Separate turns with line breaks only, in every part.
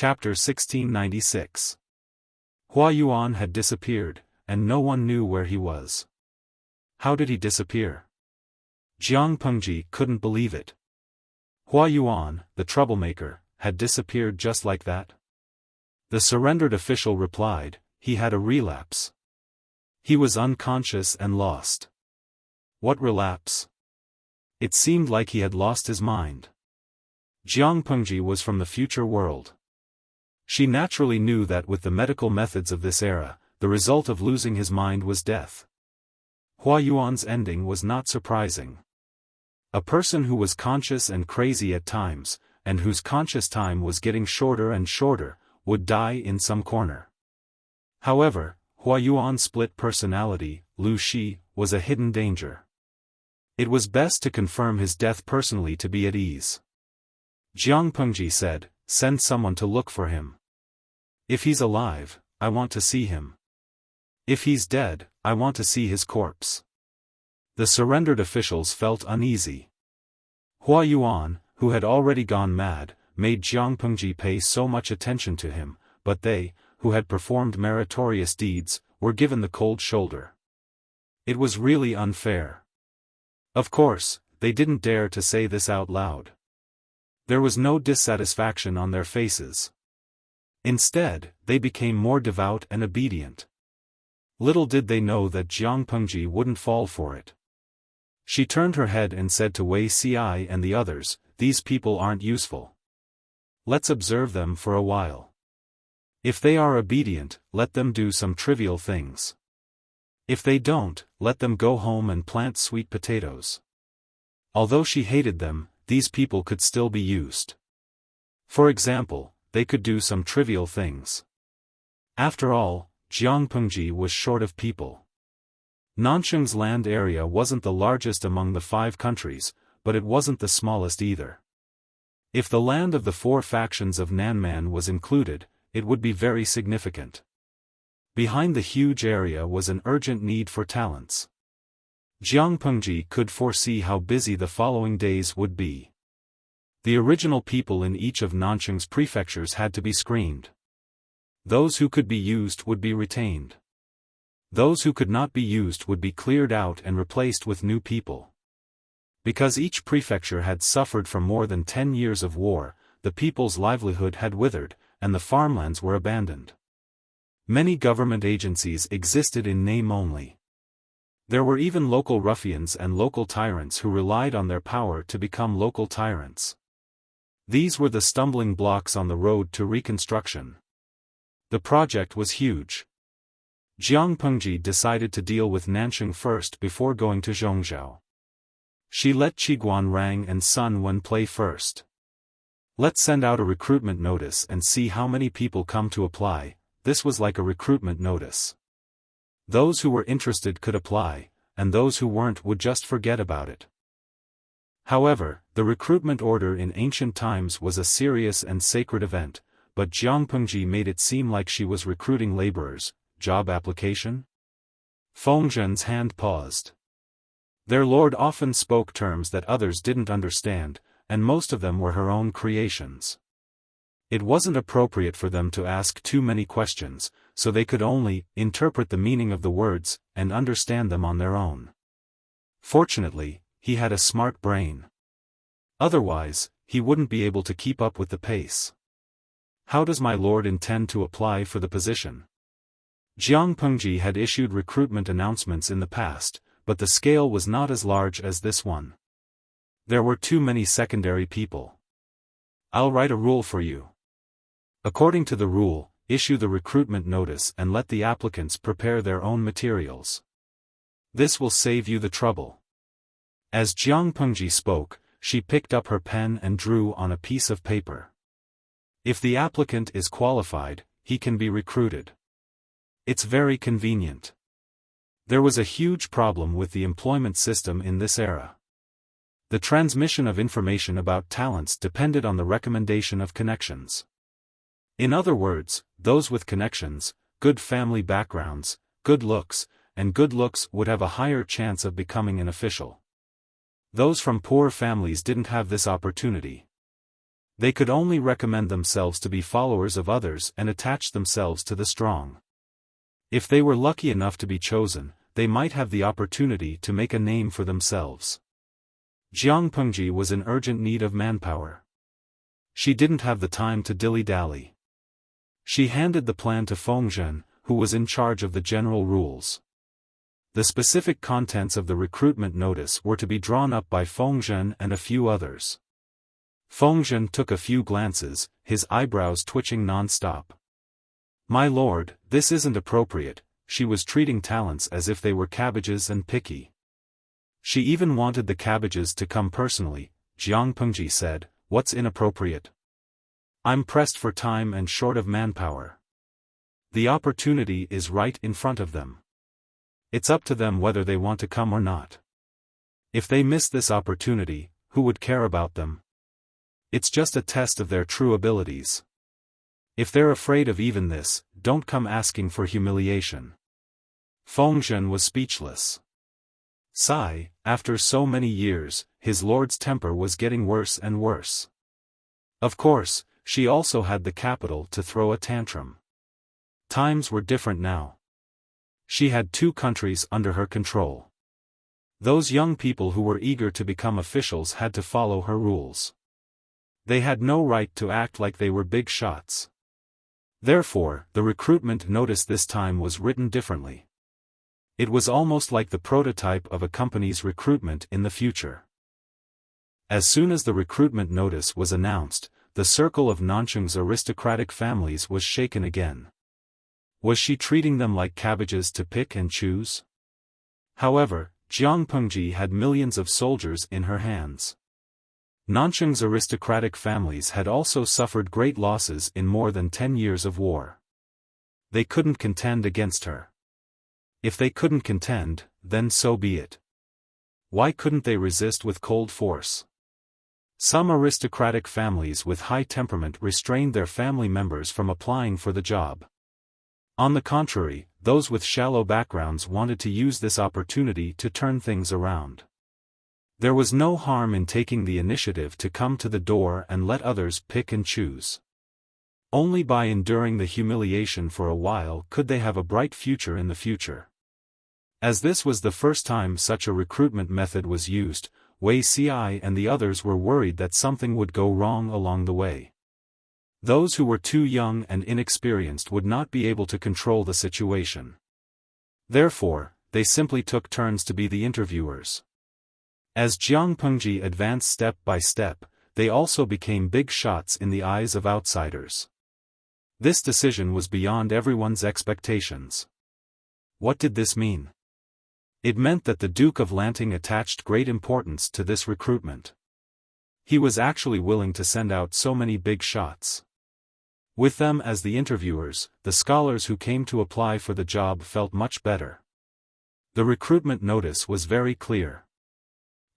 Chapter 1696. Hua Yuan had disappeared, and no one knew where he was. How did he disappear? Jiang Pengji couldn't believe it. Hua Yuan, the troublemaker, had disappeared just like that? The surrendered official replied, he had a relapse. He was unconscious and lost. What relapse? It seemed like he had lost his mind. Jiang Pengji was from the future world. She naturally knew that with the medical methods of this era, the result of losing his mind was death. Hua Yuan's ending was not surprising. A person who was conscious and crazy at times, and whose conscious time was getting shorter and shorter, would die in some corner. However, Hua Yuan's split personality, Lu Shi, was a hidden danger. It was best to confirm his death personally to be at ease. Jiang Pengji said, send someone to look for him. If he's alive, I want to see him. If he's dead, I want to see his corpse. The surrendered officials felt uneasy. Hua Yuan, who had already gone mad, made Jiang Pengji pay so much attention to him, but they, who had performed meritorious deeds, were given the cold shoulder. It was really unfair. Of course, they didn't dare to say this out loud. There was no dissatisfaction on their faces. Instead, they became more devout and obedient. Little did they know that Jiang Pengji wouldn't fall for it. She turned her head and said to Wei Ci and the others, these people aren't useful. Let's observe them for a while. If they are obedient, let them do some trivial things. If they don't, let them go home and plant sweet potatoes. Although she hated them, these people could still be used. For example, they could do some trivial things. After all, Jiang Pengji was short of people. Nanchung's land area wasn't the largest among the 5 countries, but it wasn't the smallest either. If the land of the 4 factions of Nanman was included, it would be very significant. Behind the huge area was an urgent need for talents. Jiang Pengji could foresee how busy the following days would be. The original people in each of Nanchung's prefectures had to be screened. Those who could be used would be retained. Those who could not be used would be cleared out and replaced with new people. Because each prefecture had suffered from more than 10 years of war, the people's livelihood had withered, and the farmlands were abandoned. Many government agencies existed in name only. There were even local ruffians and local tyrants who relied on their power to become local tyrants. These were the stumbling blocks on the road to reconstruction. The project was huge. Jiang Pengji decided to deal with Nanchung first before going to Zhongzhou. She let Qiguan Rang and Sun Wen play first. Let's send out a recruitment notice and see how many people come to apply. This was like a recruitment notice. Those who were interested could apply, and those who weren't would just forget about it. However, the recruitment order in ancient times was a serious and sacred event, but Jiang Pengji made it seem like she was recruiting laborers. Job application? Feng Zhen's hand paused. Their lord often spoke terms that others didn't understand, and most of them were her own creations. It wasn't appropriate for them to ask too many questions, so they could only interpret the meaning of the words and understand them on their own. Fortunately, he had a smart brain. Otherwise, he wouldn't be able to keep up with the pace. How does my lord intend to apply for the position? Jiang Pengji had issued recruitment announcements in the past, but the scale was not as large as this one. There were too many secondary people. I'll write a rule for you. According to the rule, issue the recruitment notice and let the applicants prepare their own materials. This will save you the trouble. As Jiang Pengji spoke, she picked up her pen and drew on a piece of paper. If the applicant is qualified, he can be recruited. It's very convenient. There was a huge problem with the employment system in this era. The transmission of information about talents depended on the recommendation of connections. In other words, those with connections, good family backgrounds, good looks would have a higher chance of becoming an official. Those from poor families didn't have this opportunity. They could only recommend themselves to be followers of others and attach themselves to the strong. If they were lucky enough to be chosen, they might have the opportunity to make a name for themselves. Jiang Pengji was in urgent need of manpower. She didn't have the time to dilly-dally. She handed the plan to Fengzhen, who was in charge of the general rules. The specific contents of the recruitment notice were to be drawn up by Fengzhen and a few others. Fengzhen took a few glances, his eyebrows twitching non-stop. "My lord, this isn't appropriate." She was treating talents as if they were cabbages and picky. She even wanted the cabbages to come personally. Jiang Pengji said, "What's inappropriate? I'm pressed for time and short of manpower. The opportunity is right in front of them. It's up to them whether they want to come or not. If they miss this opportunity, who would care about them? It's just a test of their true abilities. If they're afraid of even this, don't come asking for humiliation." Fengzhen was speechless. Sigh, after so many years, his lord's temper was getting worse and worse. Of course, she also had the capital to throw a tantrum. Times were different now. She had 2 countries under her control. Those young people who were eager to become officials had to follow her rules. They had no right to act like they were big shots. Therefore, the recruitment notice this time was written differently. It was almost like the prototype of a company's recruitment in the future. As soon as the recruitment notice was announced, the circle of Nanchung's aristocratic families was shaken again. Was she treating them like cabbages to pick and choose? However, Jiang Pengji had millions of soldiers in her hands. Nanchung's aristocratic families had also suffered great losses in more than 10 years of war. They couldn't contend against her. If they couldn't contend, then so be it. Why couldn't they resist with cold force? Some aristocratic families with high temperament restrained their family members from applying for the job. On the contrary, those with shallow backgrounds wanted to use this opportunity to turn things around. There was no harm in taking the initiative to come to the door and let others pick and choose. Only by enduring the humiliation for a while could they have a bright future in the future. As this was the first time such a recruitment method was used, Wuxia and the others were worried that something would go wrong along the way. Those who were too young and inexperienced would not be able to control the situation. Therefore, they simply took turns to be the interviewers. As Jiang Pengji advanced step by step, they also became big shots in the eyes of outsiders. This decision was beyond everyone's expectations. What did this mean? It meant that the Duke of Lanting attached great importance to this recruitment. He was actually willing to send out so many big shots. With them as the interviewers, the scholars who came to apply for the job felt much better. The recruitment notice was very clear.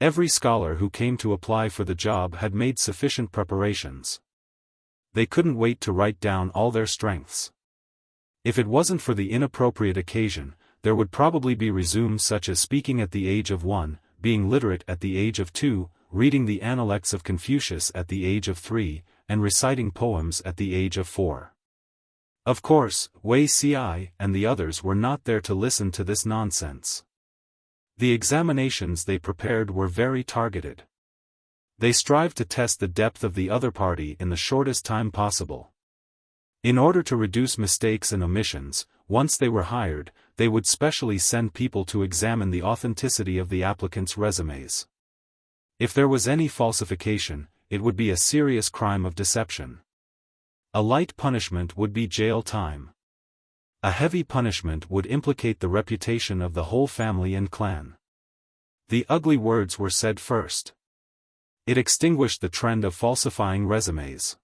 Every scholar who came to apply for the job had made sufficient preparations. They couldn't wait to write down all their strengths. If it wasn't for the inappropriate occasion, there would probably be resumes such as speaking at the age of 1, being literate at the age of 2, reading the Analects of Confucius at the age of 3, and reciting poems at the age of 4. Of course, Wuxia and the others were not there to listen to this nonsense. The examinations they prepared were very targeted. They strived to test the depth of the other party in the shortest time possible. In order to reduce mistakes and omissions, once they were hired, they would specially send people to examine the authenticity of the applicants' resumes. If there was any falsification, it would be a serious crime of deception. A light punishment would be jail time. A heavy punishment would implicate the reputation of the whole family and clan. The ugly words were said first. It extinguished the trend of falsifying resumes.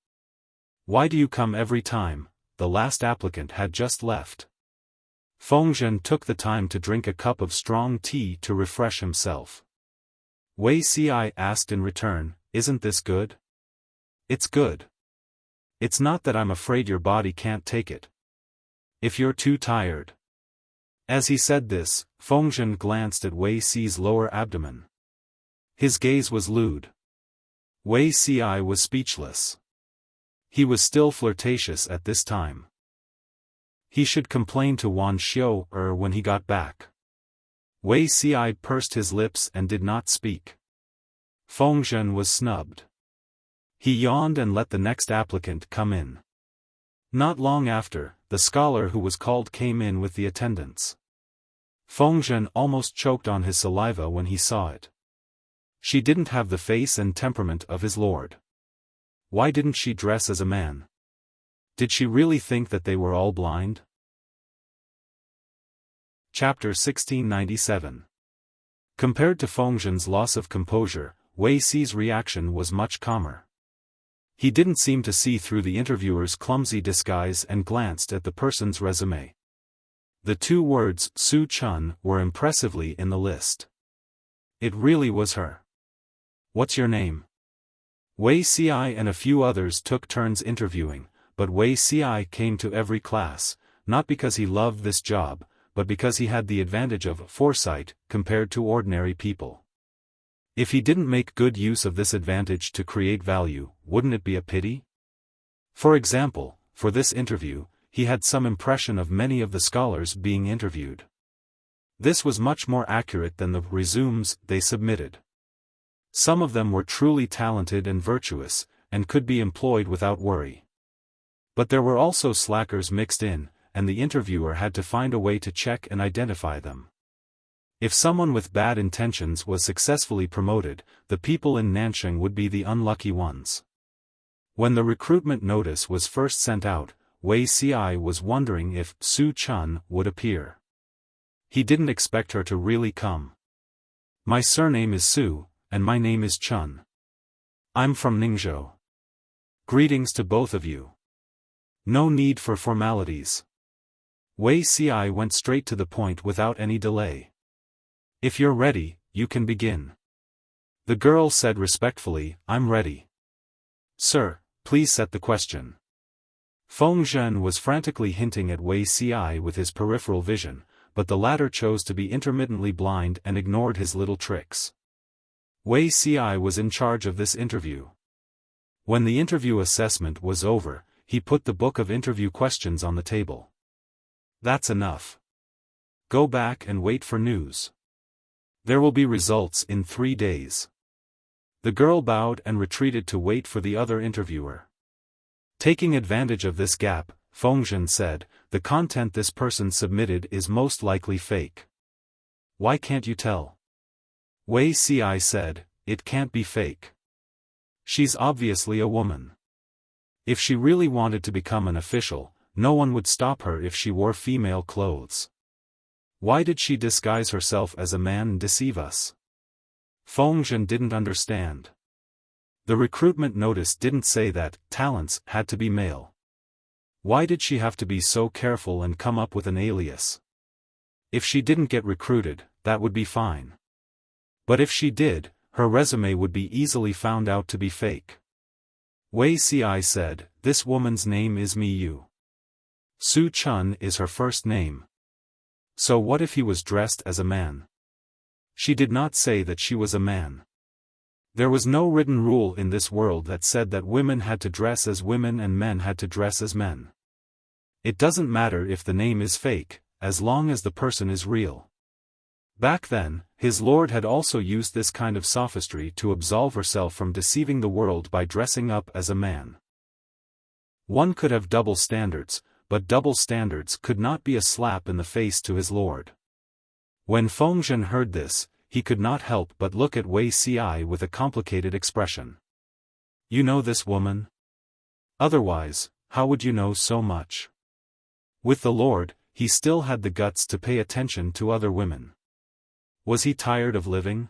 "Why do you come every time? The last applicant had just left." Fengzhen took the time to drink a cup of strong tea to refresh himself. Wuxia asked in return, "Isn't this good?" "It's good. It's not that I'm afraid your body can't take it. If you're too tired." As he said this, Fengzhen glanced at Wuxia's lower abdomen. His gaze was lewd. Wuxia was speechless. He was still flirtatious at this time. He should complain to Wan Xiao when he got back. Wei Xi pursed his lips and did not speak. Feng Zhen was snubbed. He yawned and let the next applicant come in. Not long after, the scholar who was called came in with the attendants. Feng Zhen almost choked on his saliva when he saw it. She didn't have the face and temperament of his lord. Why didn't she dress as a man? Did she really think that they were all blind? Chapter 1697. Compared to Feng Zhen's loss of composure, Wei Xi's reaction was much calmer. He didn't seem to see through the interviewer's clumsy disguise and glanced at the person's resume. The two words Su Chun were impressively in the list. It really was her. What's your name? Wei Xi and a few others took turns interviewing, but Wei Xi came to every class, not because he loved this job, but because he had the advantage of foresight compared to ordinary people. If he didn't make good use of this advantage to create value, wouldn't it be a pity? For example, for this interview, he had some impression of many of the scholars being interviewed. This was much more accurate than the resumes they submitted. Some of them were truly talented and virtuous, and could be employed without worry. But there were also slackers mixed in, and the interviewer had to find a way to check and identify them. If someone with bad intentions was successfully promoted, the people in Nansheng would be the unlucky ones. When the recruitment notice was first sent out, Wei Xi was wondering if Su Chun would appear. He didn't expect her to really come. My surname is Su, and my name is Chun. I'm from Ningzhou. Greetings to both of you. No need for formalities. Wei Xi went straight to the point without any delay. If you're ready, you can begin. The girl said respectfully, I'm ready. Sir, please set the question. Feng Zhen was frantically hinting at Wei Xi with his peripheral vision, but the latter chose to be intermittently blind and ignored his little tricks. Wei Xi was in charge of this interview. When the interview assessment was over, he put the book of interview questions on the table. That's enough. Go back and wait for news. There will be results in 3 days. The girl bowed and retreated to wait for the other interviewer. Taking advantage of this gap, Feng Zhen said, the content this person submitted is most likely fake. Why can't you tell? Wei Xi said, it can't be fake. She's obviously a woman. If she really wanted to become an official, no one would stop her if she wore female clothes. Why did she disguise herself as a man and deceive us? Feng Zhen didn't understand. The recruitment notice didn't say that talents had to be male. Why did she have to be so careful and come up with an alias? If she didn't get recruited, that would be fine. But if she did, her resume would be easily found out to be fake. Wei Xi said, this woman's name is Miyu. Su Chun is her first name. So what if he was dressed as a man? She did not say that she was a man. There was no written rule in this world that said that women had to dress as women and men had to dress as men. It doesn't matter if the name is fake, as long as the person is real. Back then, his lord had also used this kind of sophistry to absolve herself from deceiving the world by dressing up as a man. One could have double standards, but double standards could not be a slap in the face to his lord. When Feng Zhen heard this, he could not help but look at Wei Xi with a complicated expression. You know this woman? Otherwise, how would you know so much? With the lord, he still had the guts to pay attention to other women. Was he tired of living?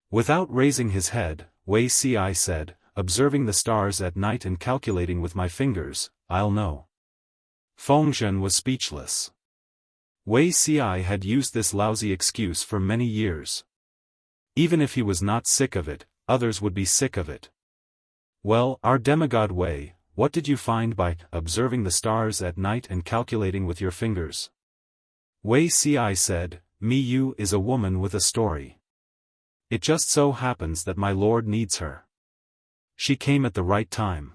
Without raising his head, Wei Xi said, observing the stars at night and calculating with my fingers, I'll know. Feng Zhen was speechless. Wei Xi had used this lousy excuse for many years. Even if he was not sick of it, others would be sick of it. Well, our demigod Wei, what did you find by observing the stars at night and calculating with your fingers? Wei Xi said, Miyu is a woman with a story. It just so happens that my lord needs her. She came at the right time.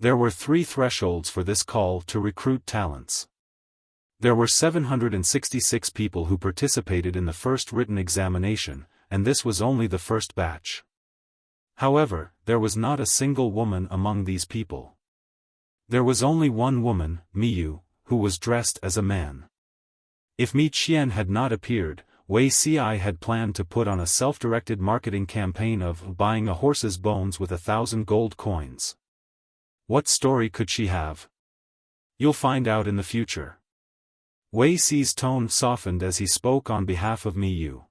There were 3 thresholds for this call to recruit talents. There were 766 people who participated in the first written examination, and this was only the first batch. However, there was not a single woman among these people. There was only one woman, Miyu, who was dressed as a man. If Mi Qian had not appeared, Wei Ci had planned to put on a self-directed marketing campaign of buying a horse's bones with 1,000 gold coins. What story could she have? You'll find out in the future. Wei Ci's tone softened as he spoke on behalf of Miyu.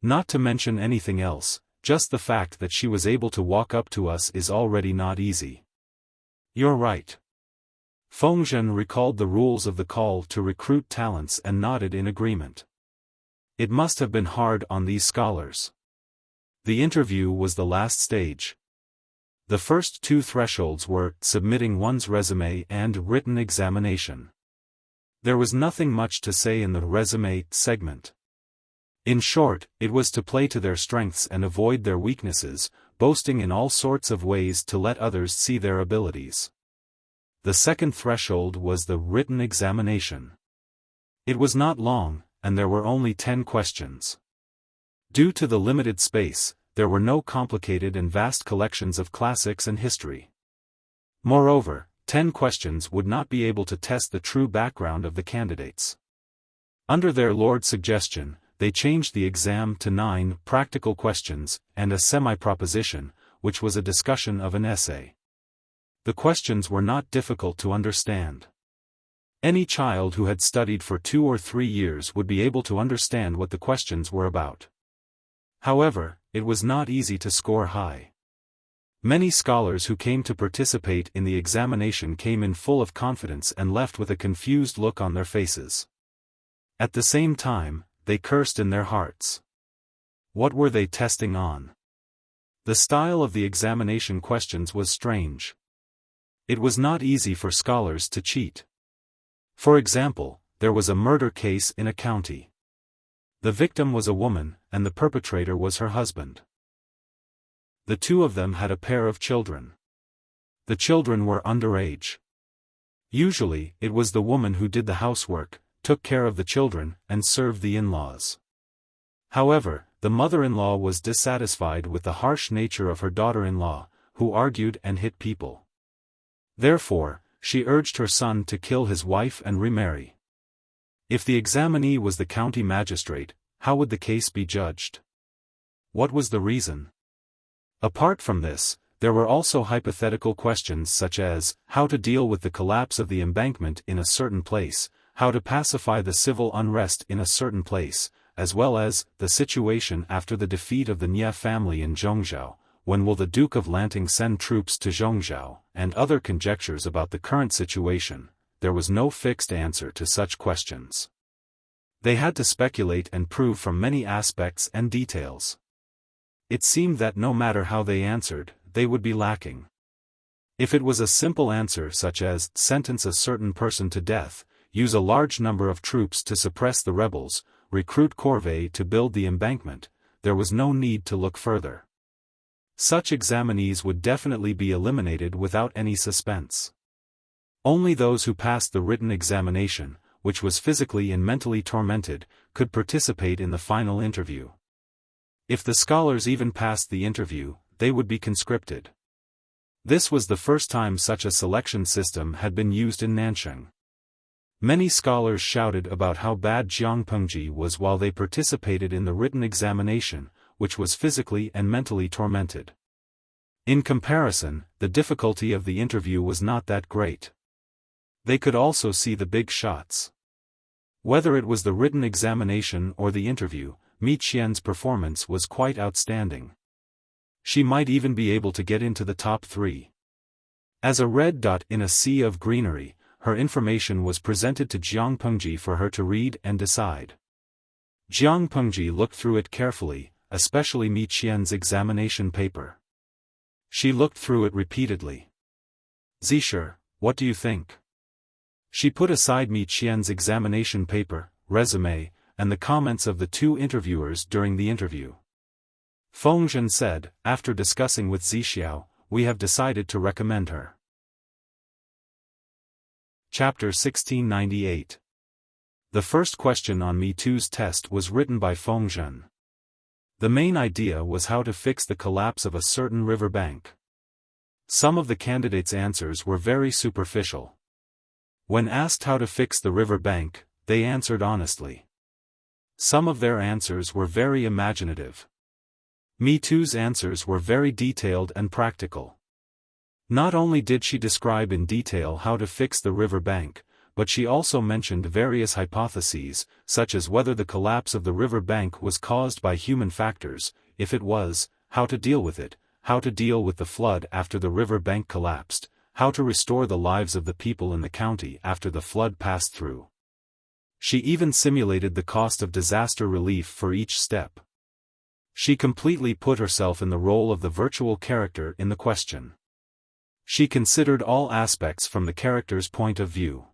Not to mention anything else, just the fact that she was able to walk up to us is already not easy. You're right. Fengzhen recalled the rules of the call to recruit talents and nodded in agreement. It must have been hard on these scholars. The interview was the last stage. The first 2 thresholds were submitting one's resume and written examination. There was nothing much to say in the resume segment. In short, it was to play to their strengths and avoid their weaknesses, boasting in all sorts of ways to let others see their abilities. The second threshold was the written examination. It was not long, and there were only 10 questions. Due to the limited space, there were no complicated and vast collections of classics and history. Moreover, 10 questions would not be able to test the true background of the candidates. Under their Lord's suggestion, they changed the exam to 9 practical questions and a semi-proposition, which was a discussion of an essay. The questions were not difficult to understand. Any child who had studied for 2 or 3 years would be able to understand what the questions were about. However, it was not easy to score high. Many scholars who came to participate in the examination came in full of confidence and left with a confused look on their faces. At the same time, they cursed in their hearts. What were they testing on? The style of the examination questions was strange. It was not easy for scholars to cheat. For example, there was a murder case in a county. The victim was a woman, and the perpetrator was her husband. The 2 of them had a pair of children. The children were underage. Usually, it was the woman who did the housework, took care of the children, and served the in-laws. However, the mother-in-law was dissatisfied with the harsh nature of her daughter-in-law, who argued and hit people. Therefore, she urged her son to kill his wife and remarry. If the examinee was the county magistrate, how would the case be judged? What was the reason? Apart from this, there were also hypothetical questions such as, how to deal with the collapse of the embankment in a certain place, how to pacify the civil unrest in a certain place, as well as, the situation after the defeat of the Nie family in Zhongzhou, when will the Duke of Lanting send troops to Zhongzhou, and other conjectures about the current situation. There was no fixed answer to such questions. They had to speculate and prove from many aspects and details. It seemed that no matter how they answered, they would be lacking. If it was a simple answer such as, sentence a certain person to death, use a large number of troops to suppress the rebels, recruit corvée to build the embankment, there was no need to look further. Such examinees would definitely be eliminated without any suspense. Only those who passed the written examination, which was physically and mentally tormented, could participate in the final interview. If the scholars even passed the interview, they would be conscripted. This was the first time such a selection system had been used in Nansheng. Many scholars shouted about how bad Jiang Pengji was while they participated in the written examination, which was physically and mentally tormented. In comparison, the difficulty of the interview was not that great. They could also see the big shots. Whether it was the written examination or the interview, Mi Qian's performance was quite outstanding. She might even be able to get into the top 3. As a red dot in a sea of greenery, her information was presented to Jiang Pengji for her to read and decide. Jiang Pengji looked through it carefully, especially Mi Qian's examination paper. She looked through it repeatedly. Zisher, what do you think? She put aside Mi Qian's examination paper, resume, and the comments of the 2 interviewers during the interview. Fengzhen said, after discussing with Zixiao, we have decided to recommend her. Chapter 1698. The first question on Me Too's test was written by Feng Zhen. The main idea was how to fix the collapse of a certain river bank. Some of the candidates' answers were very superficial. When asked how to fix the river bank, they answered honestly. Some of their answers were very imaginative. Me Too's answers were very detailed and practical. Not only did she describe in detail how to fix the river bank, but she also mentioned various hypotheses, such as whether the collapse of the river bank was caused by human factors, if it was, how to deal with it, how to deal with the flood after the river bank collapsed, how to restore the lives of the people in the county after the flood passed through. She even simulated the cost of disaster relief for each step. She completely put herself in the role of the virtual character in the question. She considered all aspects from the character's point of view.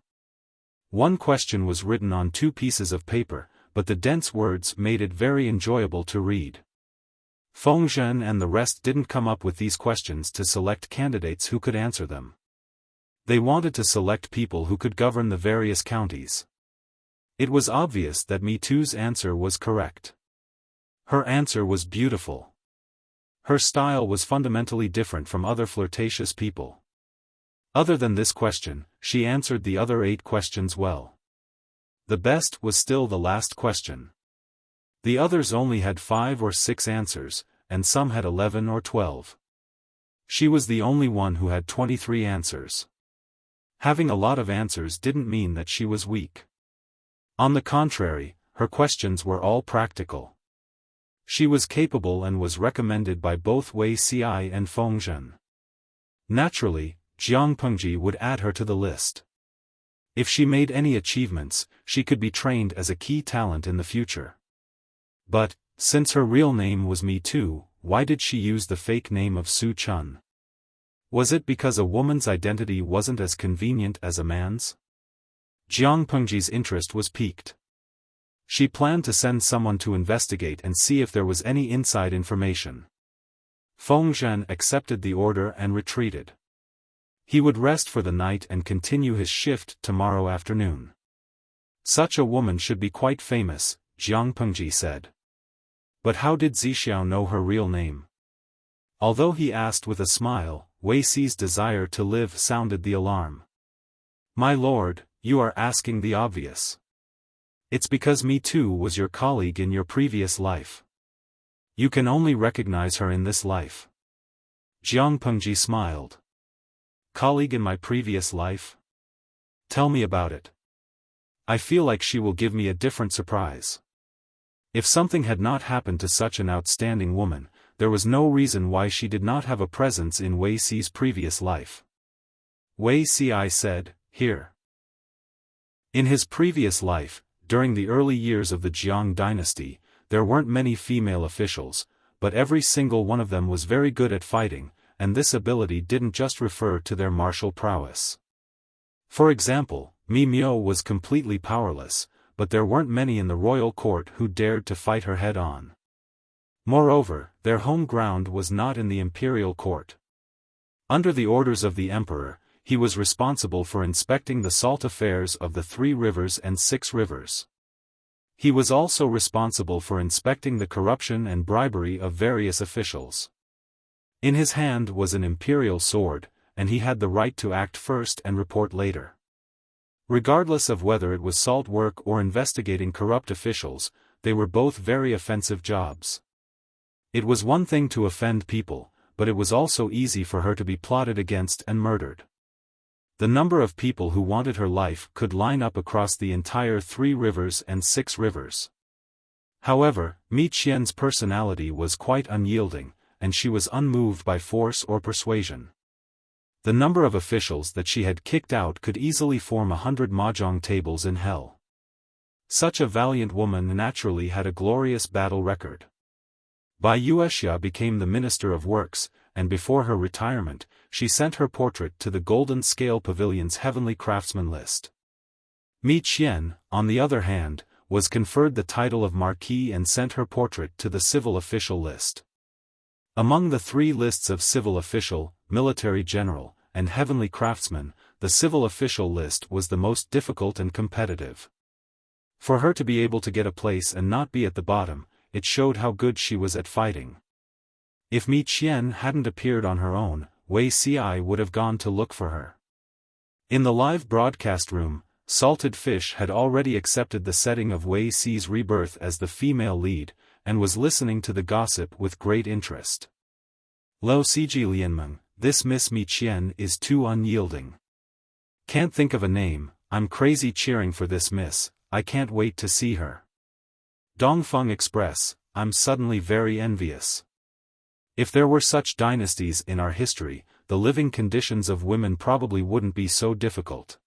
One question was written on 2 pieces of paper, but the dense words made it very enjoyable to read. Feng Zhen and the rest didn't come up with these questions to select candidates who could answer them. They wanted to select people who could govern the various counties. It was obvious that Me Too's answer was correct. Her answer was beautiful. Her style was fundamentally different from other flirtatious people. Other than this question, she answered the other 8 questions well. The best was still the last question. The others only had 5 or 6 answers, and some had 11 or 12. She was the only one who had 23 answers. Having a lot of answers didn't mean that she was weak. On the contrary, her questions were all practical. She was capable and was recommended by both Wuxia and Feng Zhen. Naturally, Jiang Pengji would add her to the list. If she made any achievements, she could be trained as a key talent in the future. But, since her real name was Me Too, why did she use the fake name of Su Chun? Was it because a woman's identity wasn't as convenient as a man's? Jiang Pengji's interest was piqued. She planned to send someone to investigate and see if there was any inside information. Feng Zhen accepted the order and retreated. He would rest for the night and continue his shift tomorrow afternoon. Such a woman should be quite famous, Jiang Pengji said. But how did Zixiao know her real name? Although he asked with a smile, Weixi's desire to live sounded the alarm. My lord, you are asking the obvious. It's because Me Too was your colleague in your previous life. You can only recognize her in this life. Jiang Pengji smiled. Colleague in my previous life? Tell me about it. I feel like she will give me a different surprise. If something had not happened to such an outstanding woman, there was no reason why she did not have a presence in Weixi's previous life. Wuxia said, here. In his previous life, during the early years of the Jiang dynasty, there weren't many female officials, but every single one of them was very good at fighting, and this ability didn't just refer to their martial prowess. For example, Mi Miao was completely powerless, but there weren't many in the royal court who dared to fight her head-on. Moreover, their home ground was not in the imperial court. Under the orders of the emperor, he was responsible for inspecting the salt affairs of the 3 rivers and 6 rivers. He was also responsible for inspecting the corruption and bribery of various officials. In his hand was an imperial sword, and he had the right to act first and report later. Regardless of whether it was salt work or investigating corrupt officials, they were both very offensive jobs. It was one thing to offend people, but it was also easy for her to be plotted against and murdered. The number of people who wanted her life could line up across the entire 3 rivers and 6 rivers. However, Mi Qian's personality was quite unyielding, and she was unmoved by force or persuasion. The number of officials that she had kicked out could easily form 100 mahjong tables in hell. Such a valiant woman naturally had a glorious battle record. Bai Yuexia became the Minister of Works, and before her retirement, she sent her portrait to the Golden Scale Pavilion's Heavenly Craftsman list. Mi Qian, on the other hand, was conferred the title of Marquis and sent her portrait to the Civil Official list. Among the 3 lists of Civil Official, Military General, and Heavenly Craftsman, the civil official list was the most difficult and competitive. For her to be able to get a place and not be at the bottom, it showed how good she was at fighting. If Mi Qian hadn't appeared on her own, Wei Ci would have gone to look for her. In the live broadcast room, Salted Fish had already accepted the setting of Wei Ci's rebirth as the female lead, and was listening to the gossip with great interest. Lo Ciji Lianmeng, this Miss Mi Qian is too unyielding. Can't think of a name, I'm crazy cheering for this miss, I can't wait to see her. Dongfeng Express, I'm suddenly very envious. If there were such dynasties in our history, the living conditions of women probably wouldn't be so difficult.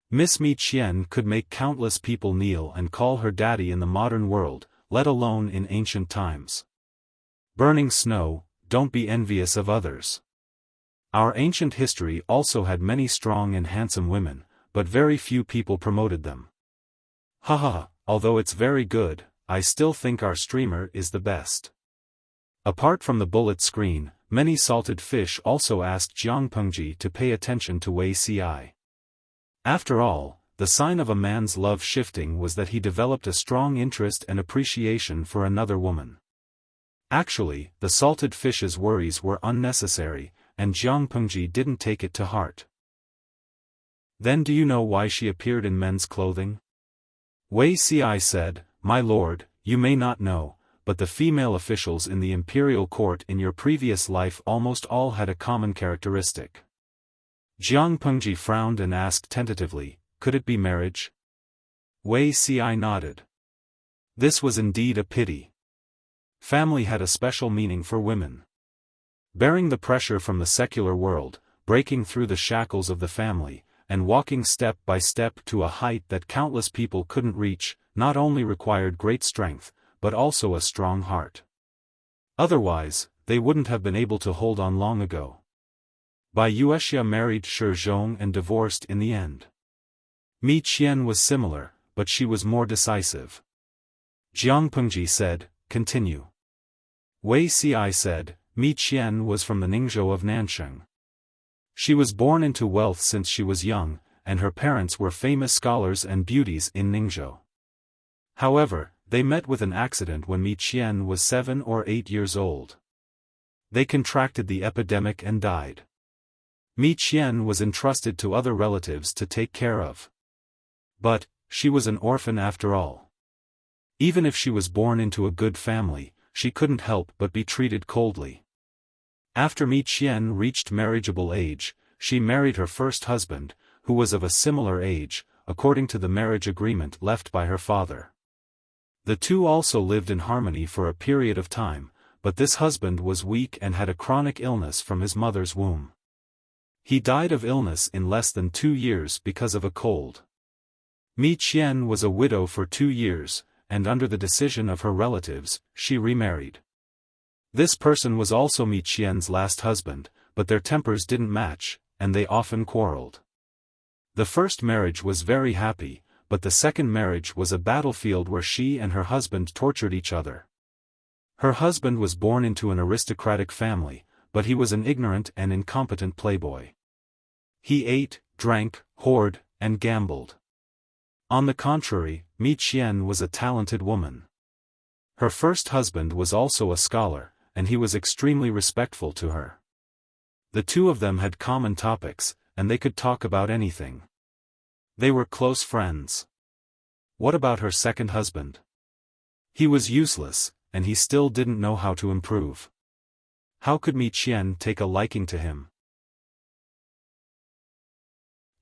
Miss Mi Qian could make countless people kneel and call her daddy in the modern world, let alone in ancient times. Burning snow, don't be envious of others. Our ancient history also had many strong and handsome women, but very few people promoted them. Haha, although it's very good, I still think our streamer is the best. Apart from the bullet screen, many Salted Fish also asked Jiang Pengji to pay attention to Wei Ci. After all, the sign of a man's love shifting was that he developed a strong interest and appreciation for another woman. Actually, the Salted Fish's worries were unnecessary, and Jiang Pengji didn't take it to heart. Then do you know why she appeared in men's clothing? Wei Ci said, My lord, you may not know, but the female officials in the imperial court in your previous life almost all had a common characteristic. Jiang Pengji frowned and asked tentatively, could it be marriage? Wei Ci nodded. This was indeed a pity. Family had a special meaning for women. Bearing the pressure from the secular world, breaking through the shackles of the family, and walking step by step to a height that countless people couldn't reach, not only required great strength, but also a strong heart. Otherwise, they wouldn't have been able to hold on long ago. Bai Wuxia married Shi Zhong and divorced in the end. Mi Qian was similar, but she was more decisive. Jiang Pengji said, continue. Wei Ci said, Mi Qian was from the Ningzhou of Nansheng. She was born into wealth since she was young, and her parents were famous scholars and beauties in Ningzhou. However, they met with an accident when Mi Qian was 7 or 8 years old. They contracted the epidemic and died. Mi Qian was entrusted to other relatives to take care of. But, she was an orphan after all. Even if she was born into a good family, she couldn't help but be treated coldly. After Mi Qian reached marriageable age, she married her first husband, who was of a similar age, according to the marriage agreement left by her father. The two also lived in harmony for a period of time, but this husband was weak and had a chronic illness from his mother's womb. He died of illness in less than 2 years because of a cold. Mi Qian was a widow for 2 years, and under the decision of her relatives, she remarried. This person was also Mi Qian's last husband, but their tempers didn't match, and they often quarreled. The first marriage was very happy, but the second marriage was a battlefield where she and her husband tortured each other. Her husband was born into an aristocratic family, but he was an ignorant and incompetent playboy. He ate, drank, whored, and gambled. On the contrary, Mi Qian was a talented woman. Her first husband was also a scholar, and he was extremely respectful to her. The two of them had common topics, and they could talk about anything. They were close friends. What about her second husband? He was useless, and he still didn't know how to improve. How could Mi Qian take a liking to him?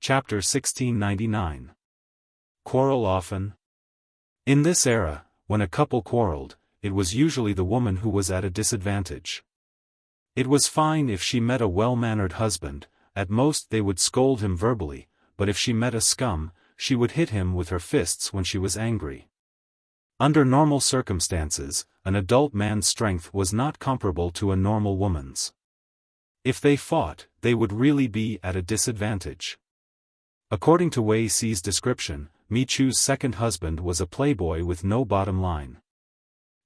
Chapter 1699. Quarrel often? In this era, when a couple quarreled, it was usually the woman who was at a disadvantage. It was fine if she met a well-mannered husband, at most they would scold him verbally, but if she met a scum, she would hit him with her fists when she was angry. Under normal circumstances, an adult man's strength was not comparable to a normal woman's. If they fought, they would really be at a disadvantage. According to Wei Ci's description, Mi Chu's second husband was a playboy with no bottom line.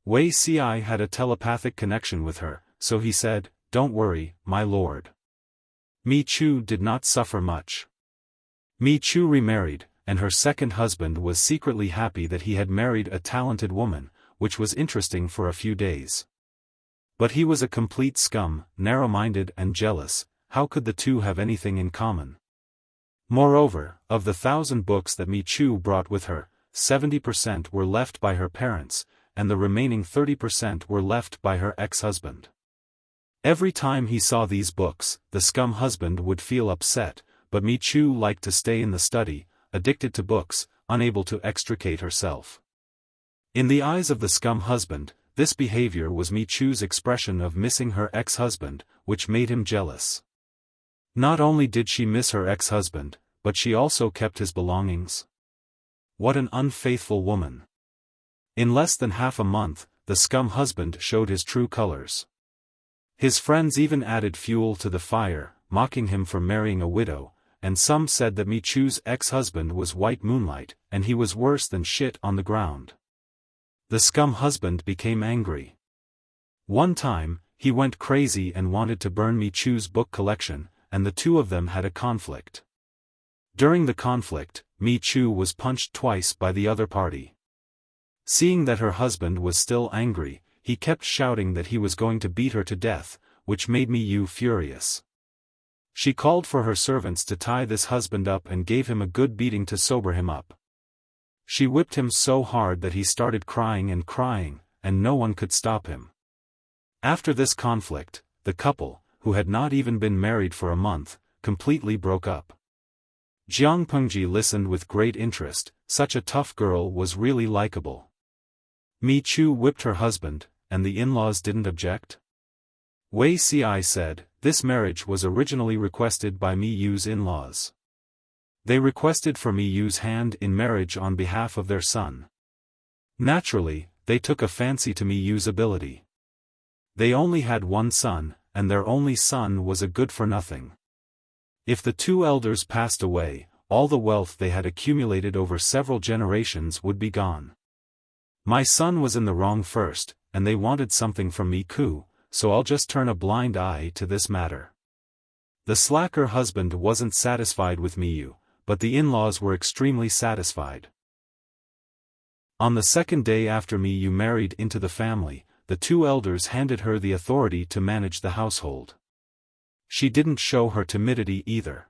Wei Ci had a telepathic connection with her, so he said, "Don't worry, my lord." Mi Chu did not suffer much. Mi Chu remarried, and her second husband was secretly happy that he had married a talented woman, which was interesting for a few days. But he was a complete scum, narrow-minded and jealous. How could the two have anything in common? Moreover, of the 1,000 books that Mi Chu brought with her, 70% were left by her parents, and the remaining 30% were left by her ex-husband. Every time he saw these books, the scum husband would feel upset, but Mi Chu liked to stay in the study, addicted to books, unable to extricate herself. In the eyes of the scum husband, this behavior was Mi Chu's expression of missing her ex-husband, which made him jealous. Not only did she miss her ex-husband, but she also kept his belongings. What an unfaithful woman. In less than half a month, the scum husband showed his true colors. His friends even added fuel to the fire, mocking him for marrying a widow, and some said that Mi Chu's ex-husband was white moonlight, and he was worse than shit on the ground. The scum husband became angry. One time, he went crazy and wanted to burn Mi Chu's book collection, and the two of them had a conflict. During the conflict, Mi Chu was punched twice by the other party. Seeing that her husband was still angry, he kept shouting that he was going to beat her to death, which made Mi Yu furious. She called for her servants to tie this husband up and gave him a good beating to sober him up. She whipped him so hard that he started crying, and no one could stop him. After this conflict, the couple, who had not even been married for a month, completely broke up. Jiang Pengji listened with great interest. Such a tough girl was really likable. Mi Chu whipped her husband, and the in-laws didn't object? Wei Ci said, this marriage was originally requested by Mi Yu's in-laws. They requested for Mi Yu's hand in marriage on behalf of their son. Naturally, they took a fancy to Mi Yu's ability. They only had one son, and their only son was a good-for-nothing. If the two elders passed away, all the wealth they had accumulated over several generations would be gone. My son was in the wrong first, and they wanted something from Mi Ku, so I'll just turn a blind eye to this matter. The slacker husband wasn't satisfied with Mi Yu, but the in-laws were extremely satisfied. On the second day after Mi Yu married into the family, the two elders handed her the authority to manage the household. She didn't show her timidity either.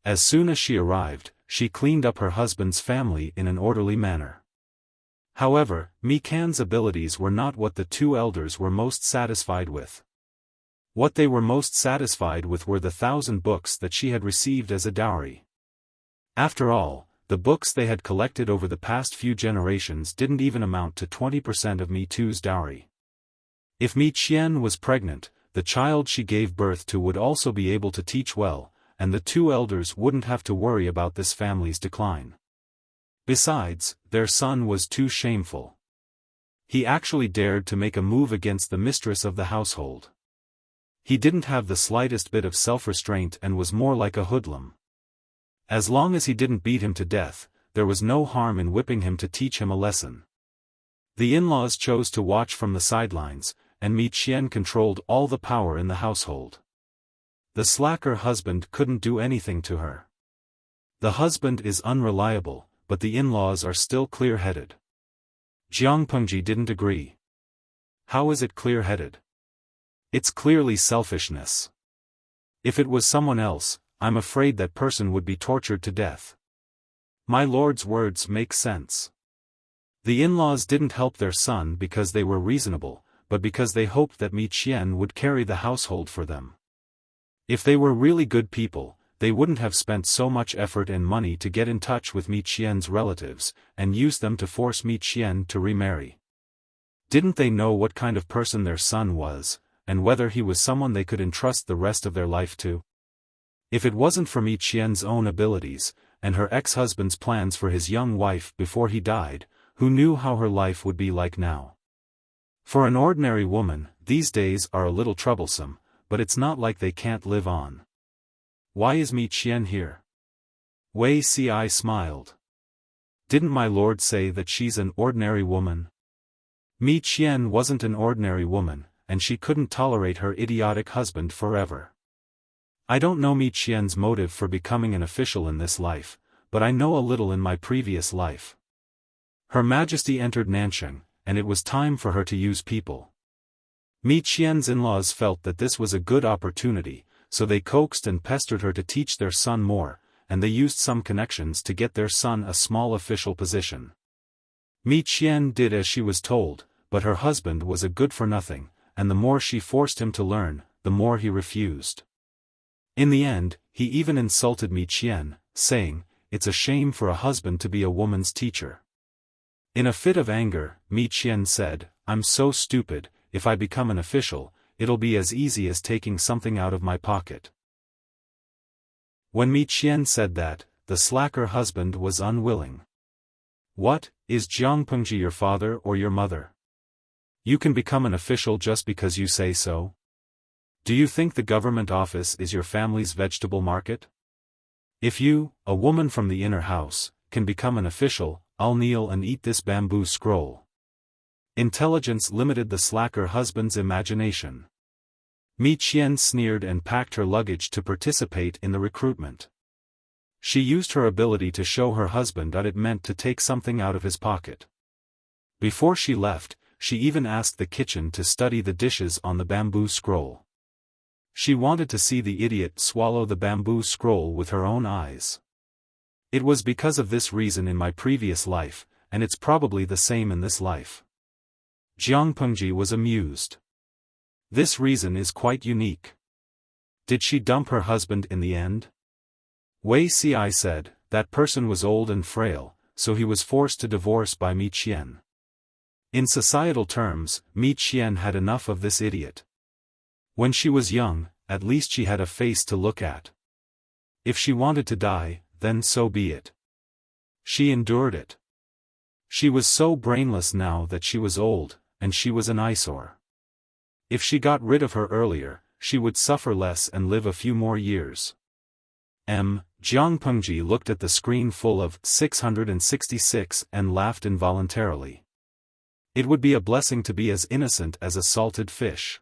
As soon as she arrived, she cleaned up her husband's family in an orderly manner. However, Mi Can's abilities were not what the two elders were most satisfied with. What they were most satisfied with were the 1,000 books that she had received as a dowry. After all, the books they had collected over the past few generations didn't even amount to 20% of Mi Tu's dowry. If Mi Qian was pregnant, the child she gave birth to would also be able to teach well, and the two elders wouldn't have to worry about this family's decline. Besides, their son was too shameful. He actually dared to make a move against the mistress of the household. He didn't have the slightest bit of self-restraint and was more like a hoodlum. As long as he didn't beat him to death, there was no harm in whipping him to teach him a lesson. The in-laws chose to watch from the sidelines, and Mi Qian controlled all the power in the household. The slacker husband couldn't do anything to her. The husband is unreliable, but the in-laws are still clear-headed. Jiang Pengji didn't agree. How is it clear-headed? It's clearly selfishness. If it was someone else, I'm afraid that person would be tortured to death. My lord's words make sense. The in-laws didn't help their son because they were reasonable, but because they hoped that Mi Qian would carry the household for them. If they were really good people, they wouldn't have spent so much effort and money to get in touch with Mi Qian's relatives, and use them to force Mi Qian to remarry. Didn't they know what kind of person their son was, and whether he was someone they could entrust the rest of their life to? If it wasn't for Mi Qian's own abilities, and her ex-husband's plans for his young wife before he died, who knew how her life would be like now? For an ordinary woman, these days are a little troublesome, but it's not like they can't live on. Why is Mi Qian here? Wei Ci smiled. Didn't my lord say that she's an ordinary woman? Mi Qian wasn't an ordinary woman, and she couldn't tolerate her idiotic husband forever. I don't know Mi Qian's motive for becoming an official in this life, but I know a little in my previous life. Her Majesty entered Nansheng, and it was time for her to use people. Mi Qian's in-laws felt that this was a good opportunity, so they coaxed and pestered her to teach their son more, and they used some connections to get their son a small official position. Mi Qian did as she was told, but her husband was a good-for-nothing, and the more she forced him to learn, the more he refused. In the end, he even insulted Mi Qian, saying, "It's a shame for a husband to be a woman's teacher." In a fit of anger, Mi Qian said, "I'm so stupid, if I become an official, it'll be as easy as taking something out of my pocket." When Mi Qian said that, the slacker husband was unwilling. "What, is Jiang Pengji your father or your mother? You can become an official just because you say so? Do you think the government office is your family's vegetable market? If you, a woman from the inner house, can become an official, I'll kneel and eat this bamboo scroll." Intelligence limited the slacker husband's imagination. Mi Qian sneered and packed her luggage to participate in the recruitment. She used her ability to show her husband what it meant to take something out of his pocket. Before she left, she even asked the kitchen to study the dishes on the bamboo scroll. She wanted to see the idiot swallow the bamboo scroll with her own eyes. It was because of this reason in my previous life, and it's probably the same in this life. Jiang Pengji was amused. This reason is quite unique. Did she dump her husband in the end? Wei Ci said, that person was old and frail, so he was forced to divorce by Mi Qian. In societal terms, Mi Qian had enough of this idiot. When she was young, at least she had a face to look at. If she wanted to die, then so be it. She endured it. She was so brainless now that she was old, and she was an eyesore. If she got rid of her earlier, she would suffer less and live a few more years. Jiang Pengji looked at the screen full of 666 and laughed involuntarily. It would be a blessing to be as innocent as a salted fish.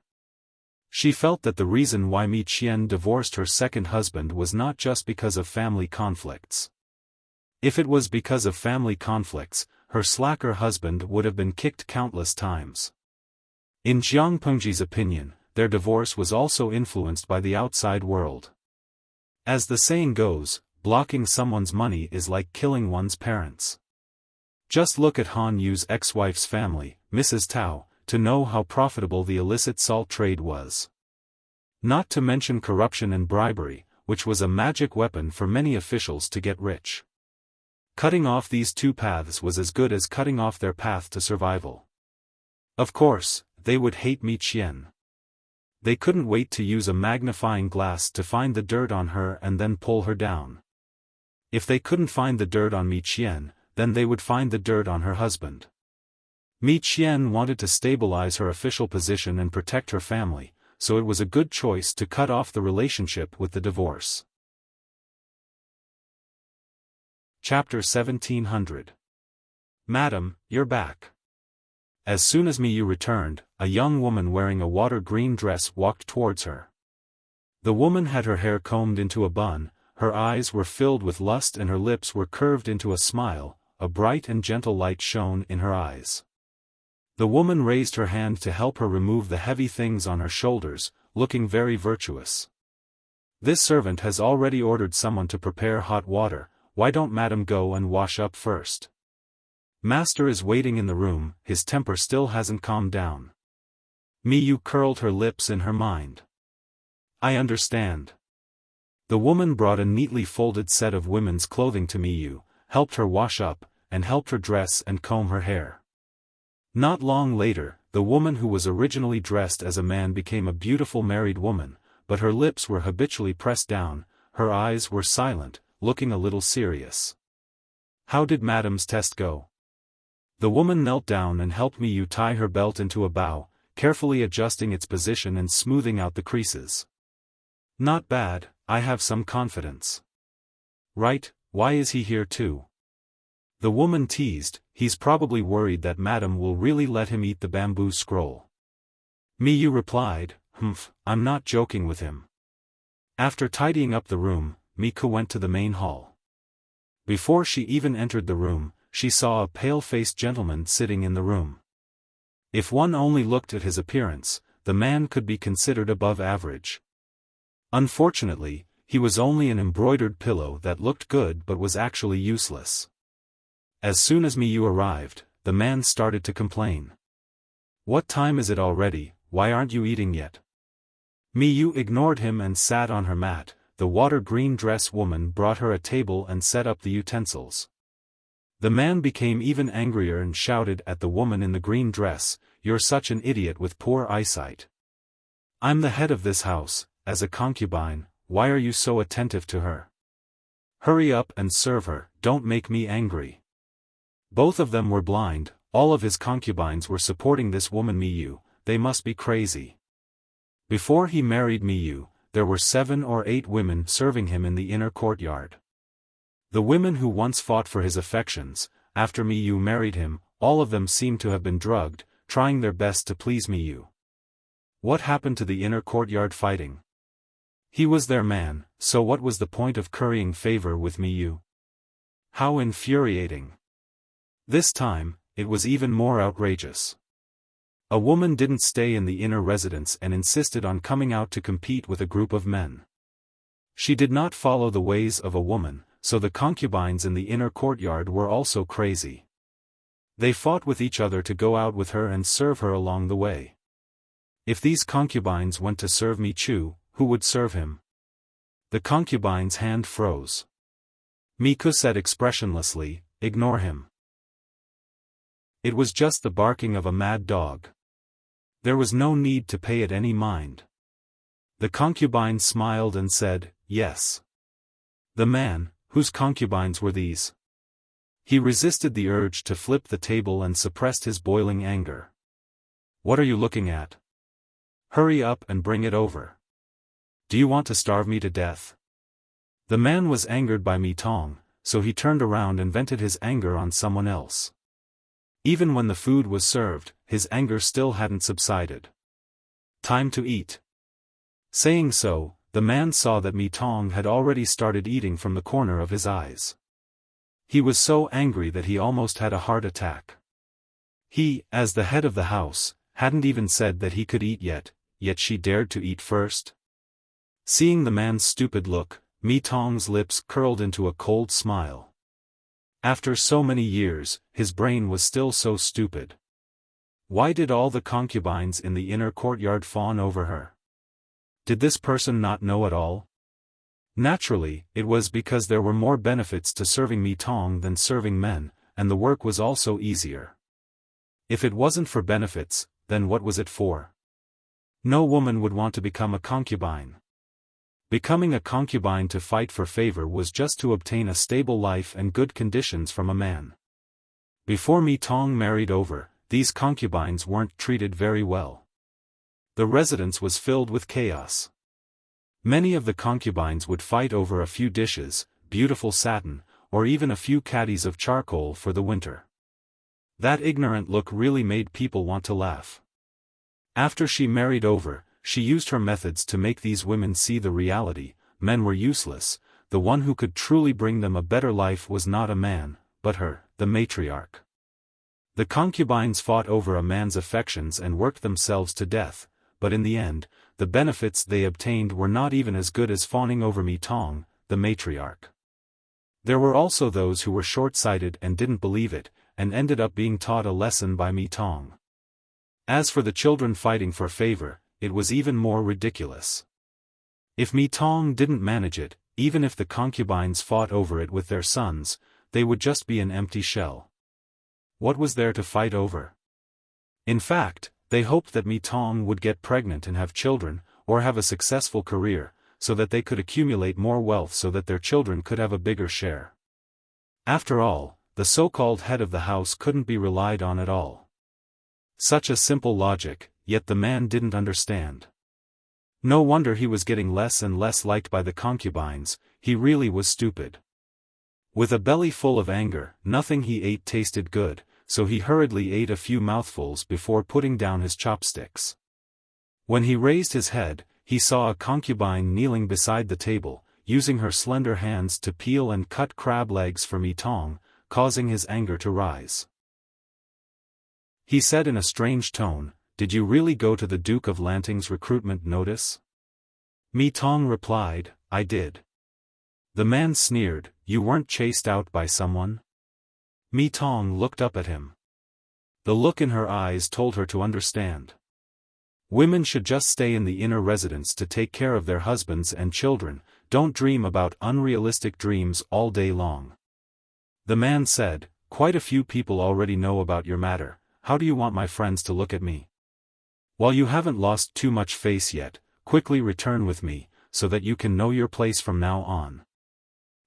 She felt that the reason why Mi Qian divorced her second husband was not just because of family conflicts. If it was because of family conflicts, her slacker husband would have been kicked countless times. In Jiang Pengji's opinion, their divorce was also influenced by the outside world. As the saying goes, blocking someone's money is like killing one's parents. Just look at Han Yu's ex-wife's family, Mrs. Tao, to know how profitable the illicit salt trade was. Not to mention corruption and bribery, which was a magic weapon for many officials to get rich. Cutting off these two paths was as good as cutting off their path to survival. Of course, they would hate Mi Qian. They couldn't wait to use a magnifying glass to find the dirt on her and then pull her down. If they couldn't find the dirt on Mi Qian, then they would find the dirt on her husband. Mi Qian wanted to stabilize her official position and protect her family, so it was a good choice to cut off the relationship with the divorce. Chapter 1700. Madam, you're back. As soon as Mi Yu returned, a young woman wearing a water-green dress walked towards her. The woman had her hair combed into a bun, her eyes were filled with lust and her lips were curved into a smile, a bright and gentle light shone in her eyes. The woman raised her hand to help her remove the heavy things on her shoulders, looking very virtuous. "This servant has already ordered someone to prepare hot water, why don't Madam go and wash up first? Master is waiting in the room, his temper still hasn't calmed down." Mi Yu curled her lips in her mind. "I understand." The woman brought a neatly folded set of women's clothing to Mi Yu, helped her wash up, and helped her dress and comb her hair. Not long later, the woman who was originally dressed as a man became a beautiful married woman, but her lips were habitually pressed down, her eyes were silent, looking a little serious. "How did Madam's test go?" The woman knelt down and helped Mi Yu tie her belt into a bow, carefully adjusting its position and smoothing out the creases. "Not bad, I have some confidence." "Right, why is he here too?" The woman teased, "He's probably worried that Madam will really let him eat the bamboo scroll." Mi Yu replied, "I'm not joking with him. After tidying up the room, Mika went to the main hall. Before she even entered the room, she saw a pale-faced gentleman sitting in the room. If one only looked at his appearance, the man could be considered above average. Unfortunately, he was only an embroidered pillow that looked good but was actually useless. As soon as Miyu arrived, the man started to complain. "What time is it already? Why aren't you eating yet?" Miyu ignored him and sat on her mat. The water-green dress woman brought her a table and set up the utensils. The man became even angrier and shouted at the woman in the green dress, "You're such an idiot with poor eyesight. I'm the head of this house, as a concubine, why are you so attentive to her? Hurry up and serve her, don't make me angry." Both of them were blind, all of his concubines were supporting this woman Miyu, they must be crazy. Before he married Miyu, there were 7 or 8 women serving him in the inner courtyard. The women who once fought for his affections, after Miyu married him, all of them seemed to have been drugged, trying their best to please Miyu. What happened to the inner courtyard fighting? He was their man, so what was the point of currying favor with Miyu? How infuriating. This time, it was even more outrageous. A woman didn't stay in the inner residence and insisted on coming out to compete with a group of men. She did not follow the ways of a woman, so the concubines in the inner courtyard were also crazy. They fought with each other to go out with her and serve her along the way. If these concubines went to serve Michu, who would serve him? The concubine's hand froze. Miku said expressionlessly, "Ignore him." It was just the barking of a mad dog. There was no need to pay it any mind. The concubine smiled and said, "Yes." The man, whose concubines were these? He resisted the urge to flip the table and suppressed his boiling anger. "What are you looking at? Hurry up and bring it over. Do you want to starve me to death?" The man was angered by Mi Tong, so he turned around and vented his anger on someone else. Even when the food was served, his anger still hadn't subsided. "Time to eat." Saying so, the man saw that Mi Tong had already started eating from the corner of his eyes. He was so angry that he almost had a heart attack. He, as the head of the house, hadn't even said that he could eat yet she dared to eat first. Seeing the man's stupid look, Mi Tong's lips curled into a cold smile. After so many years, his brain was still so stupid. Why did all the concubines in the inner courtyard fawn over her? Did this person not know at all? Naturally, it was because there were more benefits to serving Mi Tong than serving men, and the work was also easier. If it wasn't for benefits, then what was it for? No woman would want to become a concubine. Becoming a concubine to fight for favor was just to obtain a stable life and good conditions from a man. Before Mi Tong married over, these concubines weren't treated very well. The residence was filled with chaos. Many of the concubines would fight over a few dishes, beautiful satin, or even a few caddies of charcoal for the winter. That ignorant look really made people want to laugh. After she married over, she used her methods to make these women see the reality: men were useless, the one who could truly bring them a better life was not a man, but her, the matriarch. The concubines fought over a man's affections and worked themselves to death, but in the end, the benefits they obtained were not even as good as fawning over Mi Tong, the matriarch. There were also those who were short-sighted and didn't believe it, and ended up being taught a lesson by Mi Tong. As for the children fighting for favor, it was even more ridiculous. If Mi Tong didn't manage it, even if the concubines fought over it with their sons, they would just be an empty shell. What was there to fight over? In fact, they hoped that Mi Tong would get pregnant and have children, or have a successful career, so that they could accumulate more wealth so that their children could have a bigger share. After all, the so-called head of the house couldn't be relied on at all. Such a simple logic, yet the man didn't understand. No wonder he was getting less and less liked by the concubines, he really was stupid. With a belly full of anger, nothing he ate tasted good, so he hurriedly ate a few mouthfuls before putting down his chopsticks. When he raised his head, he saw a concubine kneeling beside the table, using her slender hands to peel and cut crab legs for Mi Tong, causing his anger to rise. He said in a strange tone, "Did you really go to the Duke of Lanting's recruitment notice?" Mi Tong replied, "I did." The man sneered, "You weren't chased out by someone?" Mi Tong looked up at him. The look in her eyes told her to understand. Women should just stay in the inner residence to take care of their husbands and children, don't dream about unrealistic dreams all day long. The man said, "Quite a few people already know about your matter, how do you want my friends to look at me? While you haven't lost too much face yet, quickly return with me, so that you can know your place from now on."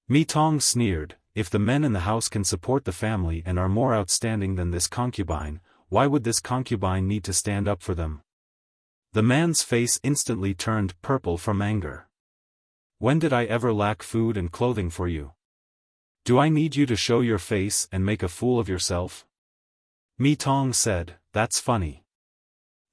Mi Tong sneered, "If the men in the house can support the family and are more outstanding than this concubine, why would this concubine need to stand up for them?" The man's face instantly turned purple from anger. "When did I ever lack food and clothing for you? Do I need you to show your face and make a fool of yourself?" Mi Tong said, "That's funny.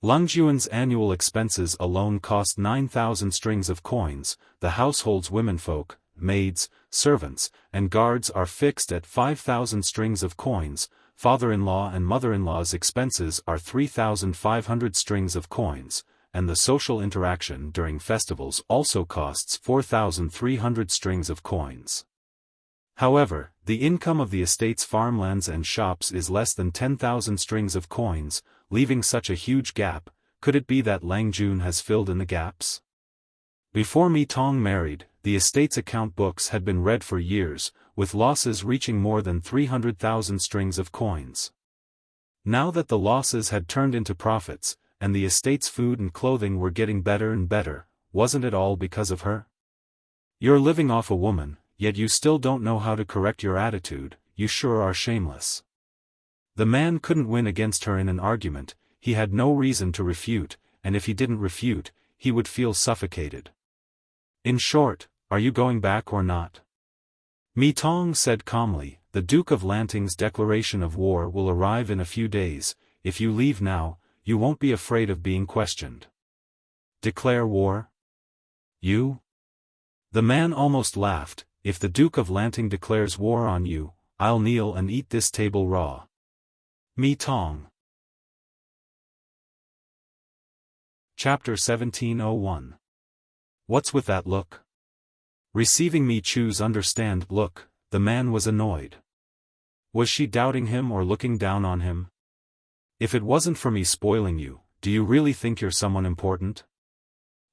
Lungjuan's annual expenses alone cost 9,000 strings of coins, the household's womenfolk, maids, servants, and guards are fixed at 5,000 strings of coins, father-in-law and mother-in-law's expenses are 3,500 strings of coins, and the social interaction during festivals also costs 4,300 strings of coins. However, the income of the estate's farmlands and shops is less than 10,000 strings of coins, leaving such a huge gap. Could it be that Langjun has filled in the gaps?" Before Mi Tong married, the estate's account books had been read for years, with losses reaching more than 300,000 strings of coins. Now that the losses had turned into profits, and the estate's food and clothing were getting better and better, wasn't it all because of her? "You're living off a woman, yet you still don't know how to correct your attitude, you sure are shameless." The man couldn't win against her in an argument, he had no reason to refute, and if he didn't refute, he would feel suffocated. "In short, are you going back or not?" Mi Tong said calmly, "The Duke of Lanting's declaration of war will arrive in a few days, if you leave now, you won't be afraid of being questioned." "Declare war? You?" The man almost laughed, "If the Duke of Lanting declares war on you, I'll kneel and eat this table raw." Mi Tong. Chapter 1701. What's with that look? Receiving Mi Chu's understand look, the man was annoyed. Was she doubting him or looking down on him? "If it wasn't for me spoiling you, do you really think you're someone important?"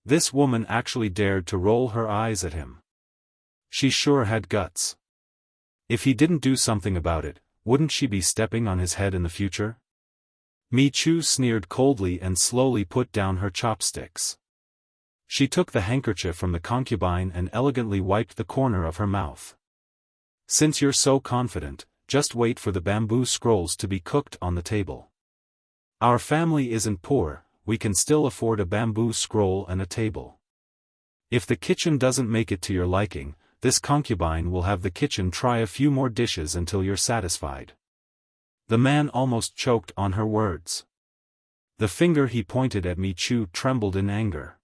This woman actually dared to roll her eyes at him. She sure had guts. If he didn't do something about it, wouldn't she be stepping on his head in the future? Mi Chu sneered coldly and slowly put down her chopsticks. She took the handkerchief from the concubine and elegantly wiped the corner of her mouth. "Since you're so confident, just wait for the bamboo scrolls to be cooked on the table. Our family isn't poor, we can still afford a bamboo scroll and a table. If the kitchen doesn't make it to your liking, this concubine will have the kitchen try a few more dishes until you're satisfied." The man almost choked on her words. The finger he pointed at Mi Chu trembled in anger.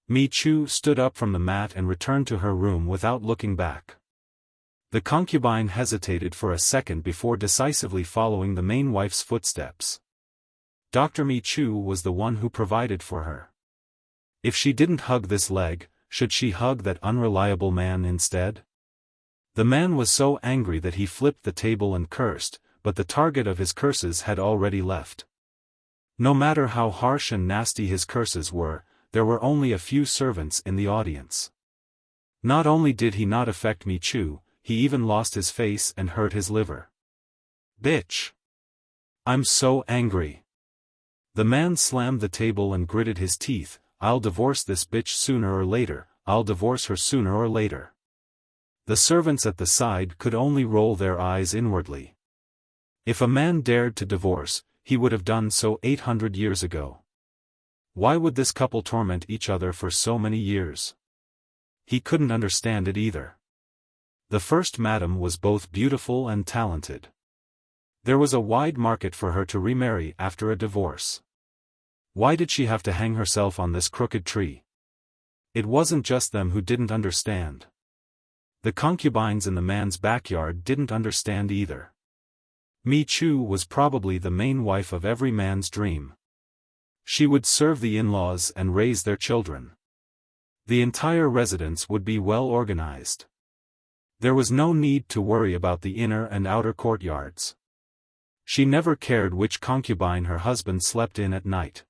Mi Chu stood up from the mat and returned to her room without looking back. The concubine hesitated for a second before decisively following the main wife's footsteps. Dr. Mi Chu was the one who provided for her. If she didn't hug this leg, should she hug that unreliable man instead? The man was so angry that he flipped the table and cursed, but the target of his curses had already left. No matter how harsh and nasty his curses were, there were only a few servants in the audience. Not only did he not affect Mi Chu, he even lost his face and hurt his liver. "Bitch! I'm so angry." The man slammed the table and gritted his teeth, "I'll divorce this bitch sooner or later, I'll divorce her sooner or later." The servants at the side could only roll their eyes inwardly. If a man dared to divorce, he would have done so 800 years ago. Why would this couple torment each other for so many years? He couldn't understand it either. The first madam was both beautiful and talented. There was a wide market for her to remarry after a divorce. Why did she have to hang herself on this crooked tree? It wasn't just them who didn't understand. The concubines in the man's backyard didn't understand either. Mi Chu was probably the main wife of every man's dream. She would serve the in-laws and raise their children. The entire residence would be well organized. There was no need to worry about the inner and outer courtyards. She never cared which concubine her husband slept in at night.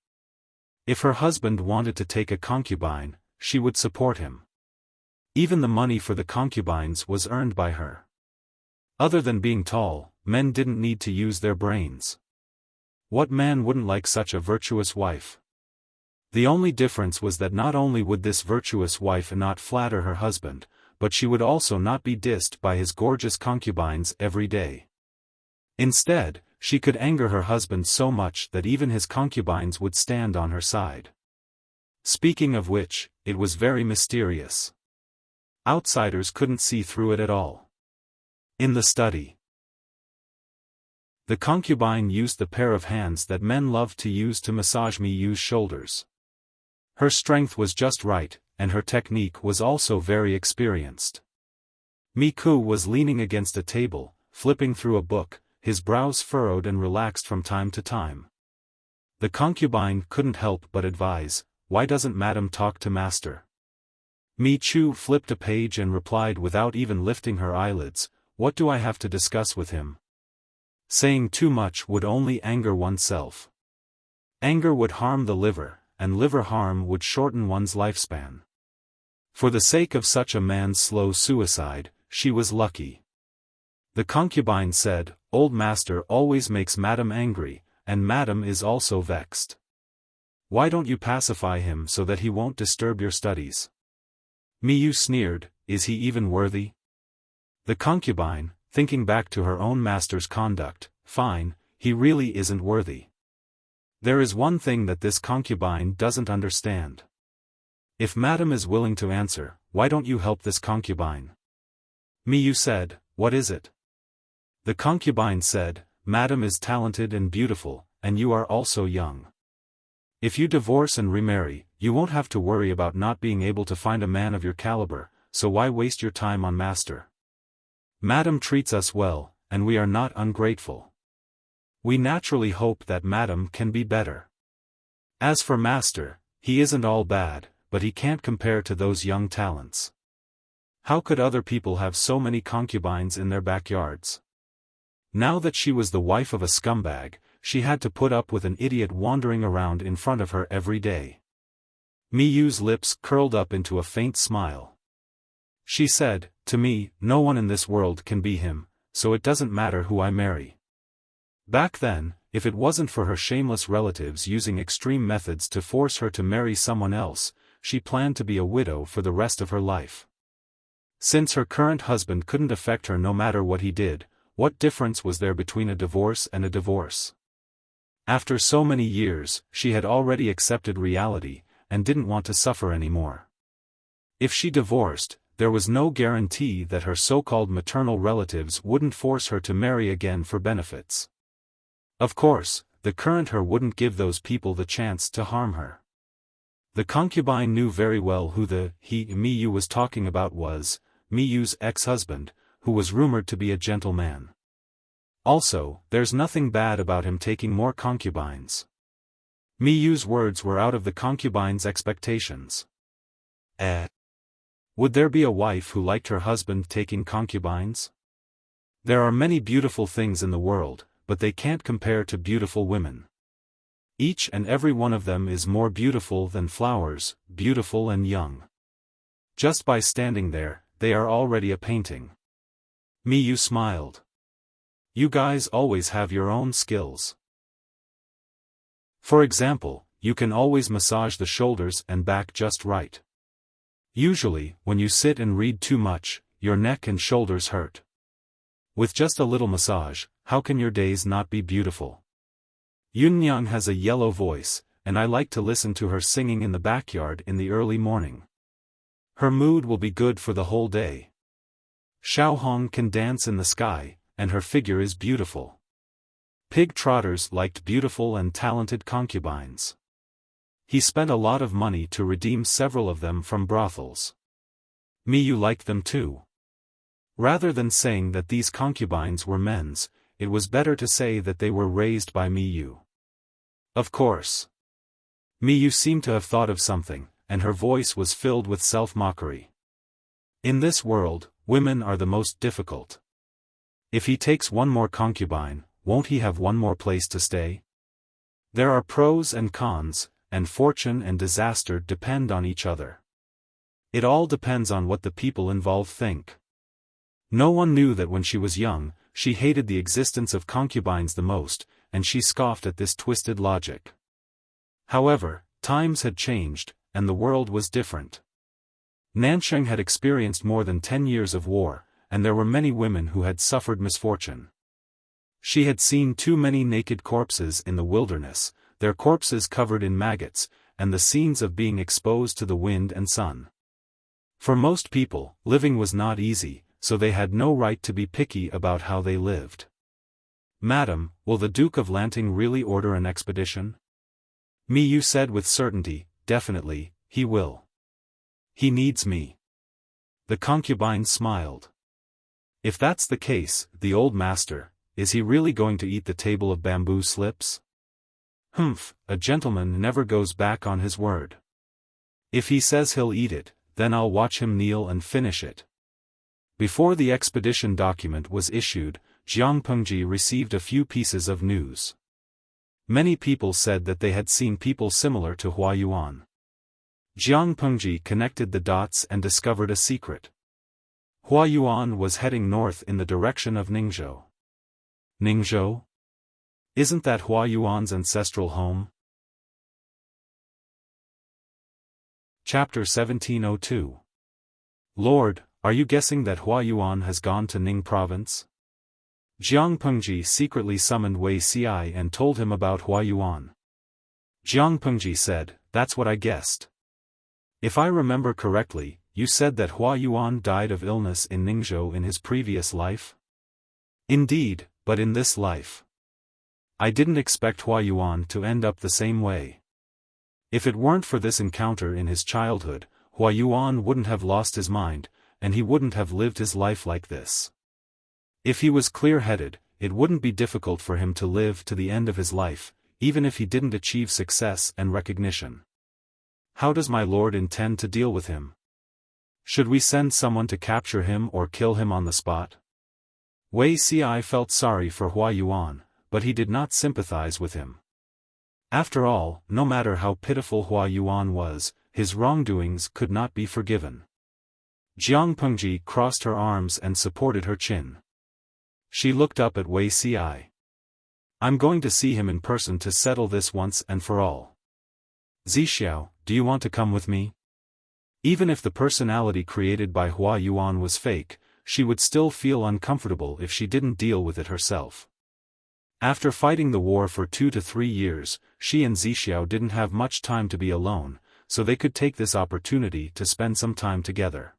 If her husband wanted to take a concubine, she would support him. Even the money for the concubines was earned by her. Other than being tall, men didn't need to use their brains. What man wouldn't like such a virtuous wife? The only difference was that not only would this virtuous wife not flatter her husband, but she would also not be dissed by his gorgeous concubines every day. Instead, she could anger her husband so much that even his concubines would stand on her side. Speaking of which, it was very mysterious. Outsiders couldn't see through it at all. In the study, the concubine used the pair of hands that men love to use to massage Mi Yu's shoulders. Her strength was just right, and her technique was also very experienced. Mi Ku was leaning against a table, flipping through a book, his brows furrowed and relaxed from time to time. The concubine couldn't help but advise, "Why doesn't Madam talk to Master?" Mi Chu flipped a page and replied without even lifting her eyelids, "What do I have to discuss with him? Saying too much would only anger oneself. Anger would harm the liver, and liver harm would shorten one's lifespan. For the sake of such a man's slow suicide, she was lucky." The concubine said, "Old Master always makes Madam angry, and Madam is also vexed. Why don't you pacify him so that he won't disturb your studies?" Mi Yu sneered, "Is he even worthy?" The concubine, thinking back to her own master's conduct, "Fine, he really isn't worthy." There is one thing that this concubine doesn't understand. If Madam is willing to answer, why don't you help this concubine? Mi Yu said, "What is it?" The concubine said, "Madam is talented and beautiful, and you are also young. If you divorce and remarry, you won't have to worry about not being able to find a man of your caliber, so why waste your time on Master? Madam treats us well, and we are not ungrateful. We naturally hope that Madam can be better. As for Master, he isn't all bad, but he can't compare to those young talents. How could other people have so many concubines in their backyards?" Now that she was the wife of a scumbag, she had to put up with an idiot wandering around in front of her every day. Mi Yu's lips curled up into a faint smile. She said, "To me, no one in this world can be him, so it doesn't matter who I marry." Back then, if it wasn't for her shameless relatives using extreme methods to force her to marry someone else, she planned to be a widow for the rest of her life. Since her current husband couldn't affect her no matter what he did, what difference was there between a divorce and a divorce? After so many years, she had already accepted reality, and didn't want to suffer anymore. If she divorced, there was no guarantee that her so-called maternal relatives wouldn't force her to marry again for benefits. Of course, the current her wouldn't give those people the chance to harm her. The concubine knew very well who the Mi Yu was talking about was, Mi Yu's ex-husband, who was rumored to be a gentleman. Also, there's nothing bad about him taking more concubines. Mi Yu's words were out of the concubine's expectations. Would there be a wife who liked her husband taking concubines? There are many beautiful things in the world, but they can't compare to beautiful women. Each and every one of them is more beautiful than flowers, beautiful and young. Just by standing there, they are already a painting. Mi Yu smiled. You guys always have your own skills. For example, you can always massage the shoulders and back just right. Usually, when you sit and read too much, your neck and shoulders hurt. With just a little massage, how can your days not be beautiful? Yunyang has a yellow voice, and I like to listen to her singing in the backyard in the early morning. Her mood will be good for the whole day. Xiaofan can dance in the sky, and her figure is beautiful. Pig trotters liked beautiful and talented concubines. He spent a lot of money to redeem several of them from brothels. You liked them too. Rather than saying that these concubines were men's, it was better to say that they were raised by you. Of course. You seemed to have thought of something, and her voice was filled with self-mockery. In this world, women are the most difficult. If he takes one more concubine, won't he have one more place to stay? There are pros and cons, and fortune and disaster depend on each other. It all depends on what the people involved think. No one knew that when she was young, she hated the existence of concubines the most, and she scoffed at this twisted logic. However, times had changed, and the world was different. Nansheng had experienced more than 10 years of war, and there were many women who had suffered misfortune. She had seen too many naked corpses in the wilderness, their corpses covered in maggots, and the scenes of being exposed to the wind and sun. For most people, living was not easy, so they had no right to be picky about how they lived. "Madam, will the Duke of Lanting really order an expedition?" You said with certainty, "Definitely, he will. He needs me." The concubine smiled. "If that's the case, the old master, is he really going to eat the table of bamboo slips?" "Humph, a gentleman never goes back on his word. If he says he'll eat it, then I'll watch him kneel and finish it." Before the expedition document was issued, Jiang Pengji received a few pieces of news. Many people said that they had seen people similar to Hua Yuan. Jiang Pengji connected the dots and discovered a secret. Hua Yuan was heading north in the direction of Ningzhou. Ningzhou? Isn't that Hua Yuan's ancestral home? Chapter 1702. Lord, are you guessing that Hua Yuan has gone to Ning province? Jiang Pengji secretly summoned Wei Xi and told him about Hua Yuan. Jiang Pengji said, "That's what I guessed. If I remember correctly, you said that Hua Yuan died of illness in Ningzhou in his previous life?" "Indeed, but in this life. I didn't expect Hua Yuan to end up the same way. If it weren't for this encounter in his childhood, Hua Yuan wouldn't have lost his mind, and he wouldn't have lived his life like this. If he was clear-headed, it wouldn't be difficult for him to live to the end of his life, even if he didn't achieve success and recognition. How does my lord intend to deal with him? Should we send someone to capture him or kill him on the spot?" Wei Xi felt sorry for Hua Yuan, but he did not sympathize with him. After all, no matter how pitiful Hua Yuan was, his wrongdoings could not be forgiven. Jiang Pengji crossed her arms and supported her chin. She looked up at Wei Xi. "I'm going to see him in person to settle this once and for all. Zixiao, do you want to come with me?" Even if the personality created by Hua Yuan was fake, she would still feel uncomfortable if she didn't deal with it herself. After fighting the war for 2 to 3 years, she and Zixiao didn't have much time to be alone, so they could take this opportunity to spend some time together.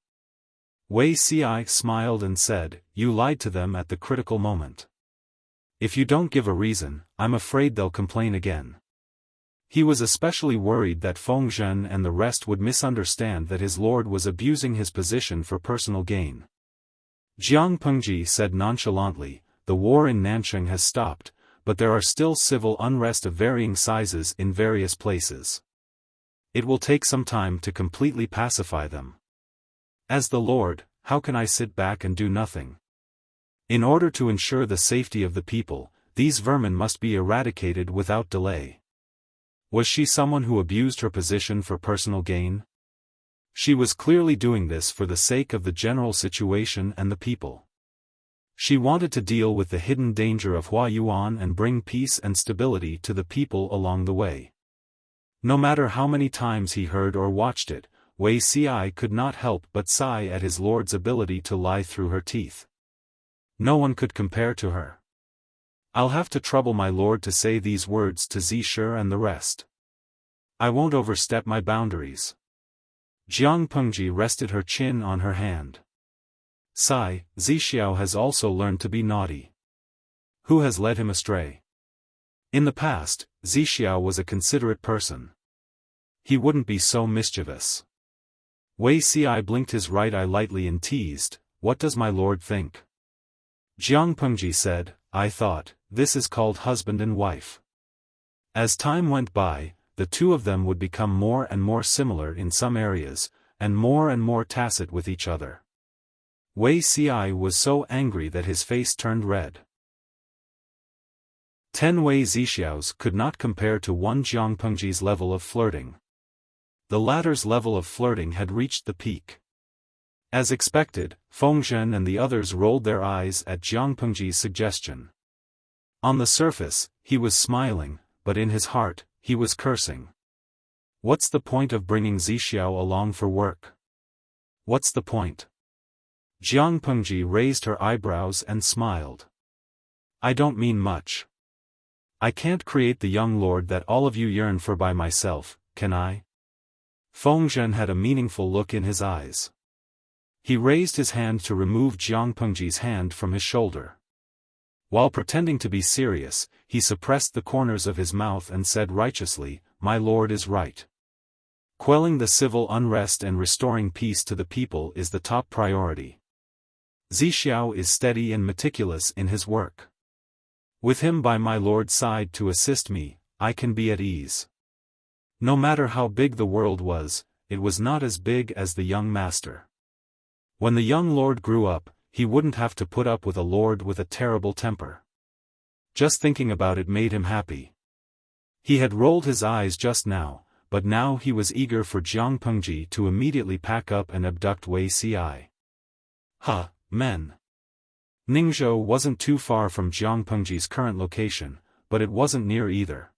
Wei Xi smiled and said, "You lied to them at the critical moment. If you don't give a reason, I'm afraid they'll complain again." He was especially worried that Feng Zhen and the rest would misunderstand that his lord was abusing his position for personal gain. Jiang Pengji said nonchalantly, "The war in Nansheng has stopped, but there are still civil unrest of varying sizes in various places. It will take some time to completely pacify them. As the Lord, how can I sit back and do nothing? In order to ensure the safety of the people, these vermin must be eradicated without delay." Was she someone who abused her position for personal gain? She was clearly doing this for the sake of the general situation and the people. She wanted to deal with the hidden danger of Hua Yuan and bring peace and stability to the people along the way. No matter how many times he heard or watched it, Wei Xi could not help but sigh at his lord's ability to lie through her teeth. No one could compare to her. "I'll have to trouble my lord to say these words to Zixia and the rest. I won't overstep my boundaries." Jiang Pengji rested her chin on her hand. "Sigh, Zixiao has also learned to be naughty. Who has led him astray?" In the past, Zixiao was a considerate person. he wouldn't be so mischievous. Wei Si blinked his right eye lightly and teased, "What does my lord think?" Jiang Pengji said, "I thought, this is called husband and wife." As time went by, the two of them would become more and more similar in some areas, and more tacit with each other. Wei Si was so angry that his face turned red. 10 Wei Zixiao's could not compare to one Jiang Pengji's level of flirting. The latter's level of flirting had reached the peak. As expected, Fengzhen and the others rolled their eyes at Jiang Pengji's suggestion. On the surface, he was smiling, but in his heart, he was cursing. What's the point of bringing Zixiao along for work? What's the point? Jiang Pengji raised her eyebrows and smiled. I don't mean much. I can't create the young lord that all of you yearn for by myself, can I? Fengzhen had a meaningful look in his eyes. He raised his hand to remove Jiang Pengji's hand from his shoulder. While pretending to be serious, he suppressed the corners of his mouth and said righteously, "My lord is right. Quelling the civil unrest and restoring peace to the people is the top priority. Zixiao is steady and meticulous in his work. With him by my lord's side to assist me, I can be at ease." No matter how big the world was, it was not as big as the young master. When the young lord grew up, he wouldn't have to put up with a lord with a terrible temper. Just thinking about it made him happy. He had rolled his eyes just now, but now he was eager for Jiang Pengji to immediately pack up and abduct Wei Si. Men. Ningzhou wasn't too far from Jiang Pengji's current location, but it wasn't near either.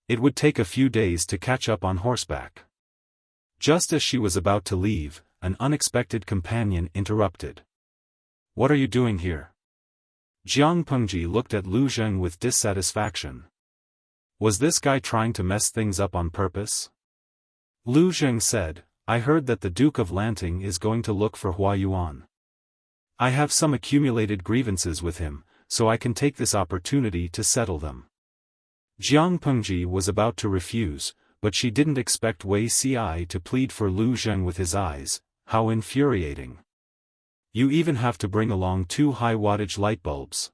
It would take a few days to catch up on horseback. Just as she was about to leave, an unexpected companion interrupted. "What are you doing here?" Jiang Pengji looked at Lu Zheng with dissatisfaction. Was this guy trying to mess things up on purpose? Lu Zheng said, "I heard that the Duke of Lanting is going to look for Hua Yuan. I have some accumulated grievances with him, so I can take this opportunity to settle them." Jiang Pengji was about to refuse, but she didn't expect Wei Si to plead for Lu Zheng with his eyes. How infuriating. You even have to bring along 2 high-wattage light bulbs.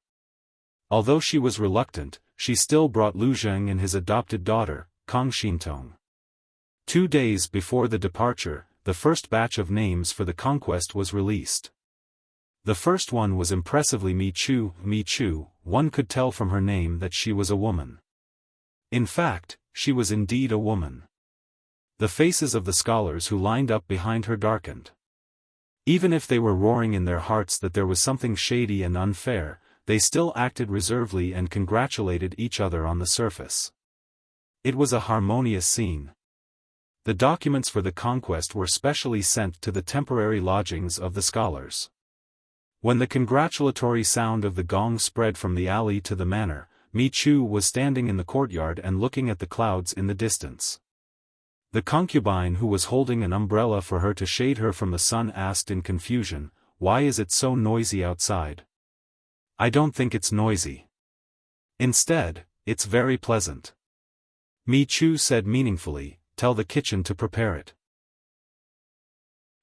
Although she was reluctant, she still brought Lu Zheng and his adopted daughter, Kang Xintong. 2 days before the departure, the first batch of names for the conquest was released. The first one was impressively Mi Chu, one could tell from her name that she was a woman. In fact, she was indeed a woman. The faces of the scholars who lined up behind her darkened. Even if they were roaring in their hearts that there was something shady and unfair, they still acted reservedly and congratulated each other on the surface. It was a harmonious scene. The documents for the conquest were specially sent to the temporary lodgings of the scholars. When the congratulatory sound of the gong spread from the alley to the manor, Mi Chu was standing in the courtyard and looking at the clouds in the distance. The concubine who was holding an umbrella for her to shade her from the sun asked in confusion, "Why is it so noisy outside?" "I don't think it's noisy. Instead, it's very pleasant." Mi Chu said meaningfully, "Tell the kitchen to prepare it."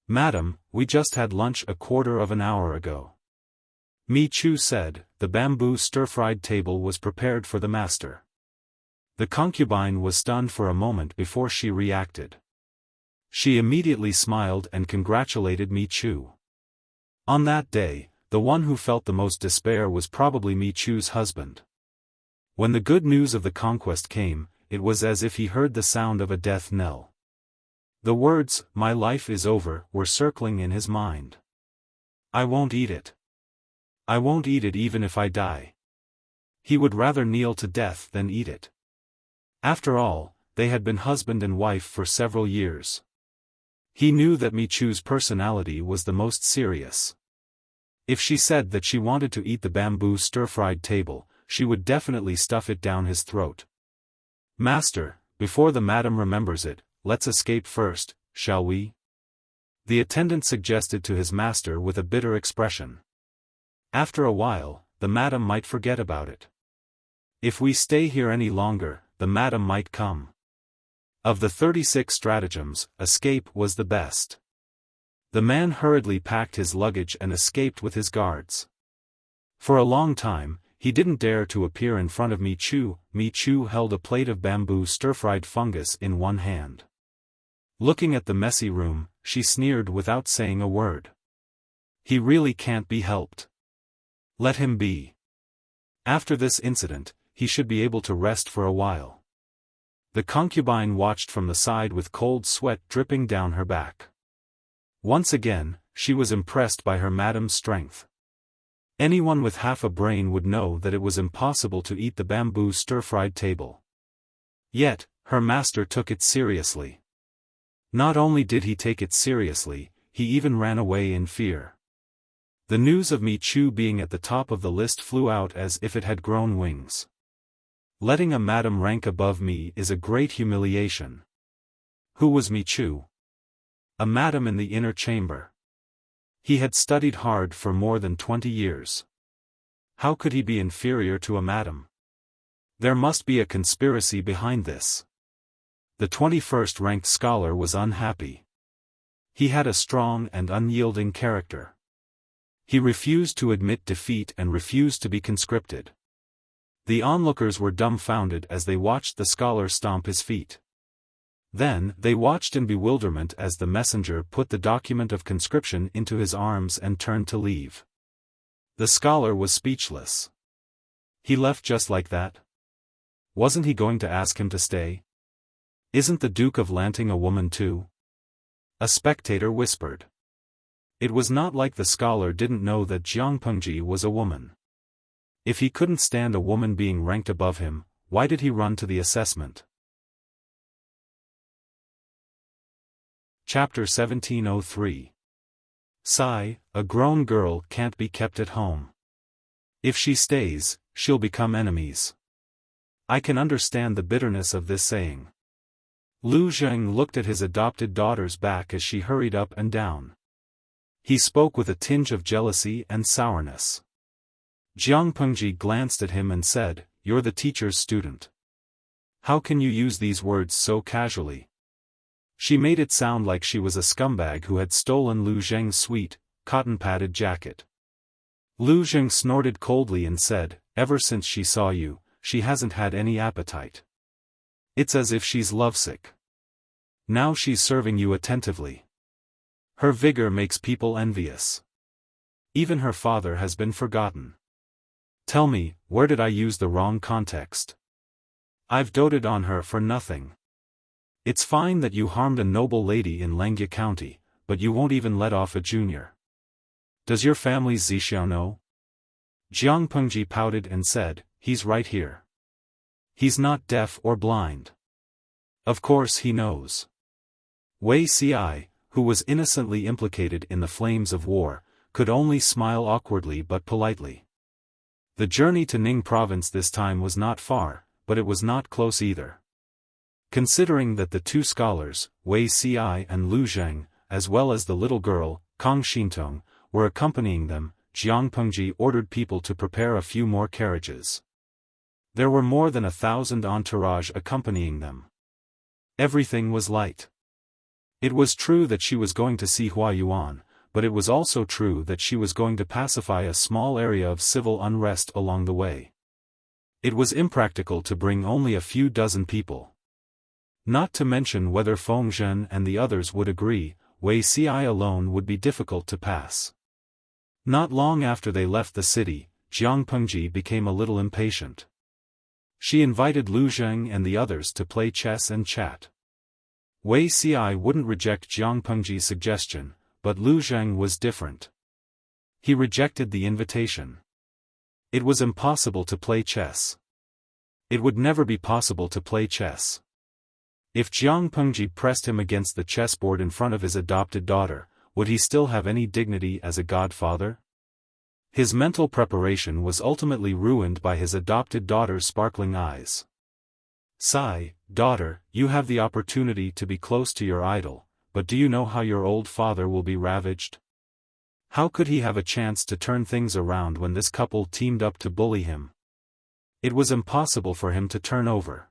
"Madam, we just had lunch a quarter of an hour ago." Mi Chu said. The bamboo stir-fried table was prepared for the master. The concubine was stunned for a moment before she reacted. She immediately smiled and congratulated Mi Chu. On that day, the one who felt the most despair was probably Mi Chu's husband. When the good news of the conquest came, it was as if he heard the sound of a death knell. The words, "My life is over," were circling in his mind. "I won't eat it. I won't eat it even if I die." He would rather kneel to death than eat it. After all, they had been husband and wife for several years. He knew that Mi Chu's personality was the most serious. If she said that she wanted to eat the bamboo stir-fried table, she would definitely stuff it down his throat. "Master, before the madam remembers it, let's escape first, shall we?" The attendant suggested to his master with a bitter expression. "After a while, the madam might forget about it. If we stay here any longer, the madam might come." Of the 36 stratagems, escape was the best. The man hurriedly packed his luggage and escaped with his guards. For a long time, he didn't dare to appear in front of Mi Chu. Mi Chu held a plate of bamboo stir-fried fungus in one hand. Looking at the messy room, she sneered without saying a word. He really can't be helped. Let him be. After this incident, he should be able to rest for a while. The concubine watched from the side with cold sweat dripping down her back. Once again, she was impressed by her madam's strength. Anyone with half a brain would know that it was impossible to eat the bamboo stir-fried table. Yet, her master took it seriously. Not only did he take it seriously, he even ran away in fear. The news of Mi Chu being at the top of the list flew out as if it had grown wings. Letting a madam rank above me is a great humiliation. Who was Mi Chu? A madam in the inner chamber. He had studied hard for more than 20 years. How could he be inferior to a madam? There must be a conspiracy behind this. The 21st ranked scholar was unhappy. He had a strong and unyielding character. He refused to admit defeat and refused to be conscripted. The onlookers were dumbfounded as they watched the scholar stomp his feet. Then, they watched in bewilderment as the messenger put the document of conscription into his arms and turned to leave. The scholar was speechless. He left just like that? Wasn't he going to ask him to stay? Isn't the Duke of Lanting a woman too? A spectator whispered. It was not like the scholar didn't know that Jiang Pengji was a woman. If he couldn't stand a woman being ranked above him, why did he run to the assessment? Chapter 1703. Sigh, a grown girl can't be kept at home. If she stays, she'll become enemies. I can understand the bitterness of this saying. Lu Zheng looked at his adopted daughter's back as she hurried up and down. He spoke with a tinge of jealousy and sourness. Jiang Pengji glanced at him and said, "You're the teacher's student. How can you use these words so casually?" She made it sound like she was a scumbag who had stolen Lu Zheng's sweet, cotton-padded jacket. Lu Zheng snorted coldly and said, "Ever since she saw you, she hasn't had any appetite. It's as if she's lovesick. Now she's serving you attentively. Her vigor makes people envious. Even her father has been forgotten. Tell me, where did I use the wrong context? I've doted on her for nothing. It's fine that you harmed a noble lady in Lengyue County, but you won't even let off a junior. Does your family's Zixiao know?" Jiang Pengji pouted and said, "He's right here. He's not deaf or blind. Of course he knows." Wei Ci, who was innocently implicated in the flames of war, could only smile awkwardly but politely. The journey to Ning province this time was not far, but it was not close either. Considering that the two scholars, Wei Ci and Lu Zheng, as well as the little girl, Kang Xintong, were accompanying them, Jiang Pengji ordered people to prepare a few more carriages. There were more than 1,000 entourage accompanying them. Everything was light. It was true that she was going to see Hua Yuan, but it was also true that she was going to pacify a small area of civil unrest along the way. It was impractical to bring only a few dozen people. Not to mention whether Feng Zhen and the others would agree, Wei Ci alone would be difficult to pass. Not long after they left the city, Jiang Pengji became a little impatient. She invited Lu Zheng and the others to play chess and chat. Wei Ci wouldn't reject Jiang Pengji's suggestion, but Lu Zheng was different. He rejected the invitation. It was impossible to play chess. It would never be possible to play chess. If Jiang Pengji pressed him against the chessboard in front of his adopted daughter, would he still have any dignity as a godfather? His mental preparation was ultimately ruined by his adopted daughter's sparkling eyes. "Sigh, daughter, you have the opportunity to be close to your idol, but do you know how your old father will be ravaged? How could he have a chance to turn things around when this couple teamed up to bully him? It was impossible for him to turn over.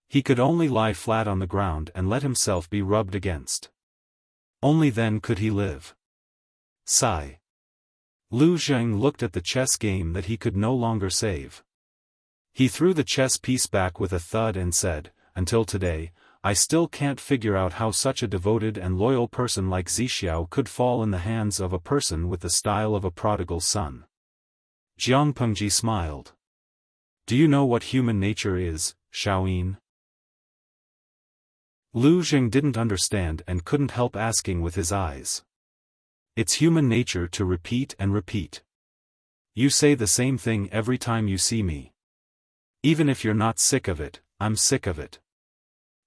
He could only lie flat on the ground and let himself be rubbed against. Only then could he live. Sigh. Lu Zheng looked at the chess game that he could no longer save. He threw the chess piece back with a thud and said, "Until today, I still can't figure out how such a devoted and loyal person like Zixiao could fall in the hands of a person with the style of a prodigal son." Jiang Pengji smiled. "Do you know what human nature is, Xiaofan?" Lu Zheng didn't understand and couldn't help asking with his eyes. "It's human nature to repeat and repeat. You say the same thing every time you see me. Even if you're not sick of it, I'm sick of it.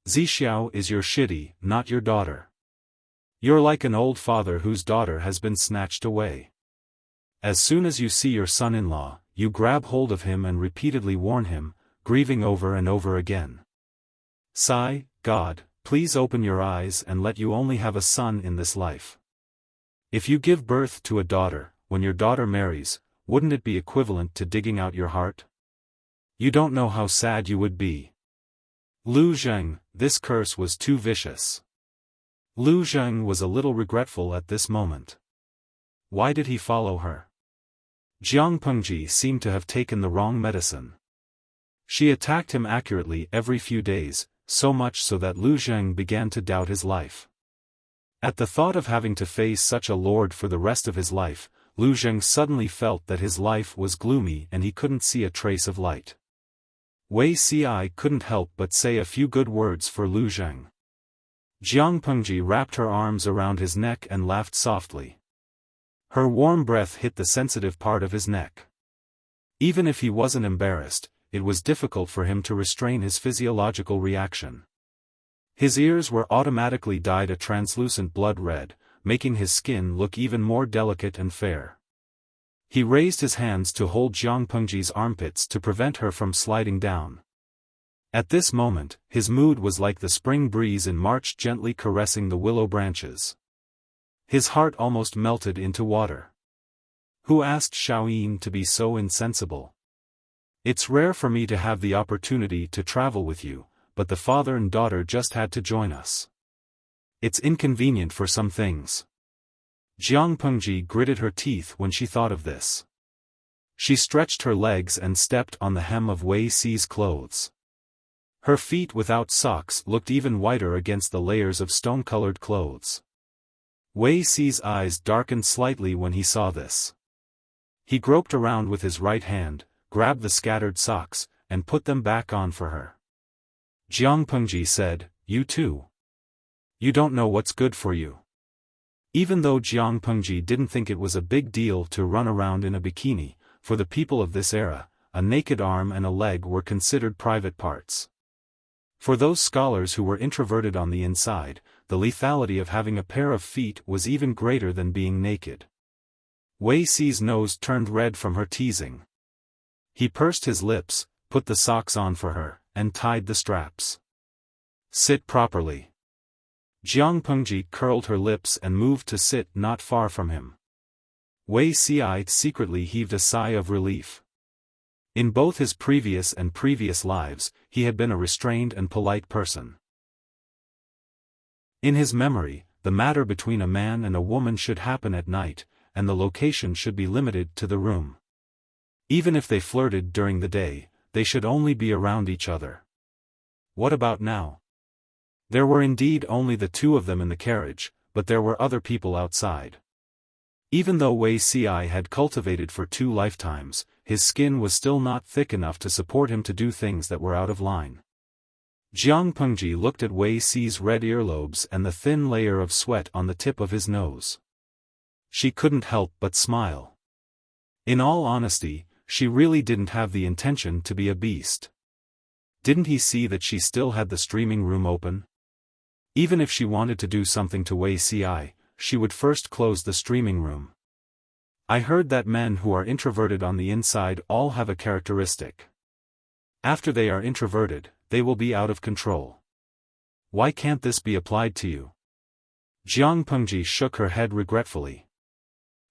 Zixiao is your shitty, not your daughter. You're like an old father whose daughter has been snatched away. As soon as you see your son-in-law, you grab hold of him and repeatedly warn him, grieving over and over again. Sigh, God, please open your eyes and let you only have a son in this life. If you give birth to a daughter, when your daughter marries, wouldn't it be equivalent to digging out your heart? You don't know how sad you would be." Lu Zheng, this curse was too vicious. Lu Zheng was a little regretful at this moment. Why did he follow her? Jiang Pengji seemed to have taken the wrong medicine. She attacked him accurately every few days, so much so that Lu Zheng began to doubt his life. At the thought of having to face such a lord for the rest of his life, Lu Zheng suddenly felt that his life was gloomy and he couldn't see a trace of light. Wei Ci couldn't help but say a few good words for Lu Zheng. Jiang Pengji wrapped her arms around his neck and laughed softly. Her warm breath hit the sensitive part of his neck. Even if he wasn't embarrassed, it was difficult for him to restrain his physiological reaction. His ears were automatically dyed a translucent blood red, making his skin look even more delicate and fair. He raised his hands to hold Jiang Pengji's armpits to prevent her from sliding down. At this moment, his mood was like the spring breeze in March gently caressing the willow branches. His heart almost melted into water. Who asked Xiaofan to be so insensible? It's rare for me to have the opportunity to travel with you, but the father and daughter just had to join us. It's inconvenient for some things. Jiang Pengji gritted her teeth when she thought of this. She stretched her legs and stepped on the hem of Wei Ci's clothes. Her feet without socks looked even whiter against the layers of stone-colored clothes. Wei Ci's eyes darkened slightly when he saw this. He groped around with his right hand, grabbed the scattered socks, and put them back on for her. Jiang Pengji said, "You too. You don't know what's good for you." Even though Jiang Pengji didn't think it was a big deal to run around in a bikini, for the people of this era, a naked arm and a leg were considered private parts. For those scholars who were introverted on the inside, the lethality of having a pair of feet was even greater than being naked. Wei Ci's nose turned red from her teasing. He pursed his lips, put the socks on for her, and tied the straps. "Sit properly." Jiang Pengji curled her lips and moved to sit not far from him. Wei Ci secretly heaved a sigh of relief. In both his previous lives, he had been a restrained and polite person. In his memory, the matter between a man and a woman should happen at night, and the location should be limited to the room. Even if they flirted during the day, they should only be around each other. What about now? There were indeed only the two of them in the carriage, but there were other people outside. Even though Wei Ci had cultivated for 2 lifetimes, his skin was still not thick enough to support him to do things that were out of line. Jiang Pengji looked at Wei Ci's red earlobes and the thin layer of sweat on the tip of his nose. She couldn't help but smile. In all honesty, she really didn't have the intention to be a beast. Didn't he see that she still had the streaming room open? Even if she wanted to do something to Wei Ci, she would first close the streaming room. I heard that men who are introverted on the inside all have a characteristic. After they are introverted, they will be out of control. Why can't this be applied to you? Jiang Pengji shook her head regretfully.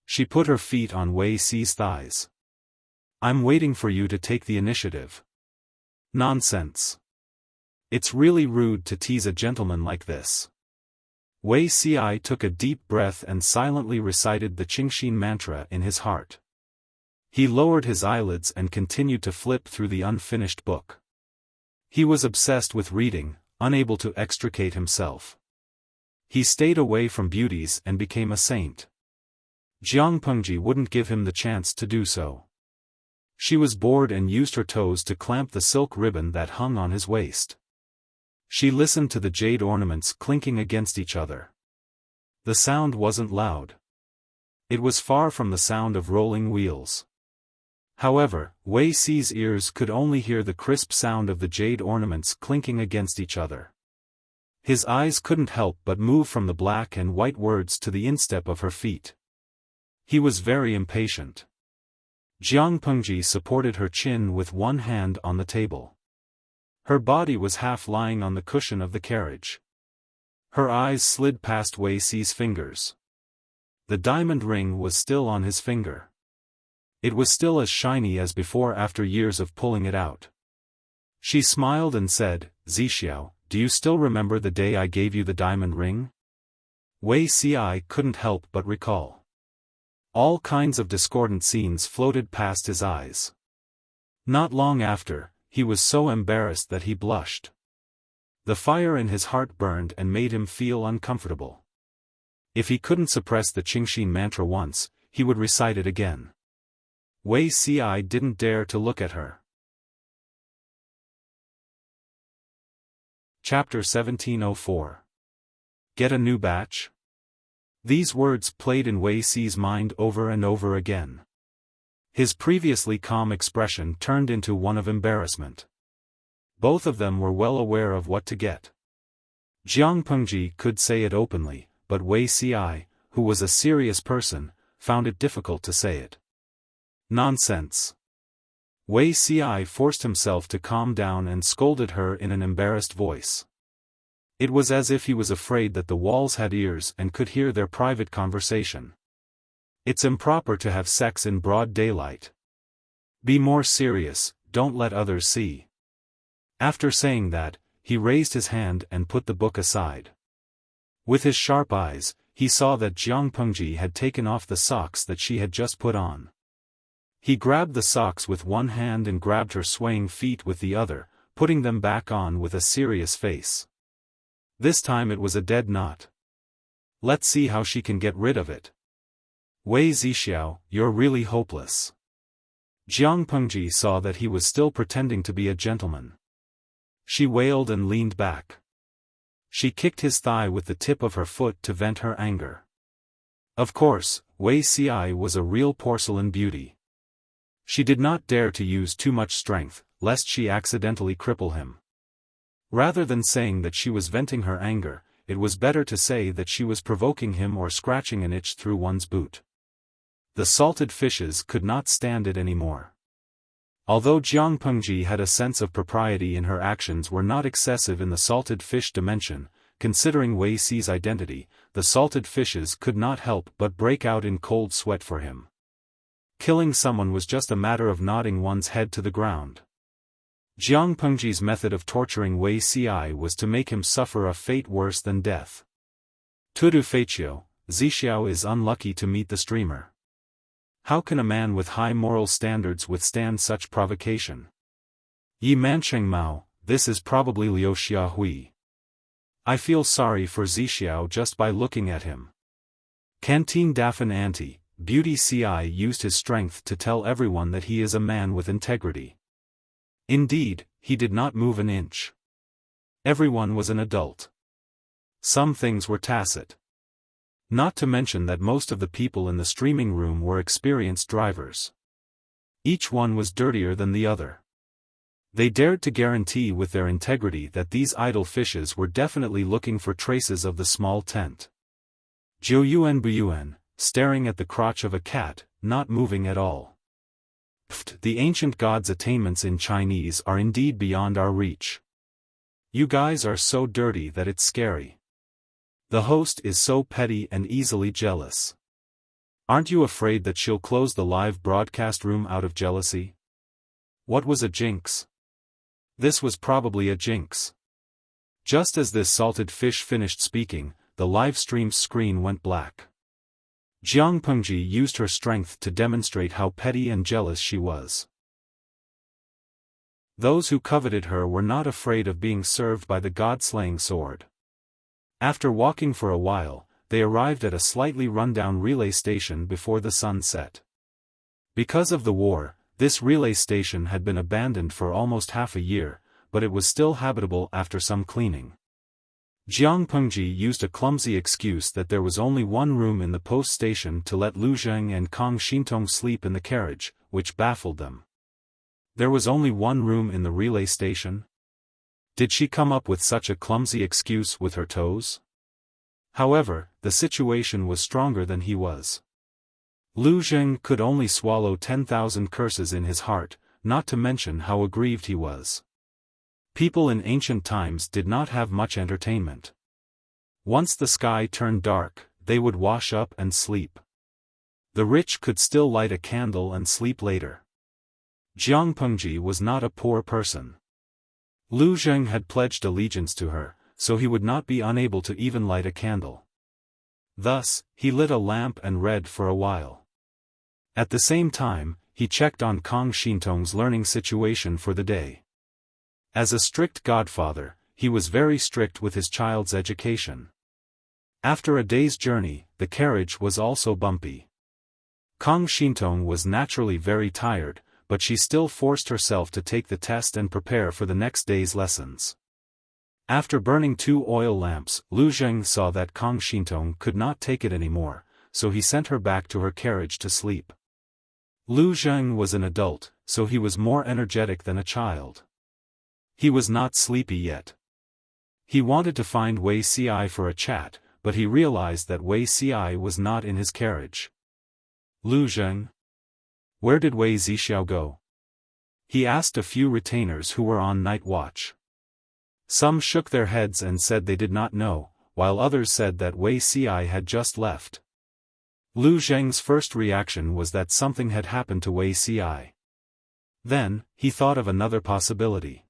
She put her feet on Wei Ci's thighs. I'm waiting for you to take the initiative. Nonsense. It's really rude to tease a gentleman like this. Wei Ci took a deep breath and silently recited the Qingxin mantra in his heart. He lowered his eyelids and continued to flip through the unfinished book. He was obsessed with reading, unable to extricate himself. He stayed away from beauties and became a saint. Jiang Pengji wouldn't give him the chance to do so. She was bored and used her toes to clamp the silk ribbon that hung on his waist. She listened to the jade ornaments clinking against each other. The sound wasn't loud. It was far from the sound of rolling wheels. However, Wei Ci's ears could only hear the crisp sound of the jade ornaments clinking against each other. His eyes couldn't help but move from the black and white words to the instep of her feet. He was very impatient. Jiang Pengji supported her chin with one hand on the table. Her body was half lying on the cushion of the carriage. Her eyes slid past Wei Ci's fingers. The diamond ring was still on his finger. It was still as shiny as before after years of pulling it out. She smiled and said, "Zixiao, do you still remember the day I gave you the diamond ring?" Wei Ci couldn't help but recall. All kinds of discordant scenes floated past his eyes. Not long after, he was so embarrassed that he blushed. The fire in his heart burned and made him feel uncomfortable. If he couldn't suppress the Qingxin mantra once, he would recite it again. Wei Ci didn't dare to look at her. Chapter 1704. Get a new batch? These words played in Wei Ci's mind over and over again. His previously calm expression turned into one of embarrassment. Both of them were well aware of what to get. Jiang Pengji could say it openly, but Wei Ci, who was a serious person, found it difficult to say it. Nonsense. Wei Ci forced himself to calm down and scolded her in an embarrassed voice. It was as if he was afraid that the walls had ears and could hear their private conversation. It's improper to have sex in broad daylight. Be more serious, don't let others see. After saying that, he raised his hand and put the book aside. With his sharp eyes, he saw that Jiang Pengji had taken off the socks that she had just put on. He grabbed the socks with one hand and grabbed her swaying feet with the other, putting them back on with a serious face. This time it was a dead knot. Let's see how she can get rid of it. Wei Zixiao, you're really hopeless. Jiang Pengji saw that he was still pretending to be a gentleman. She wailed and leaned back. She kicked his thigh with the tip of her foot to vent her anger. Of course, Wei Ci was a real porcelain beauty. She did not dare to use too much strength, lest she accidentally cripple him. Rather than saying that she was venting her anger, it was better to say that she was provoking him or scratching an itch through one's boot. The salted fishes could not stand it anymore. Although Jiang Pengji had a sense of propriety in her actions were not excessive in the salted fish dimension, considering Wei Ci's identity, the salted fishes could not help but break out in cold sweat for him. Killing someone was just a matter of nodding one's head to the ground. Jiang Pengji's method of torturing Wei Ci was to make him suffer a fate worse than death. Tudu Feiqiu, Zixiao is unlucky to meet the streamer. How can a man with high moral standards withstand such provocation? Yi Mancheng Mao, this is probably Liu Xiaohui. I feel sorry for Zixiao just by looking at him. Canteen Daffin Auntie, Beauty Ci used his strength to tell everyone that he is a man with integrity. Indeed, he did not move an inch. Everyone was an adult. Some things were tacit. Not to mention that most of the people in the streaming room were experienced drivers. Each one was dirtier than the other. They dared to guarantee with their integrity that these idle fishes were definitely looking for traces of the small tent. Jiu Yuan Buyuan, staring at the crotch of a cat, not moving at all. Pfft, the ancient god's attainments in Chinese are indeed beyond our reach. You guys are so dirty that it's scary. The host is so petty and easily jealous. Aren't you afraid that she'll close the live broadcast room out of jealousy? What was a jinx? This was probably a jinx. Just as this salted fish finished speaking, the live stream's screen went black. Jiang Pengji used her strength to demonstrate how petty and jealous she was. Those who coveted her were not afraid of being served by the god-slaying sword. After walking for a while, they arrived at a slightly run-down relay station before the sun set. Because of the war, this relay station had been abandoned for almost half a year, but it was still habitable after some cleaning. Jiang Pengji used a clumsy excuse that there was only one room in the post station to let Lu Zheng and Kang Xintong sleep in the carriage, which baffled them. There was only one room in the relay station? Did she come up with such a clumsy excuse with her toes? However, the situation was stronger than he was. Lu Zheng could only swallow 10,000 curses in his heart, not to mention how aggrieved he was. People in ancient times did not have much entertainment. Once the sky turned dark, they would wash up and sleep. The rich could still light a candle and sleep later. Jiang Pengji was not a poor person. Lu Zheng had pledged allegiance to her, so he would not be unable to even light a candle. Thus, he lit a lamp and read for a while. At the same time, he checked on Kang Xintong's learning situation for the day. As a strict godfather, he was very strict with his child's education. After a day's journey, the carriage was also bumpy. Kang Xintong was naturally very tired, but she still forced herself to take the test and prepare for the next day's lessons. After burning 2 oil lamps, Lu Zheng saw that Kang Xintong could not take it anymore, so he sent her back to her carriage to sleep. Lu Zheng was an adult, so he was more energetic than a child. He was not sleepy yet. He wanted to find Wei Ci for a chat, but he realized that Wei Ci was not in his carriage. Lu Zheng? Where did Wei Zixiao go? He asked a few retainers who were on night watch. Some shook their heads and said they did not know, while others said that Wei Ci had just left. Lu Zheng's first reaction was that something had happened to Wei Ci. Then, he thought of another possibility.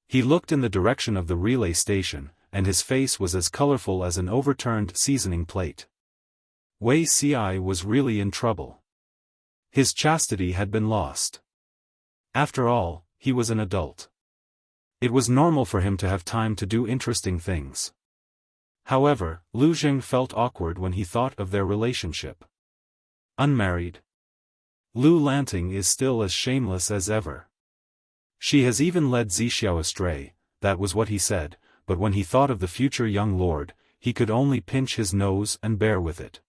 He looked in the direction of the relay station, and his face was as colorful as an overturned seasoning plate. Wei Ci was really in trouble. His chastity had been lost. After all, he was an adult. It was normal for him to have time to do interesting things. However, Lu Zheng felt awkward when he thought of their relationship. Unmarried. Lu Lanting is still as shameless as ever. She has even led Zixiao astray, that was what he said, but when he thought of the future young lord, he could only pinch his nose and bear with it.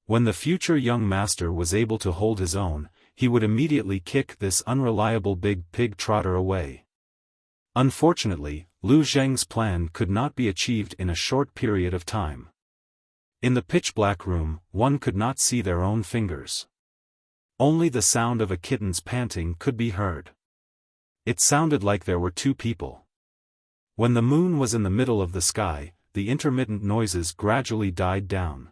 When the future young master was able to hold his own, he would immediately kick this unreliable big pig trotter away. Unfortunately, Lu Zheng's plan could not be achieved in a short period of time. In the pitch-black room, one could not see their own fingers. Only the sound of a kitten's panting could be heard. It sounded like there were 2 people. When the moon was in the middle of the sky, the intermittent noises gradually died down.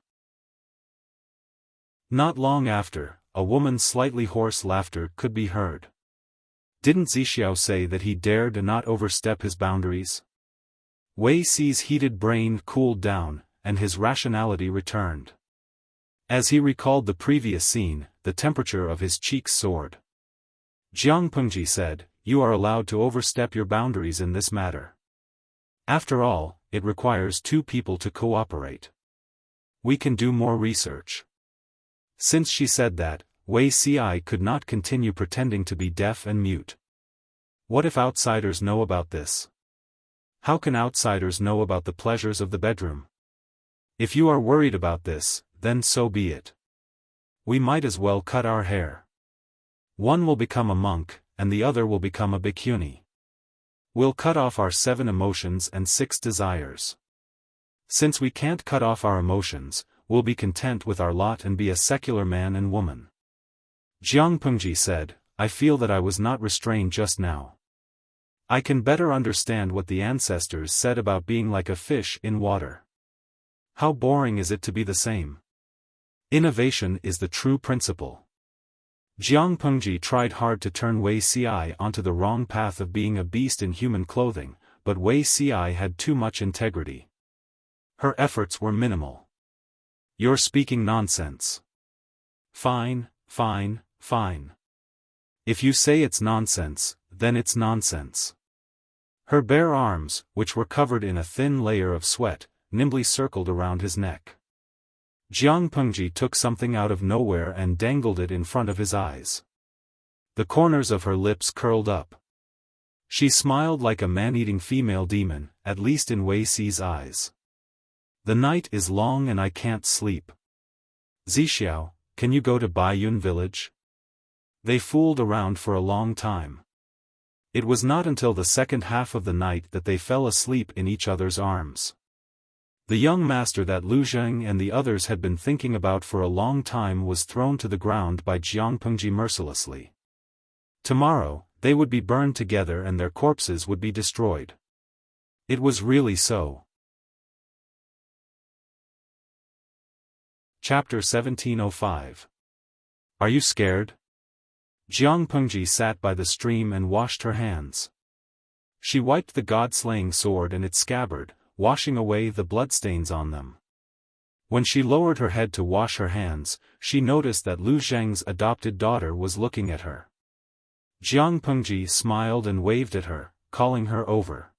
Not long after, a woman's slightly hoarse laughter could be heard. Didn't Zixiao say that he dared not overstep his boundaries? Wei Ci's heated brain cooled down, and his rationality returned. As he recalled the previous scene, the temperature of his cheeks soared. Jiang Pengji said, "You are allowed to overstep your boundaries in this matter. After all, it requires 2 people to cooperate. We can do more research." Since she said that, Wei Ci could not continue pretending to be deaf and mute. What if outsiders know about this? How can outsiders know about the pleasures of the bedroom? If you are worried about this, then so be it. We might as well cut our hair. One will become a monk, and the other will become a bhikkhuni. We'll cut off our 7 emotions and 6 desires. Since we can't cut off our emotions, we'll be content with our lot and be a secular man and woman. Jiang Pengji said, "I feel that I was not restrained just now. I can better understand what the ancestors said about being like a fish in water. How boring is it to be the same? Innovation is the true principle." Jiang Pengji tried hard to turn Wei Ci onto the wrong path of being a beast in human clothing, but Wei Ci had too much integrity. Her efforts were minimal. "You're speaking nonsense." "Fine, fine, fine. If you say it's nonsense, then it's nonsense." Her bare arms, which were covered in a thin layer of sweat, nimbly circled around his neck. Jiang Pengji took something out of nowhere and dangled it in front of his eyes. The corners of her lips curled up. She smiled like a man-eating female demon, at least in Wei Ci's eyes. "The night is long and I can't sleep. Zixiao, can you go to Baiyun village?" They fooled around for a long time. It was not until the second half of the night that they fell asleep in each other's arms. The young master that Lu Zheng and the others had been thinking about for a long time was thrown to the ground by Jiang Pengji mercilessly. Tomorrow, they would be burned together and their corpses would be destroyed. It was really so. Chapter 1705. Are you scared? Jiang Pengji sat by the stream and washed her hands. She wiped the god-slaying sword and its scabbard, washing away the bloodstains on them. When she lowered her head to wash her hands, she noticed that Lu Zheng's adopted daughter was looking at her. Jiang Pengji smiled and waved at her, calling her over.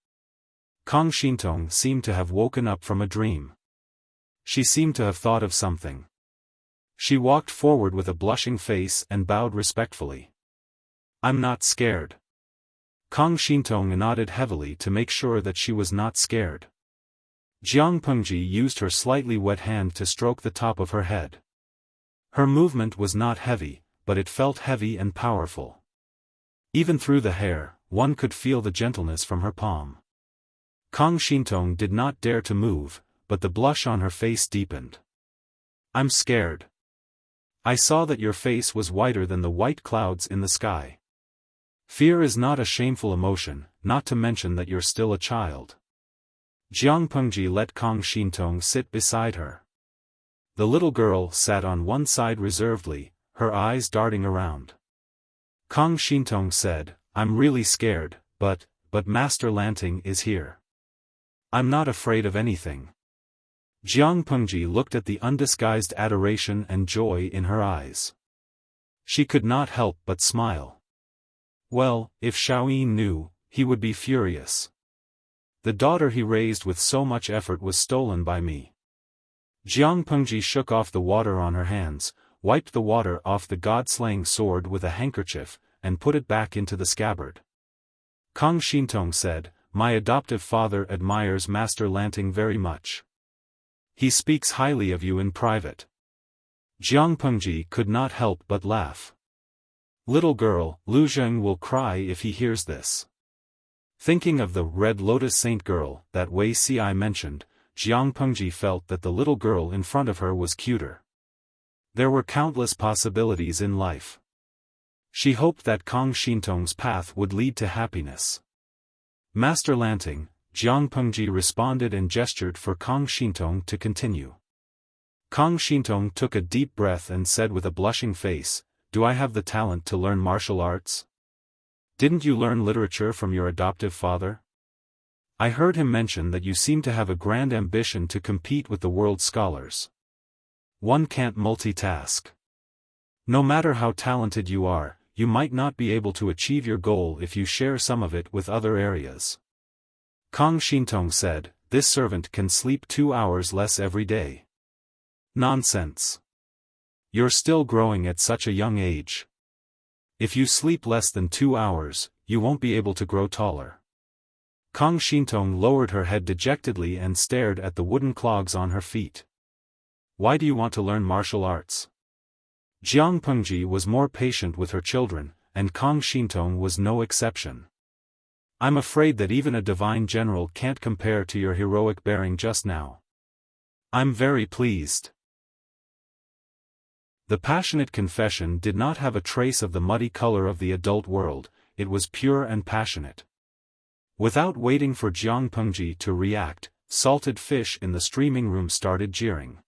Kang Xintong seemed to have woken up from a dream. She seemed to have thought of something. She walked forward with a blushing face and bowed respectfully. "I'm not scared." Kang Xintong nodded heavily to make sure that she was not scared. Jiang Pengji used her slightly wet hand to stroke the top of her head. Her movement was not heavy, but it felt heavy and powerful. Even through the hair, one could feel the gentleness from her palm. Kang Xintong did not dare to move, but the blush on her face deepened. "I'm scared. I saw that your face was whiter than the white clouds in the sky. Fear is not a shameful emotion, not to mention that you're still a child." Jiang Pengji let Kang Xintong sit beside her. The little girl sat on one side reservedly, her eyes darting around. Kang Xintong said, "I'm really scared, but Master Lanting is here. I'm not afraid of anything." Jiang Pengji looked at the undisguised adoration and joy in her eyes. She could not help but smile. Well, if Xiaofan knew, he would be furious. The daughter he raised with so much effort was stolen by me. Jiang Pengji shook off the water on her hands, wiped the water off the god-slaying sword with a handkerchief, and put it back into the scabbard. Kang Xintong said, "My adoptive father admires Master Lanting very much. He speaks highly of you in private." Jiang Pengji could not help but laugh. "Little girl, Lu Zheng will cry if he hears this." Thinking of the Red Lotus Saint girl that Wei Ci mentioned, Jiang Pengji felt that the little girl in front of her was cuter. There were countless possibilities in life. She hoped that Kang Xintong's path would lead to happiness. "Master Lanting," Jiang Pengji responded and gestured for Kang Xintong to continue. Kang Xintong took a deep breath and said with a blushing face, "Do I have the talent to learn martial arts? Didn't you learn literature from your adoptive father? I heard him mention that you seem to have a grand ambition to compete with the world's scholars. One can't multitask. No matter how talented you are, you might not be able to achieve your goal if you share some of it with other areas." Kang Xintong said, "This servant can sleep 2 hours less every day." "Nonsense. You're still growing at such a young age. If you sleep less than 2 hours, you won't be able to grow taller." Kang Xintong lowered her head dejectedly and stared at the wooden clogs on her feet. "Why do you want to learn martial arts?" Jiang Pengji was more patient with her children, and Kang Xintong was no exception. "I'm afraid that even a divine general can't compare to your heroic bearing just now." "I'm very pleased." The passionate confession did not have a trace of the muddy color of the adult world, it was pure and passionate. Without waiting for Jiang Pengji to react, salted fish in the streaming room started jeering.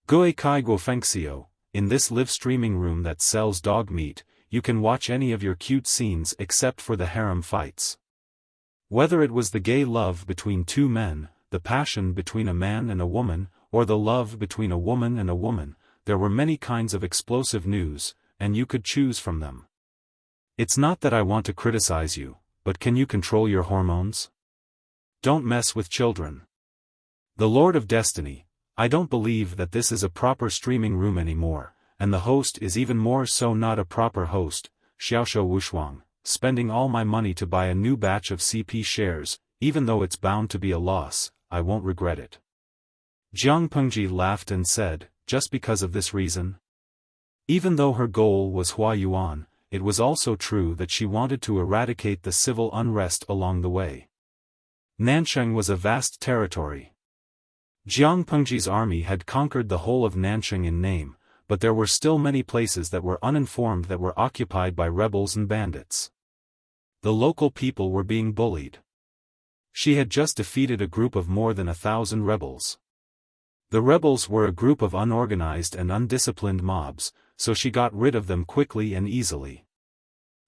"Gui kai guo fengxiu, in this live streaming room that sells dog meat, you can watch any of your cute scenes except for the harem fights. Whether it was the gay love between two men, the passion between a man and a woman, or the love between a woman and a woman, there were many kinds of explosive news, and you could choose from them. It's not that I want to criticize you, but can you control your hormones? Don't mess with children. The Lord of Destiny, I don't believe that this is a proper streaming room anymore, and the host is even more so not a proper host, Xiaoshan Wuxia, spending all my money to buy a new batch of CP shares, even though it's bound to be a loss, I won't regret it. Jiang Pengji laughed and said, just because of this reason? Even though her goal was Huayuan, it was also true that she wanted to eradicate the civil unrest along the way. Nansheng was a vast territory. Jiang Pengji's army had conquered the whole of Nansheng in name, but there were still many places that were uninformed that were occupied by rebels and bandits. The local people were being bullied. She had just defeated a group of more than 1,000 rebels. The rebels were a group of unorganized and undisciplined mobs, so she got rid of them quickly and easily.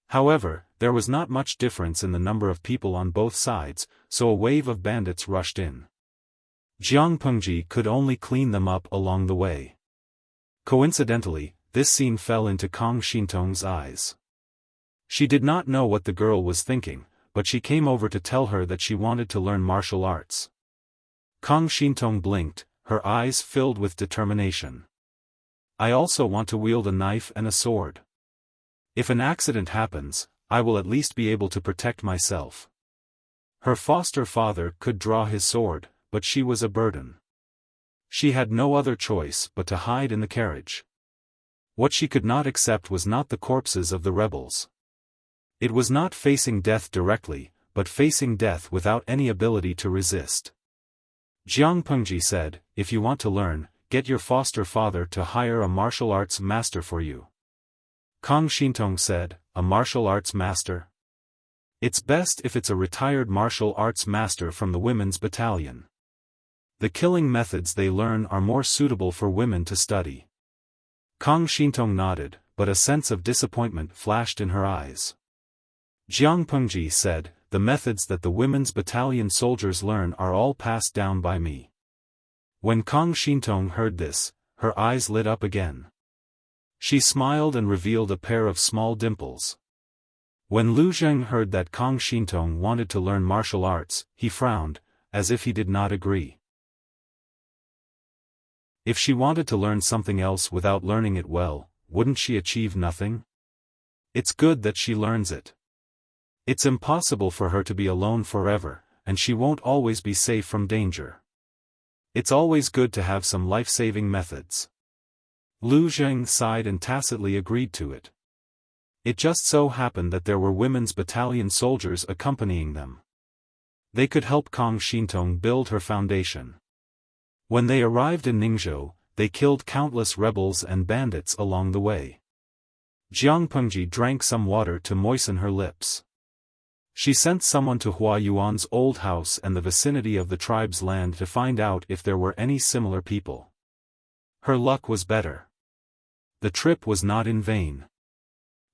However, there was not much difference in the number of people on both sides, so a wave of bandits rushed in. Jiang Pengji could only clean them up along the way. Coincidentally, this scene fell into Kang Xintong's eyes. She did not know what the girl was thinking, but she came over to tell her that she wanted to learn martial arts. Kang Xintong blinked, her eyes filled with determination. I also want to wield a knife and a sword. If an accident happens, I will at least be able to protect myself. Her foster father could draw his sword, but she was a burden. She had no other choice but to hide in the carriage. What she could not accept was not the corpses of the rebels. It was not facing death directly, but facing death without any ability to resist. Jiang Pengji said, if you want to learn, get your foster father to hire a martial arts master for you. Kang Xintong said, a martial arts master? It's best if it's a retired martial arts master from the women's battalion. The killing methods they learn are more suitable for women to study. Kang Xintong nodded, but a sense of disappointment flashed in her eyes. Jiang Pengji said, the methods that the women's battalion soldiers learn are all passed down by me. When Kang Xintong heard this, her eyes lit up again. She smiled and revealed a pair of small dimples. When Lu Zheng heard that Kang Xintong wanted to learn martial arts, he frowned, as if he did not agree. If she wanted to learn something else without learning it well, wouldn't she achieve nothing? It's good that she learns it. It's impossible for her to be alone forever, and she won't always be safe from danger. It's always good to have some life-saving methods. Lu Zheng sighed and tacitly agreed to it. It just so happened that there were women's battalion soldiers accompanying them. They could help Kang Xintong build her foundation. When they arrived in Ningzhou, they killed countless rebels and bandits along the way. Jiang Pengji drank some water to moisten her lips. She sent someone to Huayuan's old house and the vicinity of the tribe's land to find out if there were any similar people. Her luck was better. The trip was not in vain.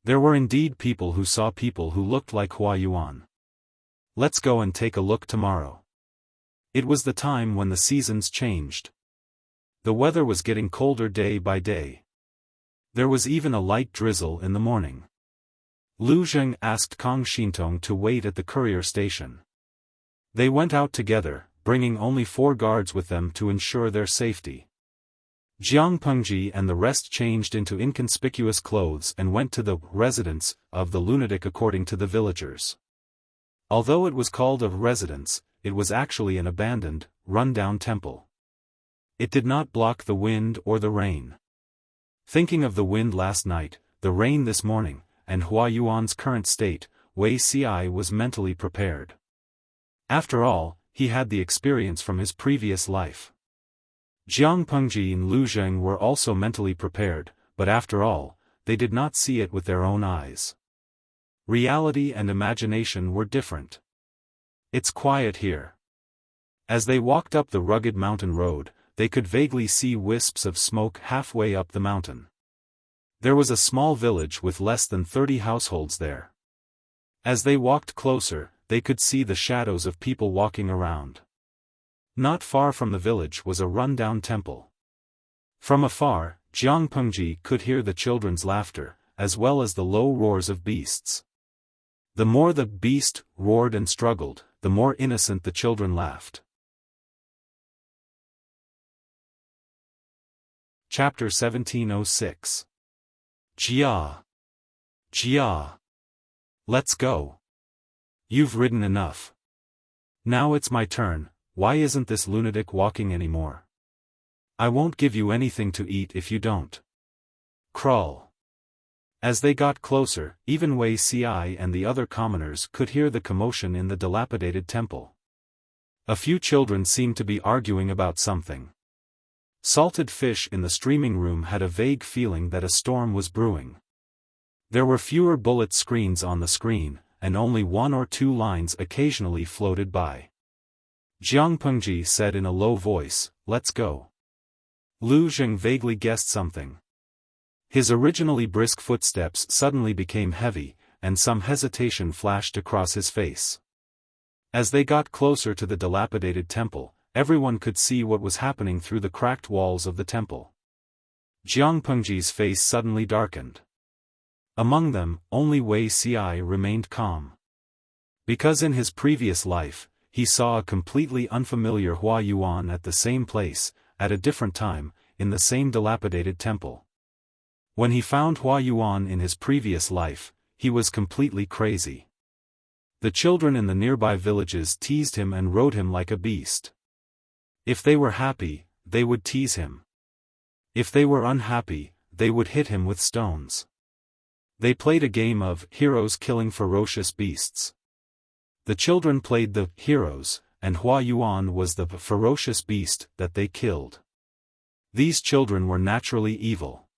There were indeed people who saw people who looked like Huayuan. Let's go and take a look tomorrow. It was the time when the seasons changed. The weather was getting colder day by day. There was even a light drizzle in the morning. Lu Zheng asked Kang Xintong to wait at the courier station. They went out together, bringing only 4 guards with them to ensure their safety. Jiang Pengji and the rest changed into inconspicuous clothes and went to the residence of the lunatic according to the villagers. Although it was called a residence, it was actually an abandoned, run-down temple. It did not block the wind or the rain. Thinking of the wind last night, the rain this morning, and Huayuan's current state, Wei Ci was mentally prepared. After all, he had the experience from his previous life. Jiang Pengji and Lu Zheng were also mentally prepared, but after all, they did not see it with their own eyes. Reality and imagination were different. It's quiet here. As they walked up the rugged mountain road, they could vaguely see wisps of smoke halfway up the mountain. There was a small village with less than 30 households there. As they walked closer, they could see the shadows of people walking around. Not far from the village was a run-down temple. From afar, Jiang Pengji could hear the children's laughter, as well as the low roars of beasts. The more the beast roared and struggled, the more innocent the children laughed. Chapter 1706. Jia. Jia. Let's go. You've ridden enough. Now it's my turn. Why isn't this lunatic walking anymore? I won't give you anything to eat if you don't. Crawl. As they got closer, even Wei Xi and the other commoners could hear the commotion in the dilapidated temple. A few children seemed to be arguing about something. Salted fish in the streaming room had a vague feeling that a storm was brewing. There were fewer bullet screens on the screen, and only 1 or 2 lines occasionally floated by. Jiang Pengji said in a low voice, "Let's go." Lu Zheng vaguely guessed something. His originally brisk footsteps suddenly became heavy, and some hesitation flashed across his face. As they got closer to the dilapidated temple, everyone could see what was happening through the cracked walls of the temple. Jiang Pengji's face suddenly darkened. Among them, only Wei Xi remained calm. Because in his previous life, he saw a completely unfamiliar Hua Yuan at the same place, at a different time, in the same dilapidated temple. When he found Hua Yuan in his previous life, he was completely crazy. The children in the nearby villages teased him and rode him like a beast. If they were happy, they would tease him. If they were unhappy, they would hit him with stones. They played a game of heroes killing ferocious beasts. The children played the heroes, and Hua Yuan was the ferocious beast that they killed. These children were naturally evil.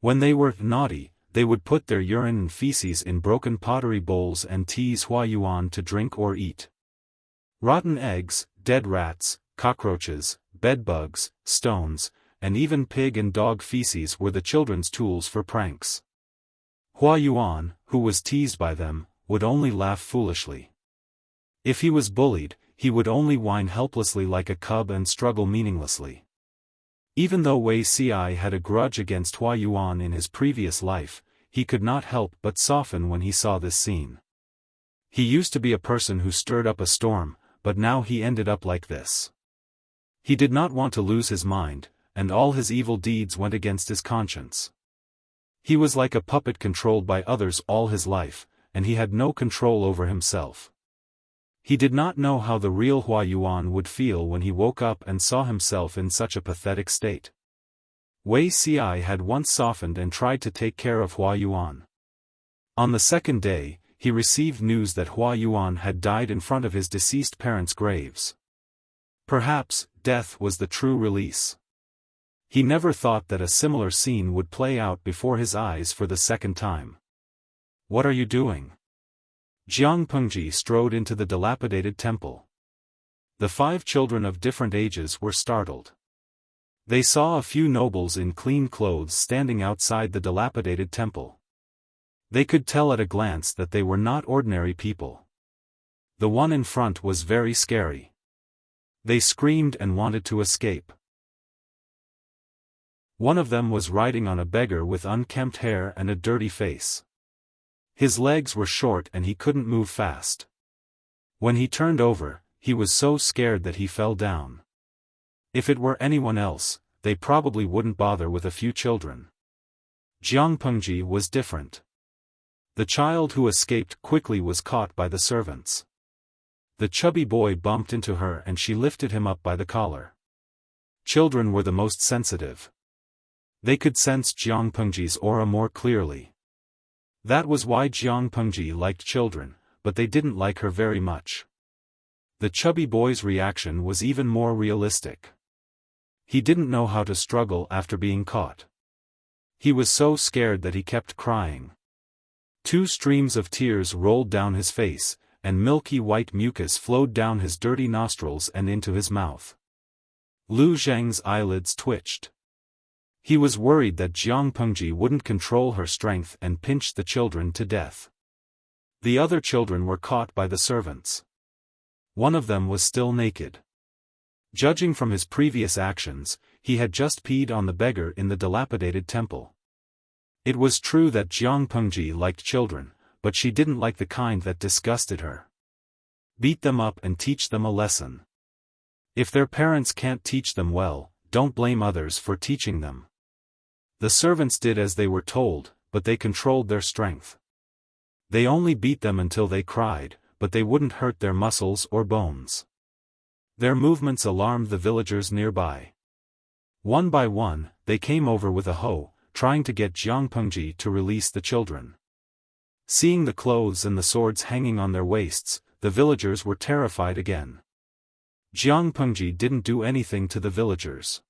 When they were naughty, they would put their urine and feces in broken pottery bowls and tease Hua Yuan to drink or eat. Rotten eggs, dead rats, cockroaches, bedbugs, stones, and even pig and dog feces were the children's tools for pranks. Hua Yuan, who was teased by them, would only laugh foolishly. If he was bullied, he would only whine helplessly like a cub and struggle meaninglessly. Even though Wei Xi had a grudge against Hua Yuan in his previous life, he could not help but soften when he saw this scene. He used to be a person who stirred up a storm, but now he ended up like this. He did not want to lose his mind, and all his evil deeds went against his conscience. He was like a puppet controlled by others all his life, and he had no control over himself. He did not know how the real Hua Yuan would feel when he woke up and saw himself in such a pathetic state. Wei Xi had once softened and tried to take care of Hua Yuan. On the second day, he received news that Hua Yuan had died in front of his deceased parents' graves. Perhaps, death was the true release. He never thought that a similar scene would play out before his eyes for the second time. "What are you doing?" Jiang Pengji strode into the dilapidated temple. The 5 children of different ages were startled. They saw a few nobles in clean clothes standing outside the dilapidated temple. They could tell at a glance that they were not ordinary people. The one in front was very scary. They screamed and wanted to escape. One of them was riding on a beggar with unkempt hair and a dirty face. His legs were short and he couldn't move fast. When he turned over, he was so scared that he fell down. If it were anyone else, they probably wouldn't bother with a few children. Jiang Pengji was different. The child who escaped quickly was caught by the servants. The chubby boy bumped into her and she lifted him up by the collar. Children were the most sensitive. They could sense Jiang Pengji's aura more clearly. That was why Jiang Pengji liked children, but they didn't like her very much. The chubby boy's reaction was even more realistic. He didn't know how to struggle after being caught. He was so scared that he kept crying. 2 streams of tears rolled down his face, and milky white mucus flowed down his dirty nostrils and into his mouth. Lu Zheng's eyelids twitched. He was worried that Jiang Pengji wouldn't control her strength and pinched the children to death. The other children were caught by the servants. One of them was still naked. Judging from his previous actions, he had just peed on the beggar in the dilapidated temple. It was true that Jiang Pengji liked children, but she didn't like the kind that disgusted her. Beat them up and teach them a lesson. If their parents can't teach them well, don't blame others for teaching them. The servants did as they were told, but they controlled their strength. They only beat them until they cried, but they wouldn't hurt their muscles or bones. Their movements alarmed the villagers nearby. One by one, they came over with a hoe, trying to get Jiang Pengji to release the children. Seeing the clothes and the swords hanging on their waists, the villagers were terrified again. Jiang Pengji didn't do anything to the villagers.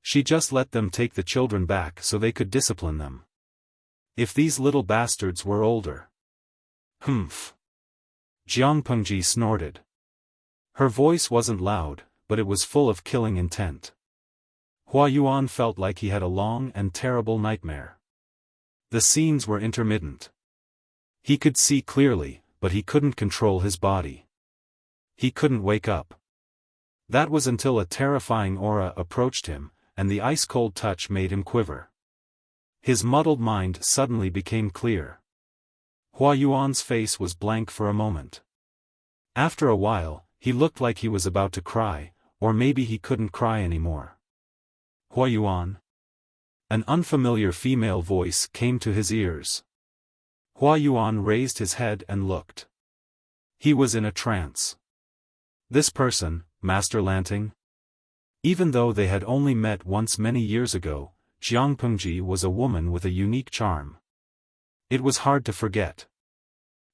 She just let them take the children back so they could discipline them. If these little bastards were older. Humph. Jiang Pengji snorted. Her voice wasn't loud, but it was full of killing intent. Hua Yuan felt like he had a long and terrible nightmare. The scenes were intermittent. He could see clearly, but he couldn't control his body. He couldn't wake up. That was until a terrifying aura approached him, and the ice-cold touch made him quiver. His muddled mind suddenly became clear. Hua Yuan's face was blank for a moment. After a while, he looked like he was about to cry, or maybe he couldn't cry anymore. Hua Yuan? An unfamiliar female voice came to his ears. Hua Yuan raised his head and looked. He was in a trance. This person, Master Lanting? Even though they had only met once many years ago, Jiang Pengji was a woman with a unique charm. It was hard to forget.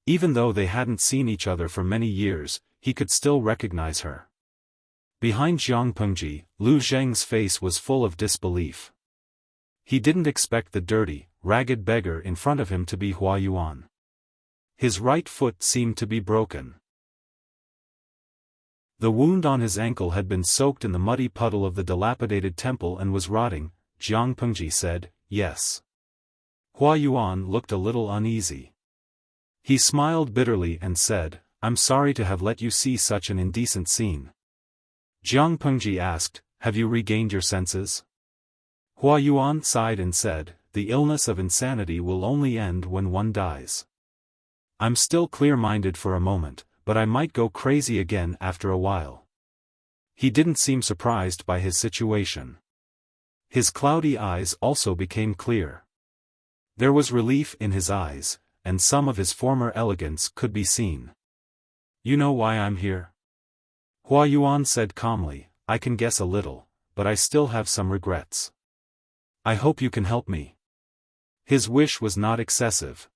Even though they hadn't seen each other for many years, he could still recognize her. Behind Jiang Pengji, Lu Zheng's face was full of disbelief. He didn't expect the dirty, ragged beggar in front of him to be Hua Yuan. His right foot seemed to be broken. The wound on his ankle had been soaked in the muddy puddle of the dilapidated temple and was rotting. Jiang Pengji said, "Yes." Hua Yuan looked a little uneasy. He smiled bitterly and said, "I'm sorry to have let you see such an indecent scene." Jiang Pengji asked, "Have you regained your senses?" Hua Yuan sighed and said, "The illness of insanity will only end when one dies. I'm still clear-minded for a moment, but I might go crazy again after a while." He didn't seem surprised by his situation. His cloudy eyes also became clear. There was relief in his eyes, and some of his former elegance could be seen. "You know why I'm here?" Hua Yuan said calmly, "I can guess a little, but I still have some regrets. I hope you can help me." His wish was not excessive.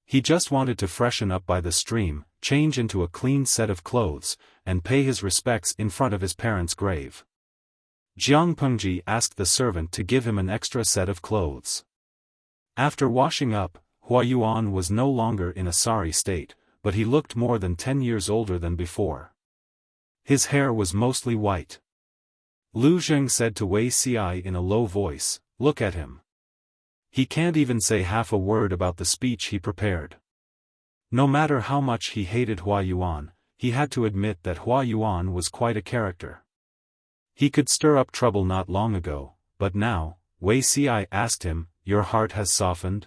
He just wanted to freshen up by the stream, change into a clean set of clothes, and pay his respects in front of his parents' grave. Jiang Pengji asked the servant to give him an extra set of clothes. After washing up, Hua Yuan was no longer in a sorry state, but he looked more than 10 years older than before. His hair was mostly white. Lu Zheng said to Wei Xi in a low voice, "Look at him. He can't even say half a word about the speech he prepared." No matter how much he hated Hua Yuan, he had to admit that Hua Yuan was quite a character. He could stir up trouble not long ago, but now, Wei Xi asked him, "Your heart has softened?"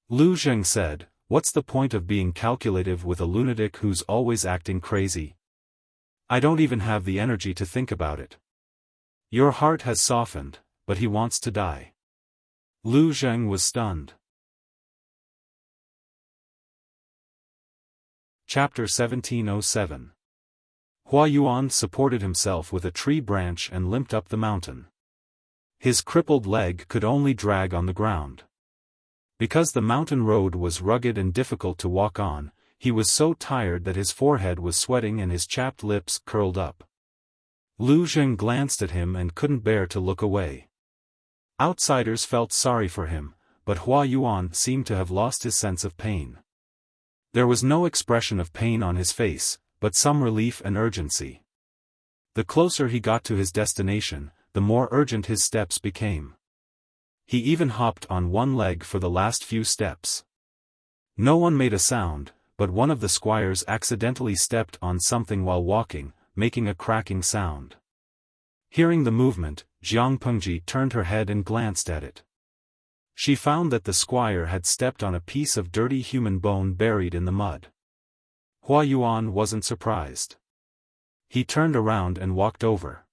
Lu Zheng said, "What's the point of being calculative with a lunatic who's always acting crazy? I don't even have the energy to think about it." "Your heart has softened, but he wants to die." Lu Zheng was stunned. Chapter 1707. Hua Yuan supported himself with a tree branch and limped up the mountain. His crippled leg could only drag on the ground. Because the mountain road was rugged and difficult to walk on, he was so tired that his forehead was sweating and his chapped lips curled up. Lu Zheng glanced at him and couldn't bear to look away. Outsiders felt sorry for him, but Hua Yuan seemed to have lost his sense of pain. There was no expression of pain on his face, but some relief and urgency. The closer he got to his destination, the more urgent his steps became. He even hopped on one leg for the last few steps. No one made a sound, but one of the squires accidentally stepped on something while walking, making a cracking sound. Hearing the movement, Jiang Pengji turned her head and glanced at it. She found that the squire had stepped on a piece of dirty human bone buried in the mud. Hua Yuan wasn't surprised. He turned around and walked over.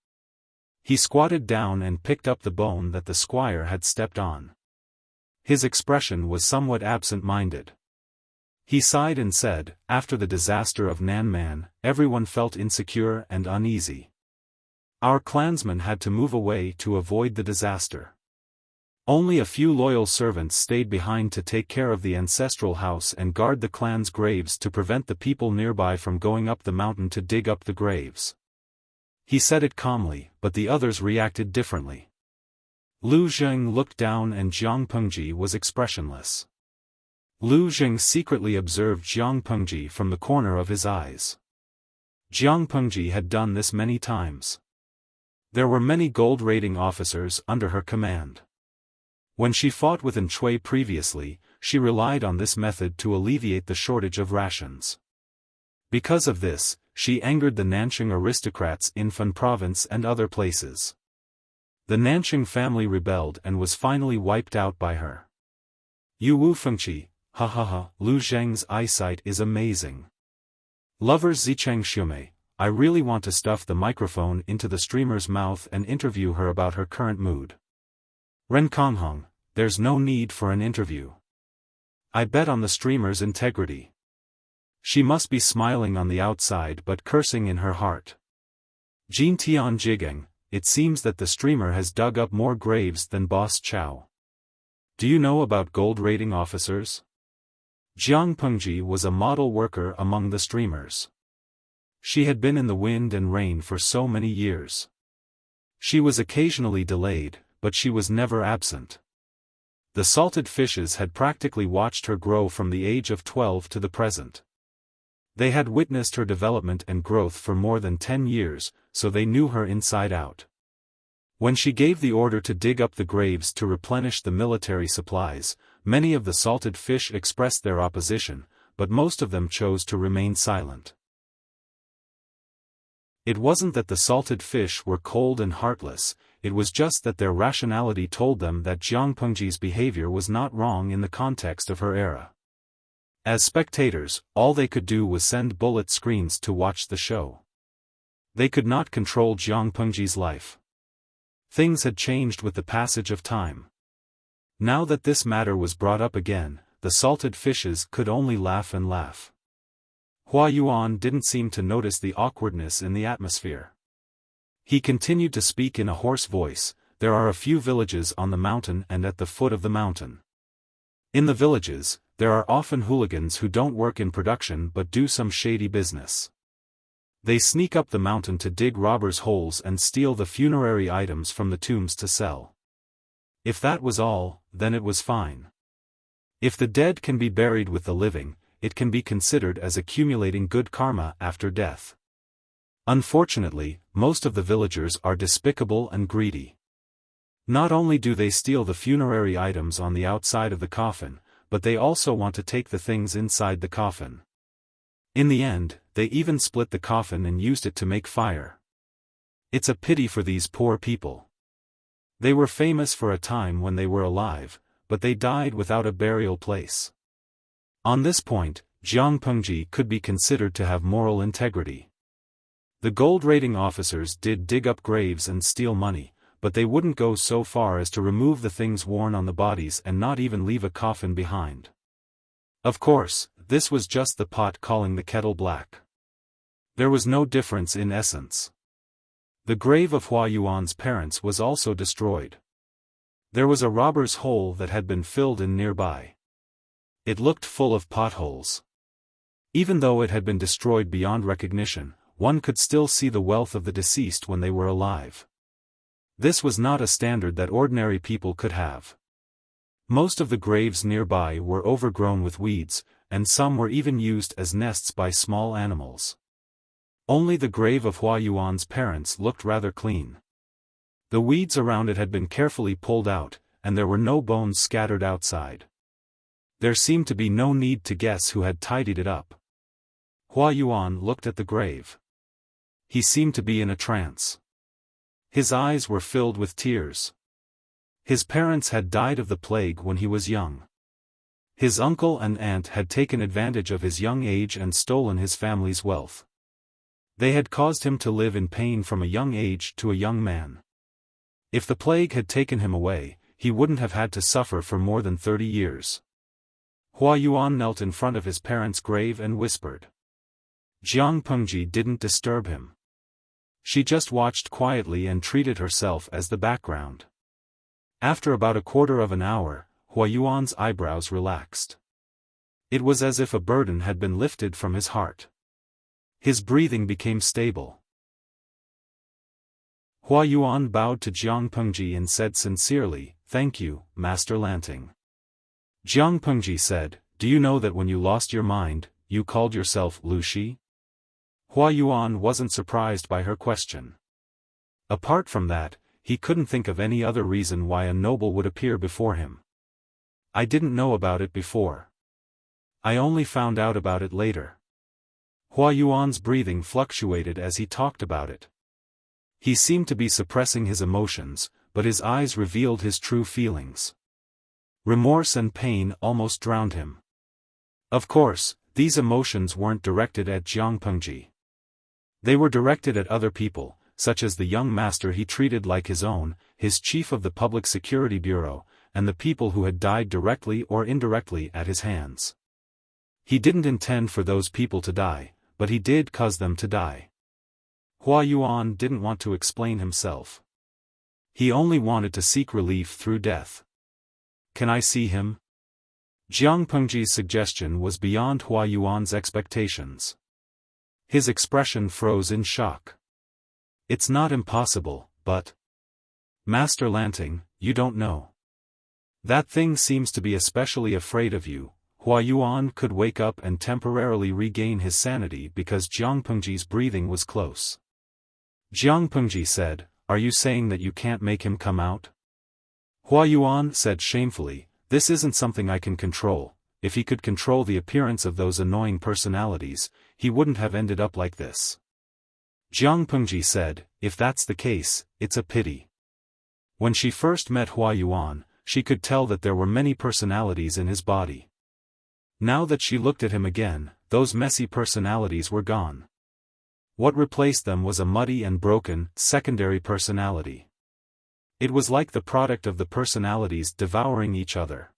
He squatted down and picked up the bone that the squire had stepped on. His expression was somewhat absent-minded. He sighed and said, "After the disaster of Nanman, everyone felt insecure and uneasy. Our clansmen had to move away to avoid the disaster. Only a few loyal servants stayed behind to take care of the ancestral house and guard the clan's graves to prevent the people nearby from going up the mountain to dig up the graves." He said it calmly, but the others reacted differently. Lu Zheng looked down and Jiang Pengji was expressionless. Lu Zheng secretly observed Jiang Pengji from the corner of his eyes. Jiang Pengji had done this many times. There were many gold rating officers under her command. When she fought with Chui previously, she relied on this method to alleviate the shortage of rations. Because of this, she angered the Nanxing aristocrats in Fan province and other places. The Nanxing family rebelled and was finally wiped out by her. Yu Wu Fengqi, ha ha ha, Lu Zheng's eyesight is amazing. Lovers Zicheng Shumei, I really want to stuff the microphone into the streamer's mouth and interview her about her current mood. Ren Konghong, there's no need for an interview. I bet on the streamer's integrity. She must be smiling on the outside but cursing in her heart. Jin Tian Jigeng, it seems that the streamer has dug up more graves than Boss Chow. Do you know about gold rating officers? Jiang Pengji was a model worker among the streamers. She had been in the wind and rain for so many years. She was occasionally delayed, but she was never absent. The salted fishes had practically watched her grow from the age of 12 to the present. They had witnessed her development and growth for more than 10 years, so they knew her inside out. When she gave the order to dig up the graves to replenish the military supplies, many of the salted fish expressed their opposition, but most of them chose to remain silent. It wasn't that the salted fish were cold and heartless, it was just that their rationality told them that Jiang Pengji's behavior was not wrong in the context of her era. As spectators, all they could do was send bullet screens to watch the show. They could not control Jiang Pengji's life. Things had changed with the passage of time. Now that this matter was brought up again, the salted fishes could only laugh and laugh. Hua Yuan didn't seem to notice the awkwardness in the atmosphere. He continued to speak in a hoarse voice, "There are a few villages on the mountain and at the foot of the mountain. In the villages, there are often hooligans who don't work in production but do some shady business. They sneak up the mountain to dig robbers' holes and steal the funerary items from the tombs to sell. If that was all, then it was fine. If the dead can be buried with the living, it can be considered as accumulating good karma after death. Unfortunately, most of the villagers are despicable and greedy. Not only do they steal the funerary items on the outside of the coffin, but they also want to take the things inside the coffin. In the end, they even split the coffin and used it to make fire. It's a pity for these poor people. They were famous for a time when they were alive, but they died without a burial place." On this point, Jiang Pengji could be considered to have moral integrity. The gold rating officers did dig up graves and steal money, but they wouldn't go so far as to remove the things worn on the bodies and not even leave a coffin behind. Of course, this was just the pot calling the kettle black. There was no difference in essence. The grave of Hua Yuan's parents was also destroyed. There was a robber's hole that had been filled in nearby. It looked full of potholes. Even though it had been destroyed beyond recognition, one could still see the wealth of the deceased when they were alive. This was not a standard that ordinary people could have. Most of the graves nearby were overgrown with weeds, and some were even used as nests by small animals. Only the grave of Hua Yuan's parents looked rather clean. The weeds around it had been carefully pulled out, and there were no bones scattered outside. There seemed to be no need to guess who had tidied it up. Hua Yuan looked at the grave. He seemed to be in a trance. His eyes were filled with tears. His parents had died of the plague when he was young. His uncle and aunt had taken advantage of his young age and stolen his family's wealth. They had caused him to live in pain from a young age to a young man. If the plague had taken him away, he wouldn't have had to suffer for more than 30 years. Hua Yuan knelt in front of his parents' grave and whispered. Jiang Pengji didn't disturb him. She just watched quietly and treated herself as the background. After about a quarter of an hour, Hua Yuan's eyebrows relaxed. It was as if a burden had been lifted from his heart. His breathing became stable. Hua Yuan bowed to Jiang Pengji and said sincerely, "Thank you, Master Lanting." Jiang Pengji said, "Do you know that when you lost your mind, you called yourself Lu Shi?" Hua Yuan wasn't surprised by her question. Apart from that, he couldn't think of any other reason why a noble would appear before him. "I didn't know about it before. I only found out about it later." Hua Yuan's breathing fluctuated as he talked about it. He seemed to be suppressing his emotions, but his eyes revealed his true feelings. Remorse and pain almost drowned him. Of course, these emotions weren't directed at Jiang Pengji. They were directed at other people, such as the young master he treated like his own, his chief of the Public Security Bureau, and the people who had died directly or indirectly at his hands. He didn't intend for those people to die, but he did cause them to die. Hua Yuan didn't want to explain himself. He only wanted to seek relief through death. "Can I see him?" Jiang Pengji's suggestion was beyond Hua Yuan's expectations. His expression froze in shock. "It's not impossible, but—" "Master Lanting, you don't know. That thing seems to be especially afraid of you." Hua Yuan could wake up and temporarily regain his sanity because Jiang Pengji's breathing was close. Jiang Pengji said, "Are you saying that you can't make him come out?" Hua Yuan said shamefully, "This isn't something I can control. If he could control the appearance of those annoying personalities, he wouldn't have ended up like this." Jiang Pengji said, "If that's the case, it's a pity." When she first met Hua Yuan, she could tell that there were many personalities in his body. Now that she looked at him again, those messy personalities were gone. What replaced them was a muddy and broken, secondary personality. It was like the product of the personalities devouring each other.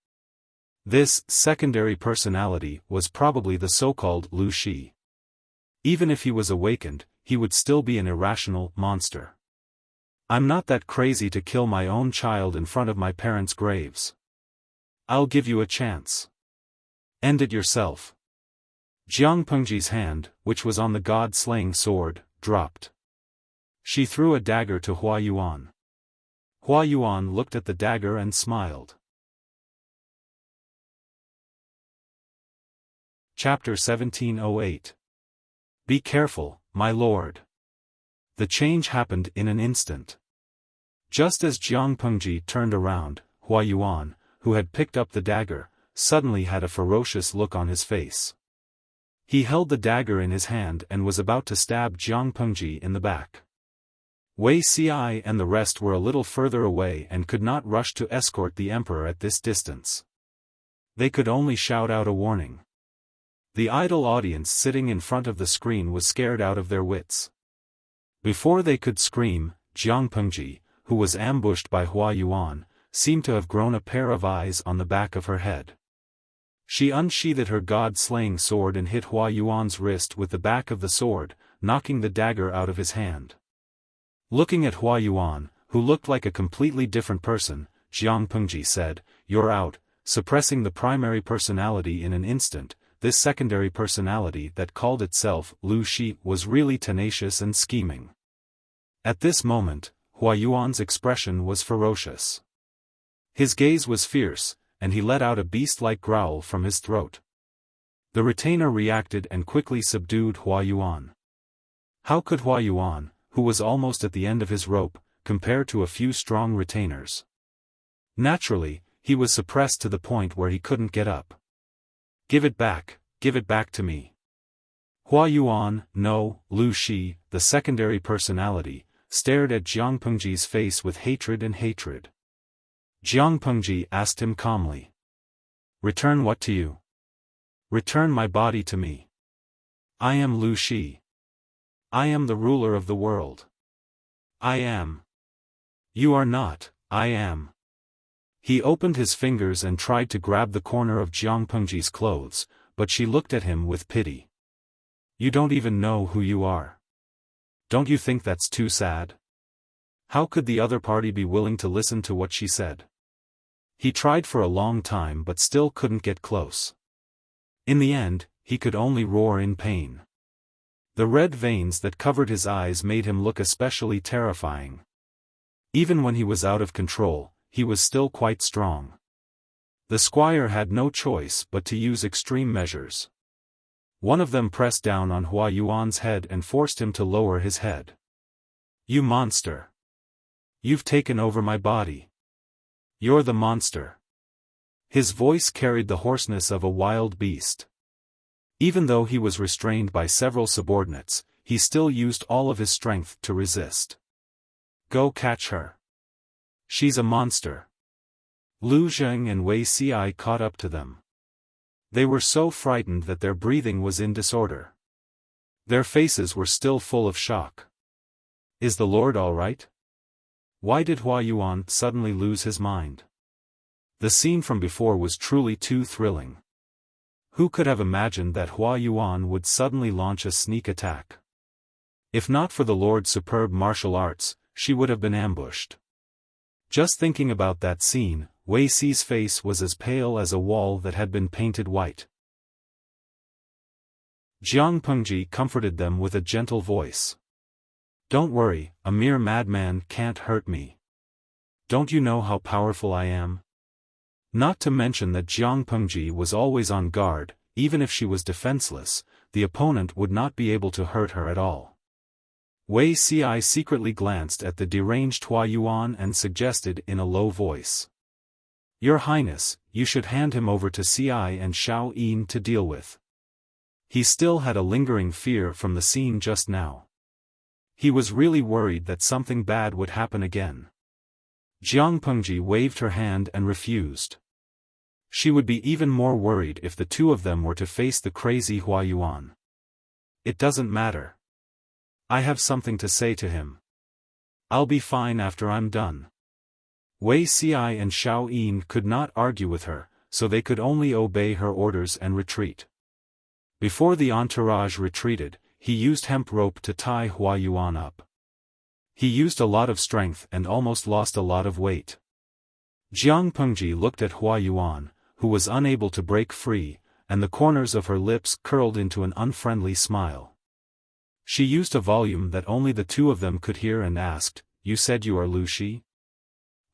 This secondary personality was probably the so-called Lu Shi. Even if he was awakened, he would still be an irrational monster. "I'm not that crazy to kill my own child in front of my parents' graves. I'll give you a chance. End it yourself." Jiang Pengji's hand, which was on the god-slaying sword, dropped. She threw a dagger to Hua Yuan. Hua Yuan looked at the dagger and smiled. Chapter 1708. Be careful, my lord. The change happened in an instant. Just as Jiang Pengji turned around, Hua Yuan, who had picked up the dagger, suddenly had a ferocious look on his face. He held the dagger in his hand and was about to stab Jiang Pengji in the back. Wei Xiai and the rest were a little further away and could not rush to escort the emperor at this distance. They could only shout out a warning. The idle audience sitting in front of the screen was scared out of their wits. Before they could scream, Jiang Pengji, who was ambushed by Hua Yuan, seemed to have grown a pair of eyes on the back of her head. She unsheathed her god-slaying sword and hit Hua Yuan's wrist with the back of the sword, knocking the dagger out of his hand. Looking at Hua Yuan, who looked like a completely different person, Jiang Pengji said, "You're out," suppressing the primary personality in an instant. This secondary personality that called itself Lu Shi was really tenacious and scheming. At this moment, Hua Yuan's expression was ferocious. His gaze was fierce, and he let out a beast-like growl from his throat. The retainer reacted and quickly subdued Hua Yuan. How could Hua Yuan, who was almost at the end of his rope, compare to a few strong retainers? Naturally, he was suppressed to the point where he couldn't get up. Give it back to me. Hua Yuan, no, Lu Shi, the secondary personality, stared at Jiang Pengji's face with hatred and hatred. Jiang Pengji asked him calmly. Return what to you? Return my body to me. I am Lu Shi. I am the ruler of the world. I am. You are not, I am. He opened his fingers and tried to grab the corner of Jiang Pengji's clothes, but she looked at him with pity. You don't even know who you are. Don't you think that's too sad? How could the other party be willing to listen to what she said? He tried for a long time but still couldn't get close. In the end, he could only roar in pain. The red veins that covered his eyes made him look especially terrifying. Even when he was out of control, he was still quite strong. The squire had no choice but to use extreme measures. One of them pressed down on Hua Yuan's head and forced him to lower his head. You monster! You've taken over my body. You're the monster. His voice carried the hoarseness of a wild beast. Even though he was restrained by several subordinates, he still used all of his strength to resist. Go catch her. She's a monster. Lu Zheng and Wei Xi caught up to them. They were so frightened that their breathing was in disorder. Their faces were still full of shock. Is the Lord all right? Why did Hua Yuan suddenly lose his mind? The scene from before was truly too thrilling. Who could have imagined that Hua Yuan would suddenly launch a sneak attack? If not for the Lord's superb martial arts, she would have been ambushed. Just thinking about that scene, Wei Xi's face was as pale as a wall that had been painted white. Jiang Pengji comforted them with a gentle voice. Don't worry, a mere madman can't hurt me. Don't you know how powerful I am? Not to mention that Jiang Pengji was always on guard, even if she was defenseless, the opponent would not be able to hurt her at all. Wei Xi secretly glanced at the deranged Hua Yuan and suggested in a low voice. Your Highness, you should hand him over to Ci and Xiao Yin to deal with. He still had a lingering fear from the scene just now. He was really worried that something bad would happen again. Jiang Pengji waved her hand and refused. She would be even more worried if the two of them were to face the crazy Hua Yuan. It doesn't matter. I have something to say to him. I'll be fine after I'm done. Wei Xi and Xiao Yin could not argue with her, so they could only obey her orders and retreat. Before the entourage retreated, he used hemp rope to tie Hua Yuan up. He used a lot of strength and almost lost a lot of weight. Jiang Pengji looked at Hua Yuan, who was unable to break free, and the corners of her lips curled into an unfriendly smile. She used a volume that only the two of them could hear and asked, You said you are Lu Shi?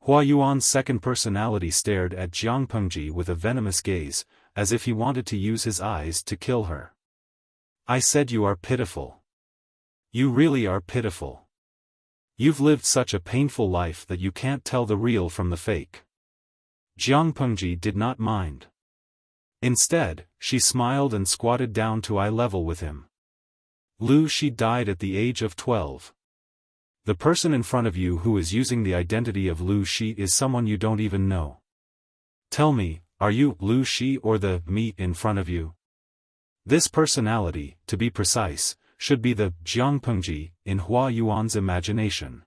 Hua Yuan's second personality stared at Jiang Pengji with a venomous gaze, as if he wanted to use his eyes to kill her. I said you are pitiful. You really are pitiful. You've lived such a painful life that you can't tell the real from the fake. Jiang Pengji did not mind. Instead, she smiled and squatted down to eye level with him. Lu Shi died at the age of 12. The person in front of you who is using the identity of Lu Shi is someone you don't even know. Tell me, are you Lu Shi or the me in front of you? This personality, to be precise, should be the Jiang Pengji in Hua Yuan's imagination.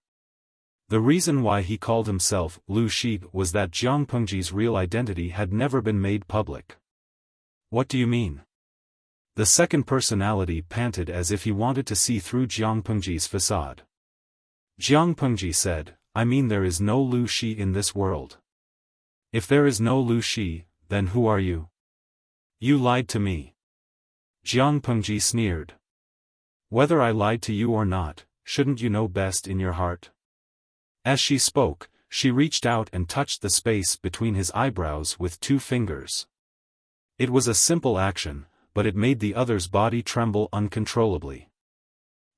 The reason why he called himself Lu Shi was that Jiang Pengji's real identity had never been made public. What do you mean? The second personality panted as if he wanted to see through Jiang Pengji's facade. Jiang Pengji said, I mean there is no Lu Shi in this world. If there is no Lu Shi, then who are you? You lied to me. Jiang Pengji sneered. Whether I lied to you or not, shouldn't you know best in your heart? As she spoke, she reached out and touched the space between his eyebrows with 2 fingers. It was a simple action, but it made the other's body tremble uncontrollably.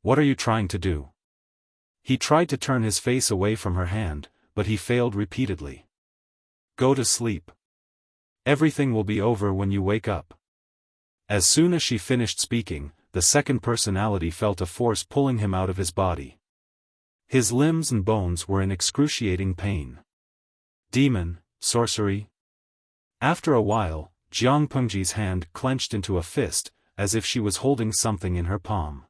What are you trying to do? He tried to turn his face away from her hand, but he failed repeatedly. Go to sleep. Everything will be over when you wake up. As soon as she finished speaking, the second personality felt a force pulling him out of his body. His limbs and bones were in excruciating pain. Demon, sorcery. After a while, Jiang Pengji's hand clenched into a fist, as if she was holding something in her palm.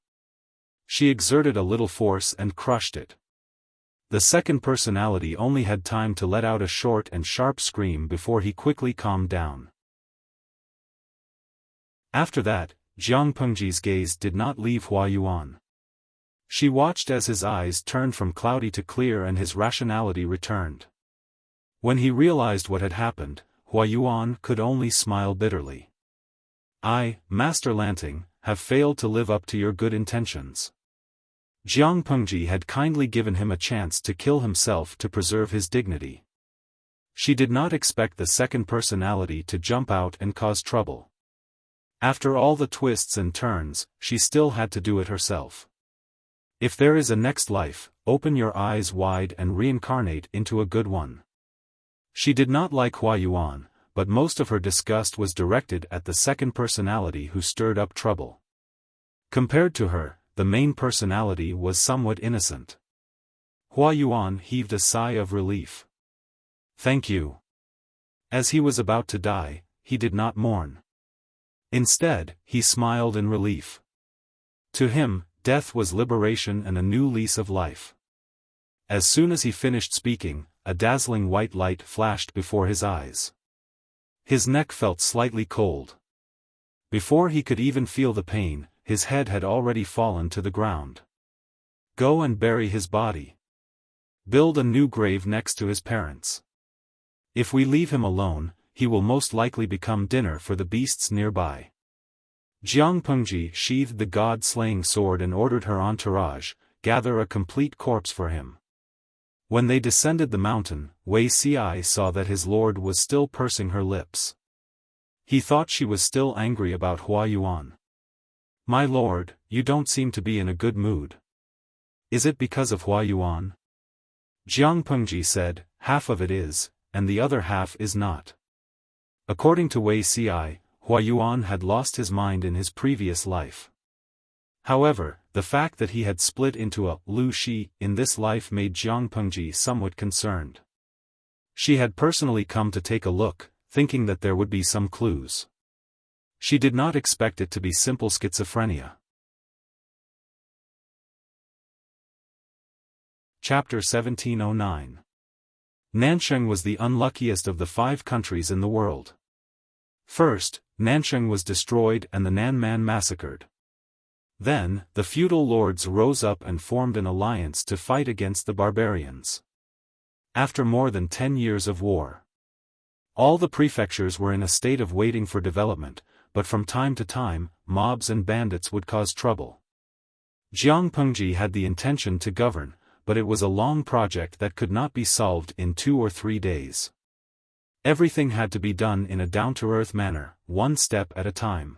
She exerted a little force and crushed it. The second personality only had time to let out a short and sharp scream before he quickly calmed down. After that, Jiang Pengji's gaze did not leave Hua Yuan. She watched as his eyes turned from cloudy to clear and his rationality returned. When he realized what had happened, Hua Yuan could only smile bitterly. I, Master Lanting, have failed to live up to your good intentions. Jiang Pengji had kindly given him a chance to kill himself to preserve his dignity. She did not expect the second personality to jump out and cause trouble. After all the twists and turns, she still had to do it herself. If there is a next life, open your eyes wide and reincarnate into a good one. She did not like Hua Yuan, but most of her disgust was directed at the second personality who stirred up trouble. Compared to her, the main personality was somewhat innocent. Hua Yuan heaved a sigh of relief. Thank you. As he was about to die, he did not mourn. Instead, he smiled in relief. To him, death was liberation and a new lease of life. As soon as he finished speaking, a dazzling white light flashed before his eyes. His neck felt slightly cold. Before he could even feel the pain, his head had already fallen to the ground. Go and bury his body. Build a new grave next to his parents. If we leave him alone, he will most likely become dinner for the beasts nearby. Jiang Pengji sheathed the god-slaying sword and ordered her entourage, gather a complete corpse for him. When they descended the mountain, Wei Xi saw that his lord was still pursing her lips. He thought she was still angry about Hua Yuan. My lord, you don't seem to be in a good mood. Is it because of Hua Yuan? Jiang Pengji said, half of it is, and the other half is not. According to Wei Xi, Hua Yuan had lost his mind in his previous life. However, the fact that he had split into a Lu Shi in this life made Jiang Pengji somewhat concerned. She had personally come to take a look, thinking that there would be some clues. She did not expect it to be simple schizophrenia. Chapter 1709. Nansheng was the unluckiest of the 5 countries in the world. First, Nansheng was destroyed and the Nan Man massacred. Then, the feudal lords rose up and formed an alliance to fight against the barbarians. After more than 10 years of war, all the prefectures were in a state of waiting for development, but from time to time, mobs and bandits would cause trouble. Jiang Pengji had the intention to govern, but it was a long project that could not be solved in 2 or 3 days. Everything had to be done in a down-to-earth manner, one step at a time.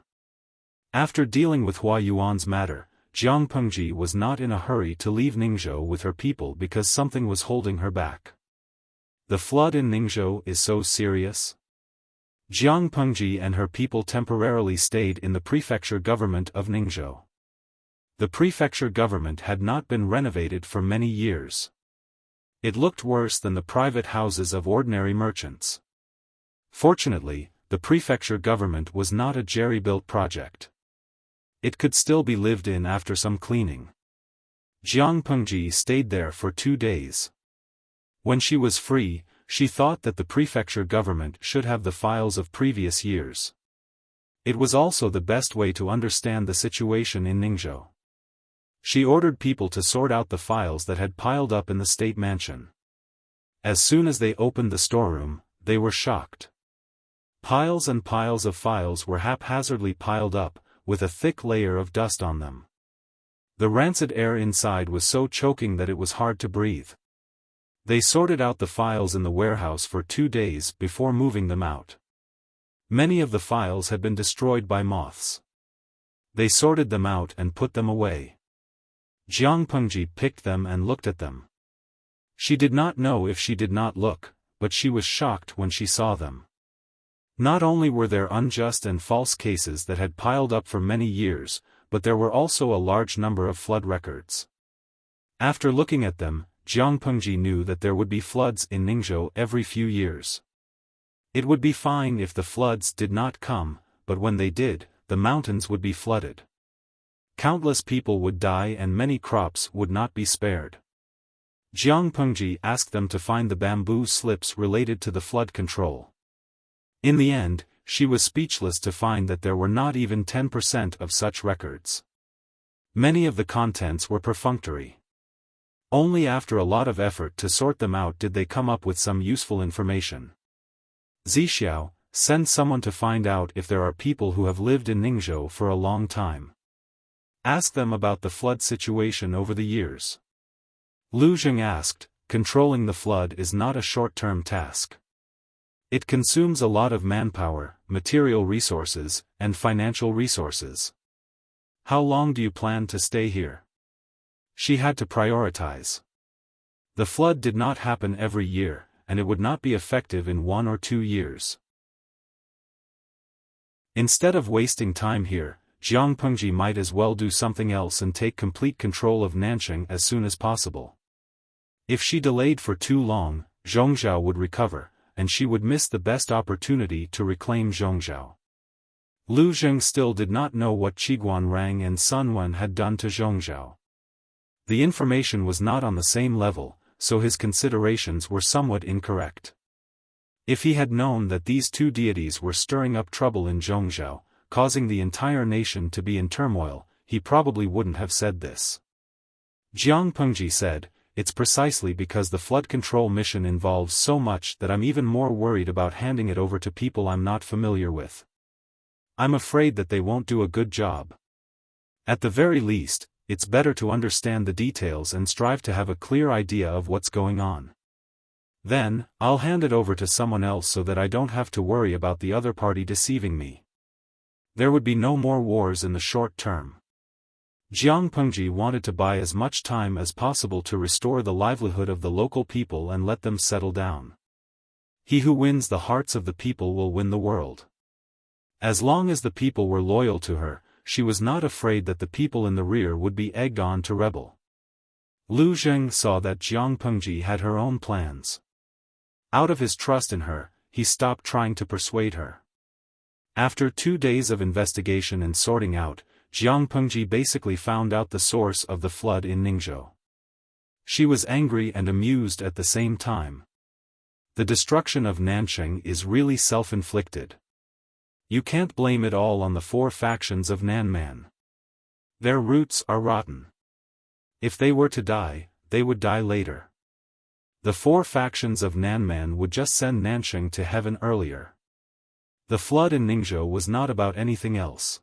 After dealing with Hua Yuan's matter, Jiang Pengji was not in a hurry to leave Ningzhou with her people because something was holding her back. The flood in Ningzhou is so serious? Jiang Pengji and her people temporarily stayed in the prefecture government of Ningzhou. The prefecture government had not been renovated for many years. It looked worse than the private houses of ordinary merchants. Fortunately, the prefecture government was not a jerry-built project. It could still be lived in after some cleaning. Jiang Pengji stayed there for 2 days. When she was free, she thought that the prefecture government should have the files of previous years. It was also the best way to understand the situation in Ningzhou. She ordered people to sort out the files that had piled up in the state mansion. As soon as they opened the storeroom, they were shocked. Piles and piles of files were haphazardly piled up, with a thick layer of dust on them. The rancid air inside was so choking that it was hard to breathe. They sorted out the files in the warehouse for 2 days before moving them out. Many of the files had been destroyed by moths. They sorted them out and put them away. Jiang Pengji picked them and looked at them. She did not know if she did not look, but she was shocked when she saw them. Not only were there unjust and false cases that had piled up for many years, but there were also a large number of flood records. After looking at them, Jiang Pengji knew that there would be floods in Ningzhou every few years. It would be fine if the floods did not come, but when they did, the mountains would be flooded. Countless people would die and many crops would not be spared. Jiang Pengji asked them to find the bamboo slips related to the flood control. In the end, she was speechless to find that there were not even 10% of such records. Many of the contents were perfunctory. Only after a lot of effort to sort them out did they come up with some useful information. Zixiao, send someone to find out if there are people who have lived in Ningzhou for a long time. Ask them about the flood situation over the years. Lu Zheng asked, controlling the flood is not a short-term task. It consumes a lot of manpower, material resources, and financial resources. How long do you plan to stay here? She had to prioritize. The flood did not happen every year, and it would not be effective in 1 or 2 years. Instead of wasting time here, Jiang Pengji might as well do something else and take complete control of Nanxing as soon as possible. If she delayed for too long, Zhongzhou would recover, and she would miss the best opportunity to reclaim Zhongzhou. Lu Zheng still did not know what Qiguan Rang and Sun Wen had done to Zhongzhou. The information was not on the same level, so his considerations were somewhat incorrect. If he had known that these two deities were stirring up trouble in Zhongzhou, causing the entire nation to be in turmoil, he probably wouldn't have said this. Jiang Pengji said, it's precisely because the flood control mission involves so much that I'm even more worried about handing it over to people I'm not familiar with. I'm afraid that they won't do a good job. At the very least, it's better to understand the details and strive to have a clear idea of what's going on. Then, I'll hand it over to someone else so that I don't have to worry about the other party deceiving me. There would be no more wars in the short term. Jiang Pengji wanted to buy as much time as possible to restore the livelihood of the local people and let them settle down. He who wins the hearts of the people will win the world. As long as the people were loyal to her, she was not afraid that the people in the rear would be egged on to rebel. Lu Zheng saw that Jiang Pengji had her own plans. Out of his trust in her, he stopped trying to persuade her. After 2 days of investigation and sorting out, Jiang Pengji basically found out the source of the flood in Ningzhou. She was angry and amused at the same time. The destruction of Nanxing is really self-inflicted. You can't blame it all on the 4 factions of Nanman. Their roots are rotten. If they were to die, they would die later. The 4 factions of Nanman would just send Nanxing to heaven earlier. The flood in Ningzhou was not about anything else.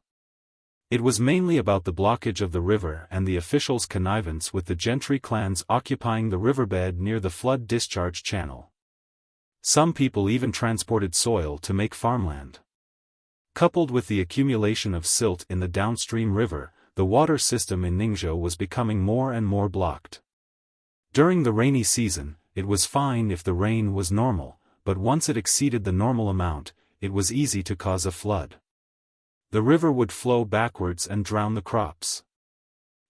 It was mainly about the blockage of the river and the officials' connivance with the gentry clans occupying the riverbed near the flood discharge channel. Some people even transported soil to make farmland. Coupled with the accumulation of silt in the downstream river, the water system in Ningzhou was becoming more and more blocked. During the rainy season, it was fine if the rain was normal, but once it exceeded the normal amount, it was easy to cause a flood. The river would flow backwards and drown the crops.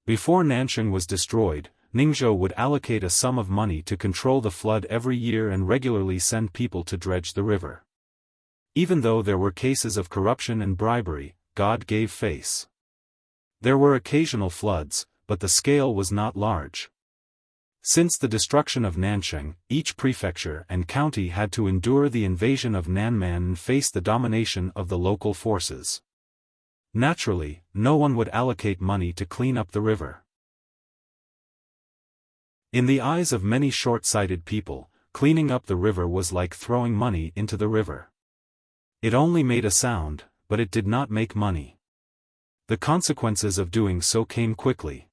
Before Nanxing was destroyed, Ningzhou would allocate a sum of money to control the flood every year and regularly send people to dredge the river. Even though there were cases of corruption and bribery, God gave face. There were occasional floods, but the scale was not large. Since the destruction of Nanxing, each prefecture and county had to endure the invasion of Nanman and face the domination of the local forces. Naturally, no one would allocate money to clean up the river. In the eyes of many short-sighted people, cleaning up the river was like throwing money into the river. It only made a sound, but it did not make money. The consequences of doing so came quickly.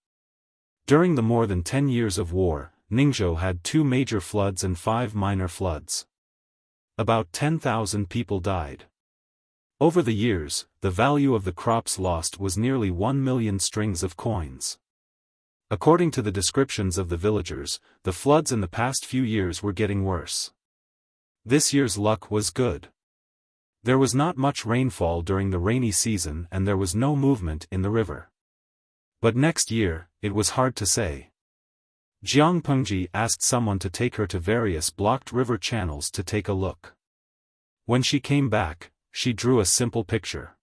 During the more than 10 years of war, Ningzhou had 2 major floods and 5 minor floods. About 10,000 people died. Over the years, the value of the crops lost was nearly 1 million strings of coins. According to the descriptions of the villagers, the floods in the past few years were getting worse. This year's luck was good. There was not much rainfall during the rainy season and there was no movement in the river. But next year, it was hard to say. Jiang Pengji asked someone to take her to various blocked river channels to take a look. When she came back, she drew a simple picture.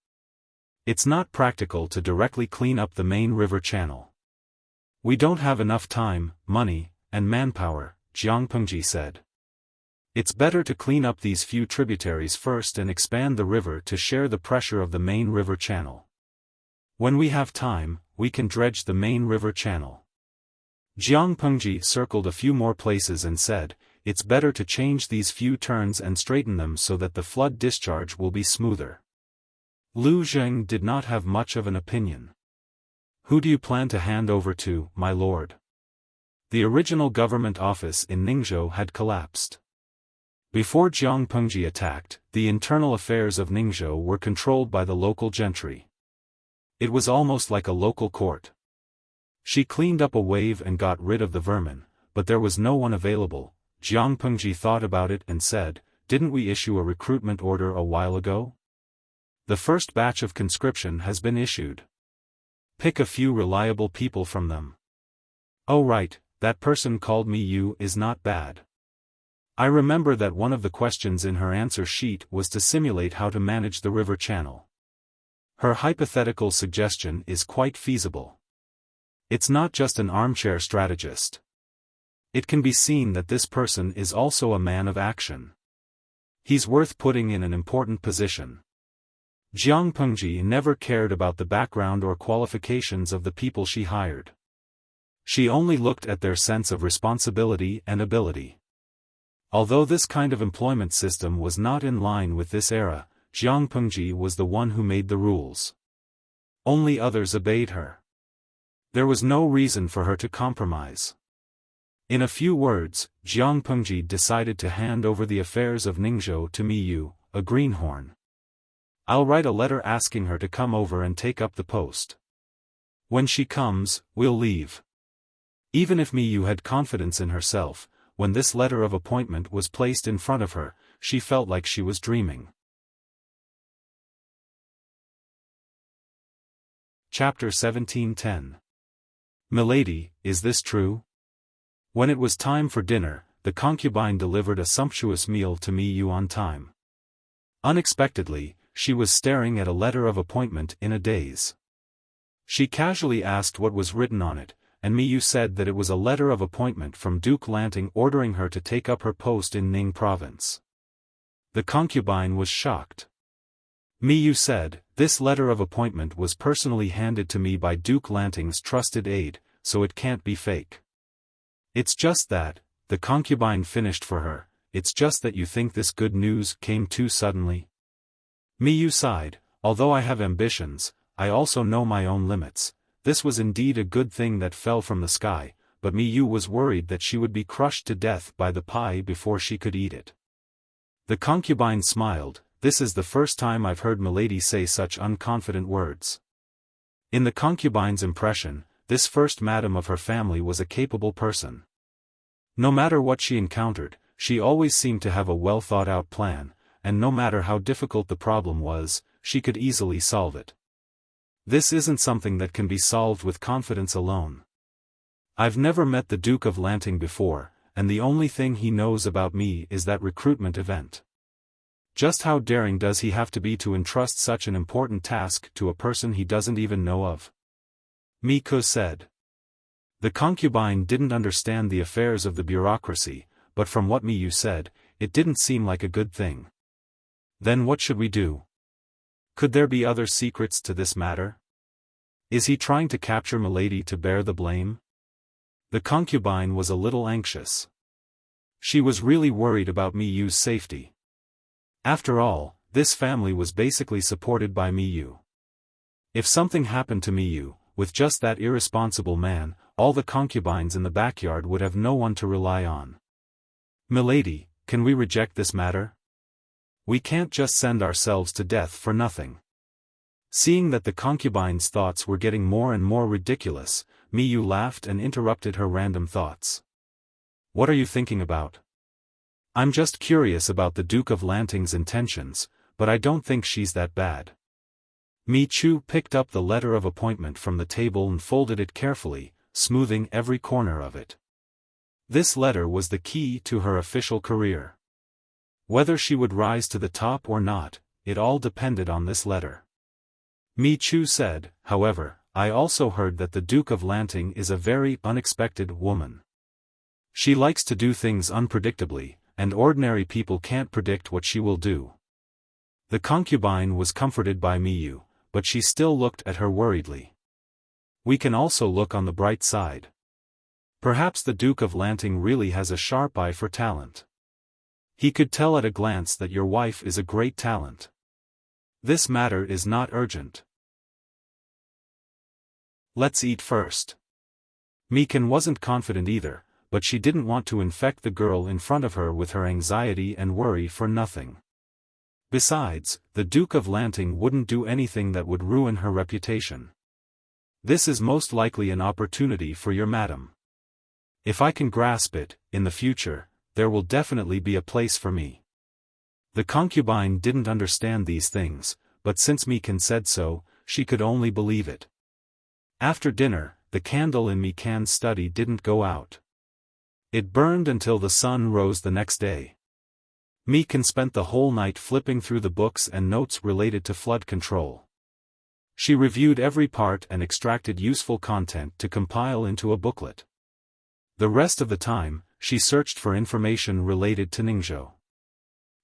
It's not practical to directly clean up the main river channel. We don't have enough time, money, and manpower, Jiang Pengji said. It's better to clean up these few tributaries first and expand the river to share the pressure of the main river channel. When we have time, we can dredge the main river channel. Jiang Pengji circled a few more places and said, it's better to change these few turns and straighten them so that the flood discharge will be smoother. Lu Zheng did not have much of an opinion. Who do you plan to hand over to, my lord? The original government office in Ningzhou had collapsed. Before Jiang Pengji attacked, the internal affairs of Ningzhou were controlled by the local gentry. It was almost like a local court. She cleaned up a wave and got rid of the vermin, but there was no one available. Jiang Pengji thought about it and said, didn't we issue a recruitment order a while ago? The first batch of conscription has been issued. Pick a few reliable people from them. Oh right, that person called me Yu is not bad. I remember that one of the questions in her answer sheet was to simulate how to manage the river channel. Her hypothetical suggestion is quite feasible. It's not just an armchair strategist. It can be seen that this person is also a man of action. He's worth putting in an important position. Jiang Pengji never cared about the background or qualifications of the people she hired. She only looked at their sense of responsibility and ability. Although this kind of employment system was not in line with this era, Jiang Pengji was the one who made the rules. Only others obeyed her. There was no reason for her to compromise. In a few words, Jiang Pengji decided to hand over the affairs of Ningzhou to Mi Yu, a greenhorn. I'll write a letter asking her to come over and take up the post. When she comes, we'll leave. Even if Mi Yu had confidence in herself, when this letter of appointment was placed in front of her, she felt like she was dreaming. Chapter 17:10. Milady, is this true? When it was time for dinner, the concubine delivered a sumptuous meal to Mi Yu on time. Unexpectedly, she was staring at a letter of appointment in a daze. She casually asked what was written on it, and Mi Yu said that it was a letter of appointment from Duke Lanting ordering her to take up her post in Ning province. The concubine was shocked. Mi Yu said, this letter of appointment was personally handed to me by Duke Lanting's trusted aide, so it can't be fake. It's just that, the concubine finished for her, it's just that you think this good news came too suddenly? Mi Yu sighed, although I have ambitions, I also know my own limits. This was indeed a good thing that fell from the sky, but Mi Yu was worried that she would be crushed to death by the pie before she could eat it. The concubine smiled, this is the first time I've heard Milady say such unconfident words. In the concubine's impression, this first madam of her family was a capable person. No matter what she encountered, she always seemed to have a well-thought-out plan, and no matter how difficult the problem was, she could easily solve it. This isn't something that can be solved with confidence alone. I've never met the Duke of Lanting before, and the only thing he knows about me is that recruitment event. Just how daring does he have to be to entrust such an important task to a person he doesn't even know of? Mi Ke said. The concubine didn't understand the affairs of the bureaucracy, but from what Mi Yu said, it didn't seem like a good thing. Then what should we do? Could there be other secrets to this matter? Is he trying to capture Milady to bear the blame? The concubine was a little anxious. She was really worried about Mi Yu's safety. After all, this family was basically supported by Mi Yu. If something happened to Mi Yu, with just that irresponsible man, all the concubines in the backyard would have no one to rely on. Milady, can we reject this matter? We can't just send ourselves to death for nothing. Seeing that the concubine's thoughts were getting more and more ridiculous, Mi Yu laughed and interrupted her random thoughts. What are you thinking about? I'm just curious about the Duke of Lanting's intentions, but I don't think she's that bad. Mi Chu picked up the letter of appointment from the table and folded it carefully, smoothing every corner of it. This letter was the key to her official career. Whether she would rise to the top or not, it all depended on this letter. Mi Chu said, however, I also heard that the Duke of Lanting is a very unexpected woman. She likes to do things unpredictably, and ordinary people can't predict what she will do. The concubine was comforted by Miyu, but she still looked at her worriedly. We can also look on the bright side. Perhaps the Duke of Lanting really has a sharp eye for talent. He could tell at a glance that your wife is a great talent. This matter is not urgent. Let's eat first. Mikan wasn't confident either, but she didn't want to infect the girl in front of her with her anxiety and worry for nothing. Besides, the Duke of Lanting wouldn't do anything that would ruin her reputation. This is most likely an opportunity for your madam. If I can grasp it, in the future, there will definitely be a place for me. The concubine didn't understand these things, but since Mikan said so, she could only believe it. After dinner, the candle in Mikan's study didn't go out. It burned until the sun rose the next day. Mikan spent the whole night flipping through the books and notes related to flood control. She reviewed every part and extracted useful content to compile into a booklet. The rest of the time, she searched for information related to Ningzhou.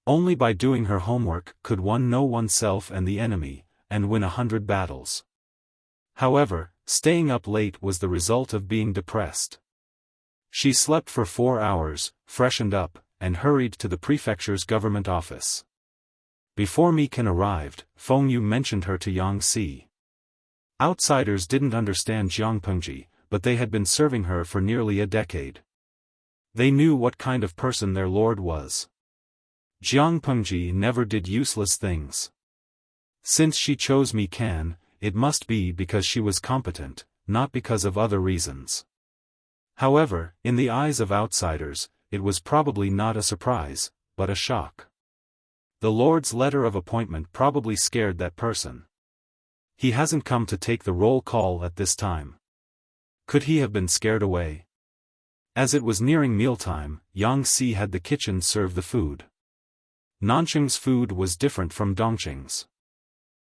Only by doing her homework could one know oneself and the enemy, and win 100 battles. However, staying up late was the result of being depressed. She slept for 4 hours, freshened up, and hurried to the prefecture's government office. Before Mikan arrived, Feng Yu mentioned her to Yang Si. Outsiders didn't understand Jiang Pengji, but they had been serving her for nearly a decade. They knew what kind of person their lord was. Jiang Pengji never did useless things. Since she chose Mikan, it must be because she was competent, not because of other reasons. However, in the eyes of outsiders, it was probably not a surprise, but a shock. The Lord's letter of appointment probably scared that person. He hasn't come to take the roll call at this time. Could he have been scared away? As it was nearing mealtime, Yang Si had the kitchen serve the food. Nanqing's food was different from Dongqing's.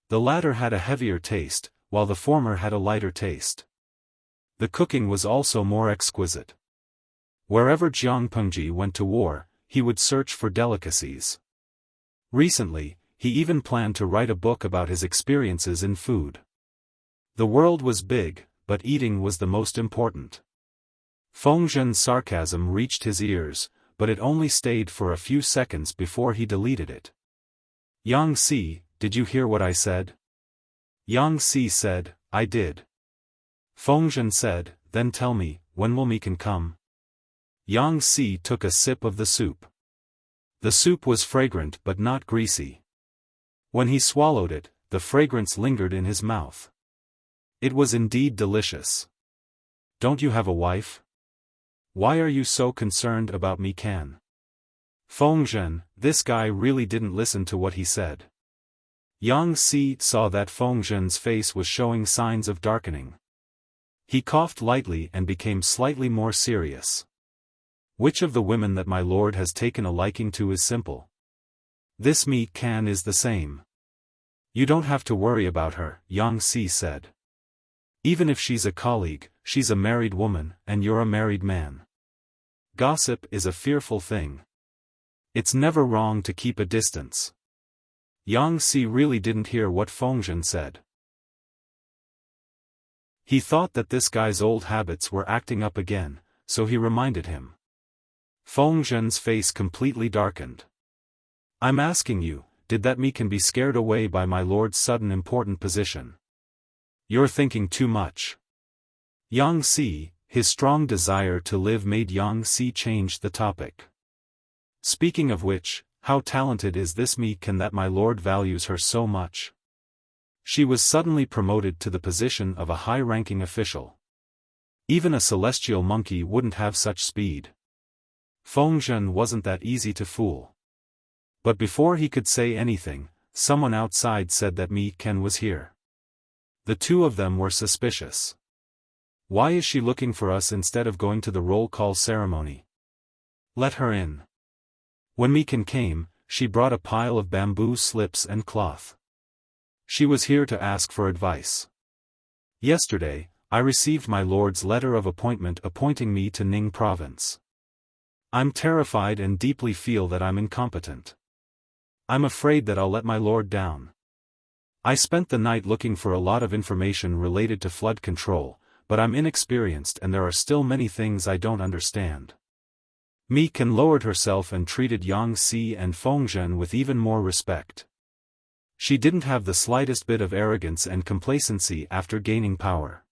The latter had a heavier taste, while the former had a lighter taste. The cooking was also more exquisite. Wherever Jiang Pengji went to war, he would search for delicacies. Recently, he even planned to write a book about his experiences in food. The world was big, but eating was the most important. Feng Zhen's sarcasm reached his ears, but it only stayed for a few seconds before he deleted it. Yang Si, did you hear what I said? Yang Si said, I did. Feng Zhen said, then tell me, when will Mikan come? Yang Si took a sip of the soup. The soup was fragrant but not greasy. When he swallowed it, the fragrance lingered in his mouth. It was indeed delicious. Don't you have a wife? Why are you so concerned about Mikan? Feng Zhen, this guy really didn't listen to what he said. Yang Si saw that Feng Zhen's face was showing signs of darkening. He coughed lightly and became slightly more serious. Which of the women that my lord has taken a liking to is simple. This Mikan is the same. You don't have to worry about her, Yang Si said. Even if she's a colleague, she's a married woman, and you're a married man. Gossip is a fearful thing. It's never wrong to keep a distance. Yang Si really didn't hear what Feng Zhen said. He thought that this guy's old habits were acting up again, so he reminded him. Feng Zhen's face completely darkened. I'm asking you, did that Mikan be scared away by my lord's sudden important position? You're thinking too much. Yang Si, his strong desire to live made Yang Si change the topic. Speaking of which, how talented is this Mikan that my lord values her so much? She was suddenly promoted to the position of a high-ranking official. Even a celestial monkey wouldn't have such speed. Feng Zhen wasn't that easy to fool. But before he could say anything, Someone outside said that Mi Ken was here. The two of them were suspicious. Why is she looking for us instead of going to the roll call ceremony? Let her in. When Mi Ken came, she brought a pile of bamboo slips and cloth. She was here to ask for advice. Yesterday, I received my lord's letter of appointment appointing me to Ning province. I'm terrified and deeply feel that I'm incompetent. I'm afraid that I'll let my lord down. I spent the night looking for a lot of information related to flood control, but I'm inexperienced and there are still many things I don't understand. Mi Ken lowered herself and treated Yang Si and Fengzhen with even more respect. She didn't have the slightest bit of arrogance and complacency after gaining power.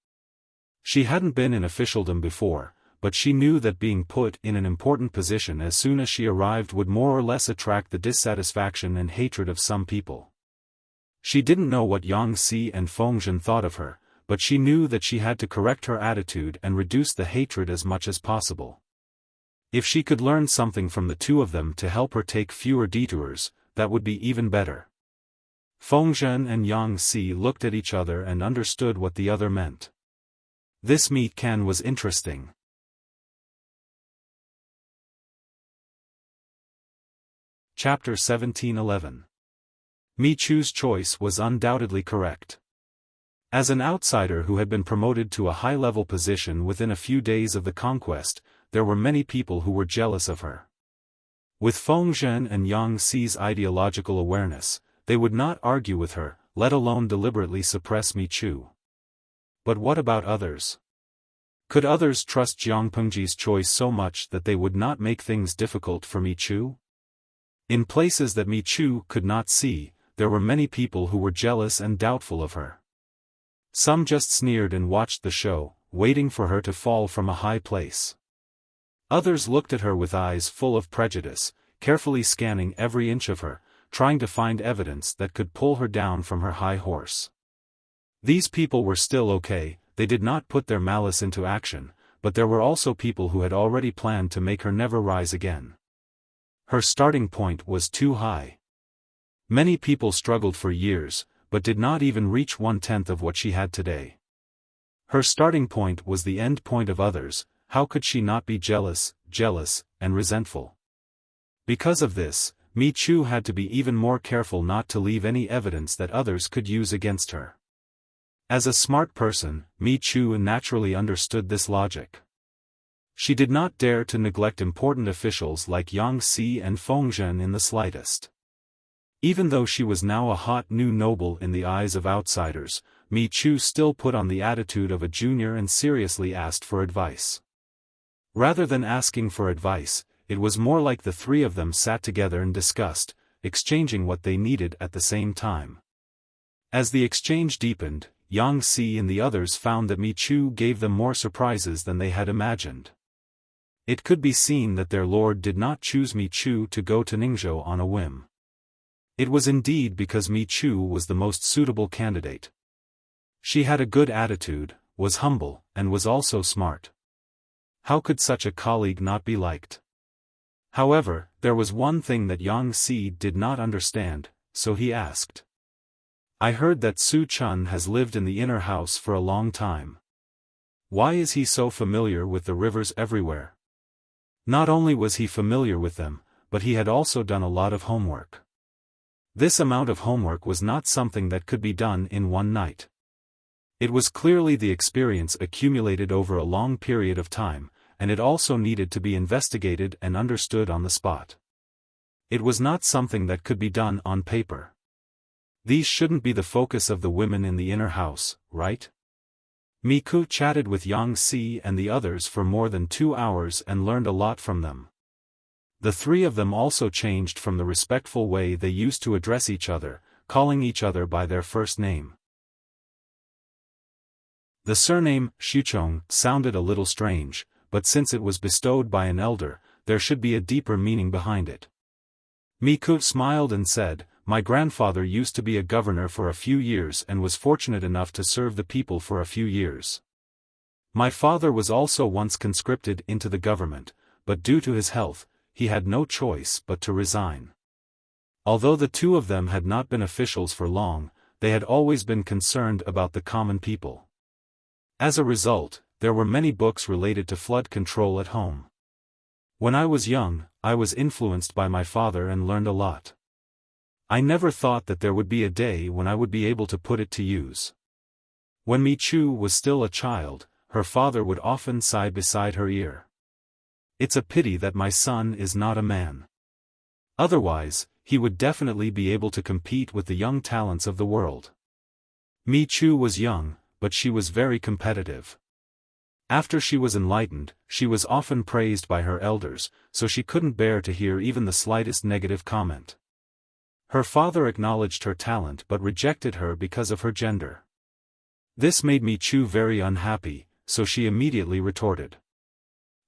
She hadn't been in officialdom before, but she knew that being put in an important position as soon as she arrived would more or less attract the dissatisfaction and hatred of some people. She didn't know what Yang Si and Fengzhen thought of her, but she knew that she had to correct her attitude and reduce the hatred as much as possible. If she could learn something from the two of them to help her take fewer detours, that would be even better. Fengzhen and Yang Si looked at each other and understood what the other meant. This Mi Ken was interesting. Chapter 1711. Mi Chu's choice was undoubtedly correct. As an outsider who had been promoted to a high-level position within a few days of the conquest, there were many people who were jealous of her. With Fengzhen and Yang Si's ideological awareness, they would not argue with her, let alone deliberately suppress Mi Chu. But what about others? Could others trust Jiang Pengji's choice so much that they would not make things difficult for Mi Chu? In places that Mi Chu could not see, there were many people who were jealous and doubtful of her. Some just sneered and watched the show, waiting for her to fall from a high place. Others looked at her with eyes full of prejudice, carefully scanning every inch of her, trying to find evidence that could pull her down from her high horse. These people were still okay, they did not put their malice into action, but there were also people who had already planned to make her never rise again. Her starting point was too high. Many people struggled for years, but did not even reach 1/10 of what she had today. Her starting point was the end point of others. How could she not be jealous, and resentful? Because of this, Mi Chu had to be even more careful not to leave any evidence that others could use against her. As a smart person, Mi Chu naturally understood this logic. She did not dare to neglect important officials like Yang Si and Fengzhen in the slightest. Even though she was now a hot new noble in the eyes of outsiders, Mi Chu still put on the attitude of a junior and seriously asked for advice. Rather than asking for advice, it was more like the three of them sat together and discussed, exchanging what they needed at the same time. As the exchange deepened, Yang Si and the others found that Mi Chu gave them more surprises than they had imagined. It could be seen that their lord did not choose Mi Chu to go to Ningzhou on a whim. It was indeed because Mi Chu was the most suitable candidate. She had a good attitude, was humble, and was also smart. How could such a colleague not be liked? However, there was one thing that Yang Si did not understand, so he asked. I heard that Su Chun has lived in the inner house for a long time. Why is he so familiar with the rivers everywhere? Not only was he familiar with them, but he had also done a lot of homework. This amount of homework was not something that could be done in one night. It was clearly the experience accumulated over a long period of time, and it also needed to be investigated and understood on the spot. It was not something that could be done on paper. These shouldn't be the focus of the women in the inner house, right? Mi Chu chatted with Yang Si and the others for more than 2 hours and learned a lot from them. The three of them also changed from the respectful way they used to address each other, calling each other by their first name. The surname, Xuchong, sounded a little strange, but since it was bestowed by an elder, there should be a deeper meaning behind it. Mi Chu smiled and said, My grandfather used to be a governor for a few years and was fortunate enough to serve the people for a few years. My father was also once conscripted into the government, but due to his health, he had no choice but to resign. Although the two of them had not been officials for long, they had always been concerned about the common people. As a result, there were many books related to flood control at home. When I was young, I was influenced by my father and learned a lot. I never thought that there would be a day when I would be able to put it to use. When Mi Chu was still a child, her father would often sigh beside her ear. It's a pity that my son is not a man. Otherwise, he would definitely be able to compete with the young talents of the world. Mi Chu was young, but she was very competitive. After she was enlightened, she was often praised by her elders, so she couldn't bear to hear even the slightest negative comment. Her father acknowledged her talent but rejected her because of her gender. This made Mi Chu very unhappy, so she immediately retorted.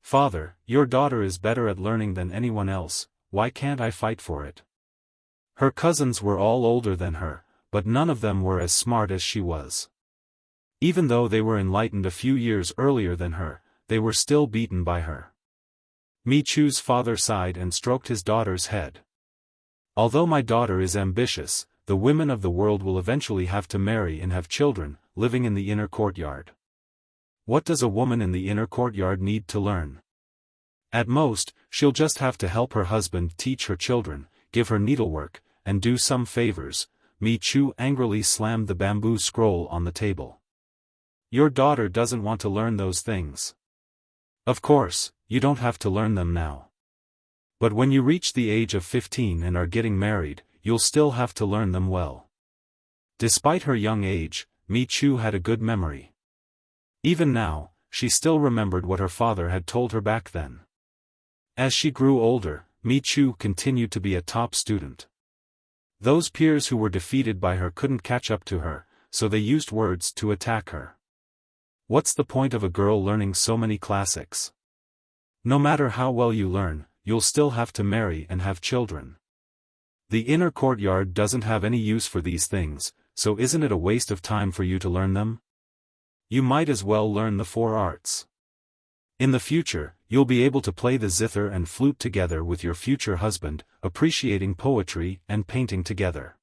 "Father, your daughter is better at learning than anyone else, why can't I fight for it?" Her cousins were all older than her, but none of them were as smart as she was. Even though they were enlightened a few years earlier than her, they were still beaten by her. Mi Chu's father sighed and stroked his daughter's head. "Although my daughter is ambitious, the women of the world will eventually have to marry and have children, living in the inner courtyard. What does a woman in the inner courtyard need to learn? At most, she'll just have to help her husband teach her children, give her needlework, and do some favors." Mi Chu angrily slammed the bamboo scroll on the table. "Your daughter doesn't want to learn those things. Of course, you don't have to learn them now. But when you reach the age of 15 and are getting married, you'll still have to learn them well." Despite her young age, Mi Chu had a good memory. Even now, she still remembered what her father had told her back then. As she grew older, Mi Chu continued to be a top student. Those peers who were defeated by her couldn't catch up to her, so they used words to attack her. What's the point of a girl learning so many classics? No matter how well you learn, you'll still have to marry and have children. The inner courtyard doesn't have any use for these things, so isn't it a waste of time for you to learn them? You might as well learn the 4 arts. In the future, you'll be able to play the zither and flute together with your future husband, appreciating poetry and painting together.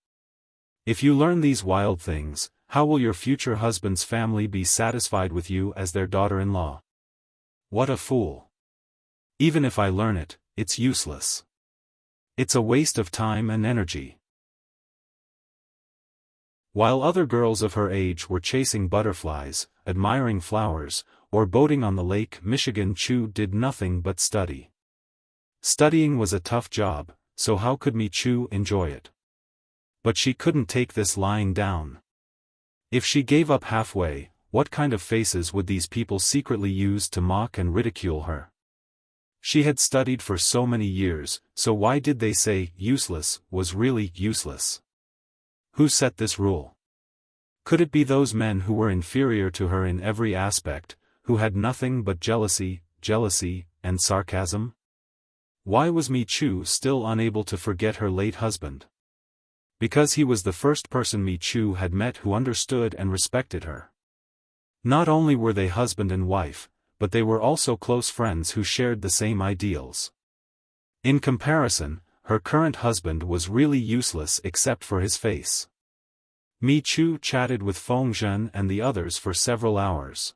If you learn these wild things, how will your future husband's family be satisfied with you as their daughter-in-law? What a fool. Even if I learn it, it's useless. It's a waste of time and energy. While other girls of her age were chasing butterflies, admiring flowers, or boating on the lake, Michigan Chu did nothing but study. Studying was a tough job, so how could Mi Chu enjoy it? But she couldn't take this lying down. If she gave up halfway, what kind of faces would these people secretly use to mock and ridicule her? She had studied for so many years, so why did they say useless was really useless? Who set this rule? Could it be those men who were inferior to her in every aspect, who had nothing but jealousy, and sarcasm? Why was Mi Chu still unable to forget her late husband? Because he was the first person Mi Chu had met who understood and respected her. Not only were they husband and wife, but they were also close friends who shared the same ideals. In comparison, her current husband was really useless except for his face. Mi Chu chatted with Feng Zhen and the others for several hours.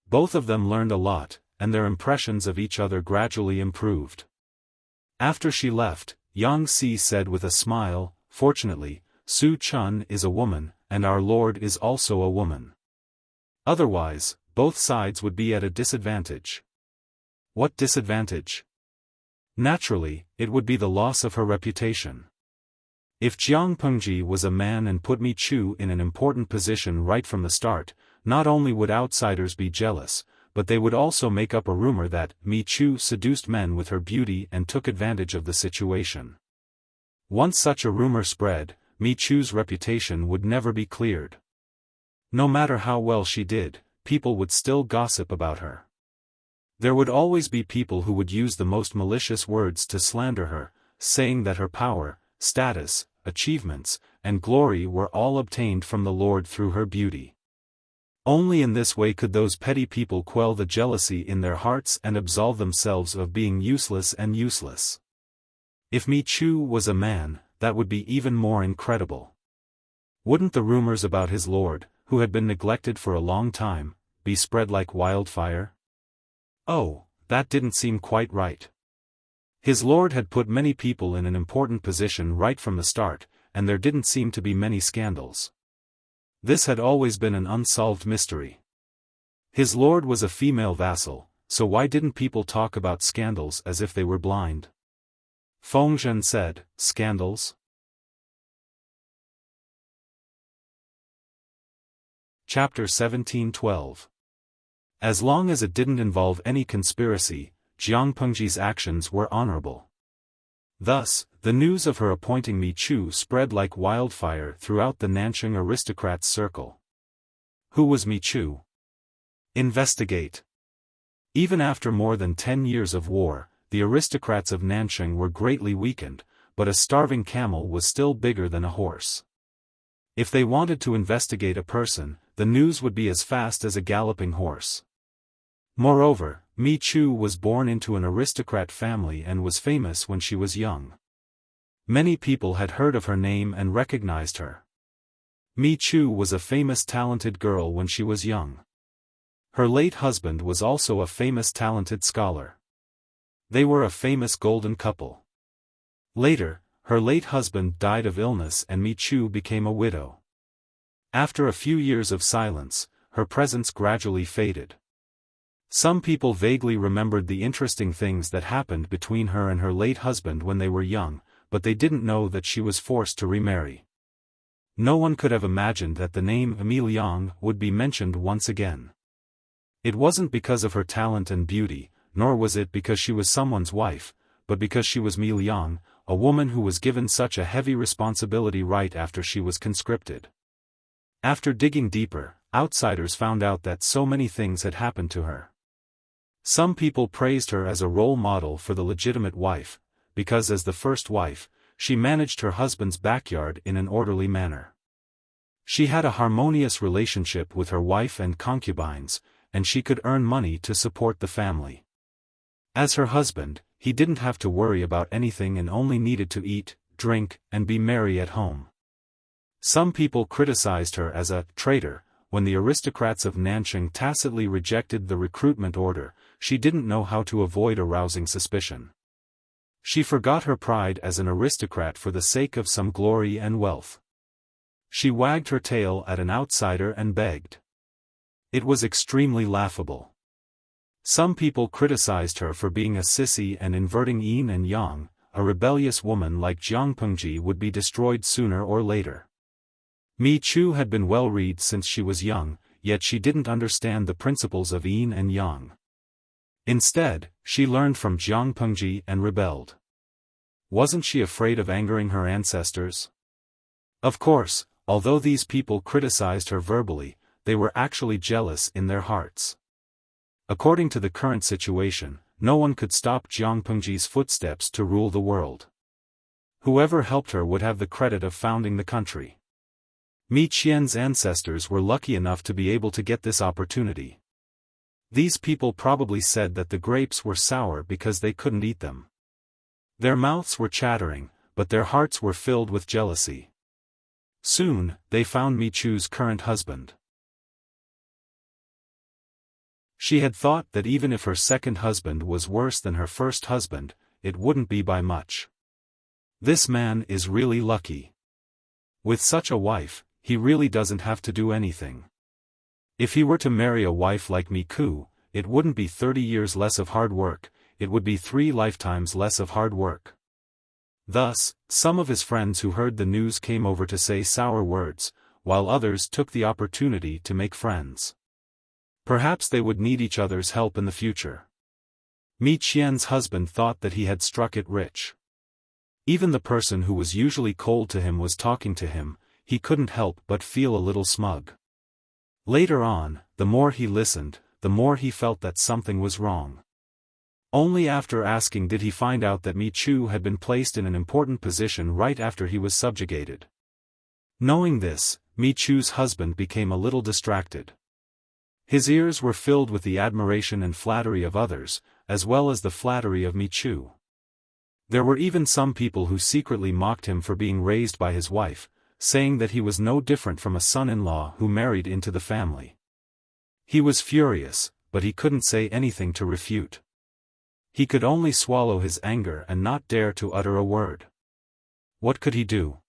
Both of them learned a lot, and their impressions of each other gradually improved. After she left, Yang Si said with a smile, "Fortunately, Su Chun is a woman, and our Lord is also a woman. Otherwise, both sides would be at a disadvantage." What disadvantage? Naturally, it would be the loss of her reputation. If Jiang Pengji was a man and put Mi Chu in an important position right from the start, not only would outsiders be jealous, but they would also make up a rumor that Mi Chu seduced men with her beauty and took advantage of the situation. Once such a rumor spread, Mi Chu's reputation would never be cleared. No matter how well she did, people would still gossip about her. There would always be people who would use the most malicious words to slander her, saying that her power, status, achievements, and glory were all obtained from the Lord through her beauty. Only in this way could those petty people quell the jealousy in their hearts and absolve themselves of being useless and useless. If Mi Chu was a man, that would be even more incredible. Wouldn't the rumors about his lord, who had been neglected for a long time, be spread like wildfire? Oh, that didn't seem quite right. His lord had put many people in an important position right from the start, and there didn't seem to be many scandals. This had always been an unsolved mystery. His lord was a female vassal, so why didn't people talk about scandals as if they were blind? Feng Zhen said, "Scandals?" Chapter 17:12. As long as it didn't involve any conspiracy, Jiang Pengji's actions were honorable. Thus, the news of her appointing Mi Chu spread like wildfire throughout the Nanjing aristocrats' circle. Who was Mi Chu? Investigate. Even after more than 10 years of war, the aristocrats of Nanjing were greatly weakened, but a starving camel was still bigger than a horse. If they wanted to investigate a person, the news would be as fast as a galloping horse. Moreover, Mi Chu was born into an aristocrat family and was famous when she was young. Many people had heard of her name and recognized her. Mi Chu was a famous talented girl when she was young. Her late husband was also a famous talented scholar. They were a famous golden couple. Later, her late husband died of illness and Mi Chu became a widow. After a few years of silence, her presence gradually faded. Some people vaguely remembered the interesting things that happened between her and her late husband when they were young, but they didn't know that she was forced to remarry. No one could have imagined that the name Mi Liang would be mentioned once again. It wasn't because of her talent and beauty, nor was it because she was someone's wife, but because she was Mi Liang, a woman who was given such a heavy responsibility right after she was conscripted. After digging deeper, outsiders found out that so many things had happened to her. Some people praised her as a role model for the legitimate wife, because as the first wife, she managed her husband's backyard in an orderly manner. She had a harmonious relationship with her wife and concubines, and she could earn money to support the family. As her husband, he didn't have to worry about anything and only needed to eat, drink, and be merry at home. Some people criticized her as a traitor. When the aristocrats of Nanjing tacitly rejected the recruitment order, she didn't know how to avoid arousing suspicion. She forgot her pride as an aristocrat for the sake of some glory and wealth. She wagged her tail at an outsider and begged. It was extremely laughable. Some people criticized her for being a sissy and inverting yin and yang. A rebellious woman like Jiang Pengji would be destroyed sooner or later. Mi Chu had been well-read since she was young, yet she didn't understand the principles of yin and yang. Instead, she learned from Jiang Pengji and rebelled. Wasn't she afraid of angering her ancestors? Of course, although these people criticized her verbally, they were actually jealous in their hearts. According to the current situation, no one could stop Jiang Pengji's footsteps to rule the world. Whoever helped her would have the credit of founding the country. Mi Qian's ancestors were lucky enough to be able to get this opportunity. These people probably said that the grapes were sour because they couldn't eat them. Their mouths were chattering, but their hearts were filled with jealousy. Soon, they found Mi Chu's current husband. She had thought that even if her second husband was worse than her first husband, it wouldn't be by much. This man is really lucky. With such a wife, he really doesn't have to do anything. If he were to marry a wife like Mi Chu, it wouldn't be 30 years less of hard work, it would be 3 lifetimes less of hard work. Thus, some of his friends who heard the news came over to say sour words, while others took the opportunity to make friends. Perhaps they would need each other's help in the future. Mi Qian's husband thought that he had struck it rich. Even the person who was usually cold to him was talking to him. He couldn't help but feel a little smug. Later on, the more he listened, the more he felt that something was wrong. Only after asking did he find out that Mi Chu had been placed in an important position right after he was subjugated. Knowing this, Mi Chu's husband became a little distracted. His ears were filled with the admiration and flattery of others, as well as the flattery of Mi Chu. There were even some people who secretly mocked him for being raised by his wife, saying that he was no different from a son-in-law who married into the family. He was furious, but he couldn't say anything to refute. He could only swallow his anger and not dare to utter a word. What could he do?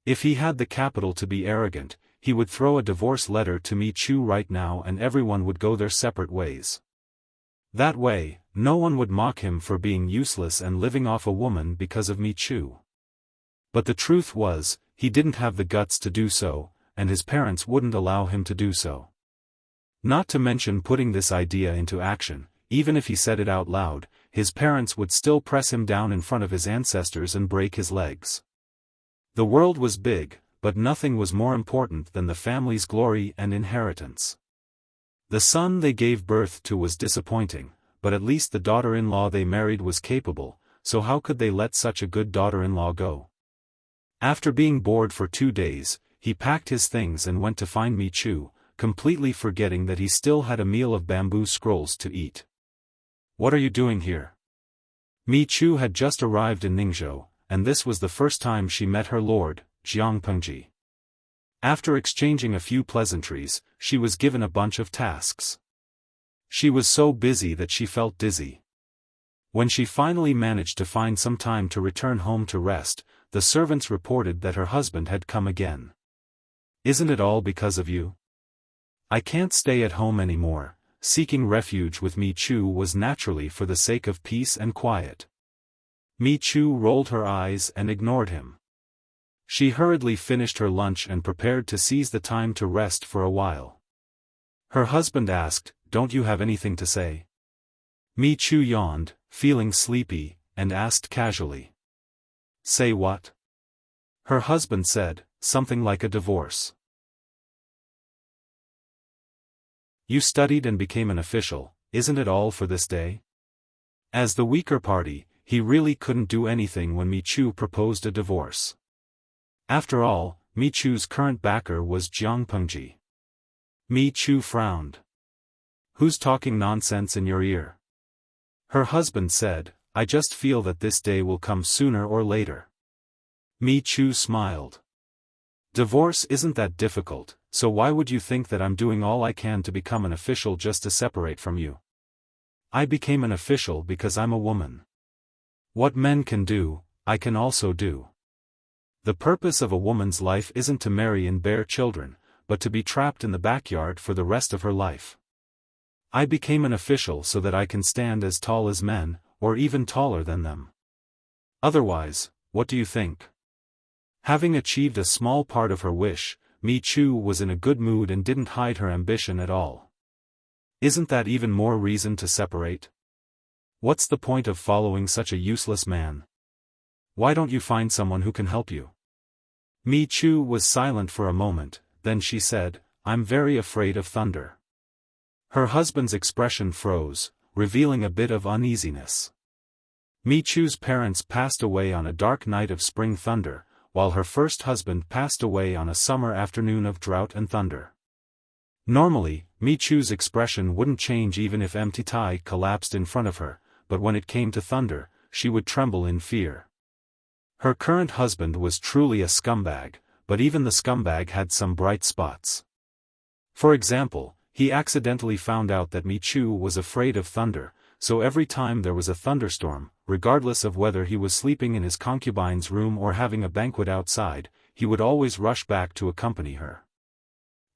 If he had the capital to be arrogant, he would throw a divorce letter to Mi Chu right now and everyone would go their separate ways. That way, no one would mock him for being useless and living off a woman because of Mi Chu. But the truth was, he didn't have the guts to do so, and his parents wouldn't allow him to do so. Not to mention putting this idea into action, even if he said it out loud, his parents would still press him down in front of his ancestors and break his legs. The world was big, but nothing was more important than the family's glory and inheritance. The son they gave birth to was disappointing, but at least the daughter-in-law they married was capable, so how could they let such a good daughter-in-law go? After being bored for 2 days, he packed his things and went to find Mi Chu, completely forgetting that he still had a meal of bamboo scrolls to eat. What are you doing here? Mi Chu had just arrived in Ningzhou, and this was the first time she met her lord, Jiang Pengji. After exchanging a few pleasantries, she was given a bunch of tasks. She was so busy that she felt dizzy. When she finally managed to find some time to return home to rest, the servants reported that her husband had come again. Isn't it all because of you? I can't stay at home anymore. Seeking refuge with Mi Chu was naturally for the sake of peace and quiet. Mi Chu rolled her eyes and ignored him. She hurriedly finished her lunch and prepared to seize the time to rest for a while. Her husband asked, "Don't you have anything to say?" Mi Chu yawned, feeling sleepy, and asked casually. "Say what?" Her husband said, "Something like a divorce." "You studied and became an official, isn't it all for this day?" As the weaker party, he really couldn't do anything when Mi Chu proposed a divorce. After all, Mi Chu's current backer was Jiang Pengji. Mi Chu frowned. "Who's talking nonsense in your ear?" Her husband said, "I just feel that this day will come sooner or later." Mi Chu smiled. "Divorce isn't that difficult, so why would you think that I'm doing all I can to become an official just to separate from you? I became an official because I'm a woman. What men can do, I can also do. The purpose of a woman's life isn't to marry and bear children, but to be trapped in the backyard for the rest of her life. I became an official so that I can stand as tall as men, or even taller than them. Otherwise, what do you think?" Having achieved a small part of her wish, Mi Chu was in a good mood and didn't hide her ambition at all. "Isn't that even more reason to separate? What's the point of following such a useless man? Why don't you find someone who can help you?" Mi Chu was silent for a moment, then she said, "I'm very afraid of thunder." Her husband's expression froze, revealing a bit of uneasiness. Mi Chu's parents passed away on a dark night of spring thunder, while her first husband passed away on a summer afternoon of drought and thunder. Normally, Mi Chu's expression wouldn't change even if empty Tai collapsed in front of her, but when it came to thunder, she would tremble in fear. Her current husband was truly a scumbag, but even the scumbag had some bright spots. For example, he accidentally found out that Mi Chu was afraid of thunder, so every time there was a thunderstorm, regardless of whether he was sleeping in his concubine's room or having a banquet outside, he would always rush back to accompany her.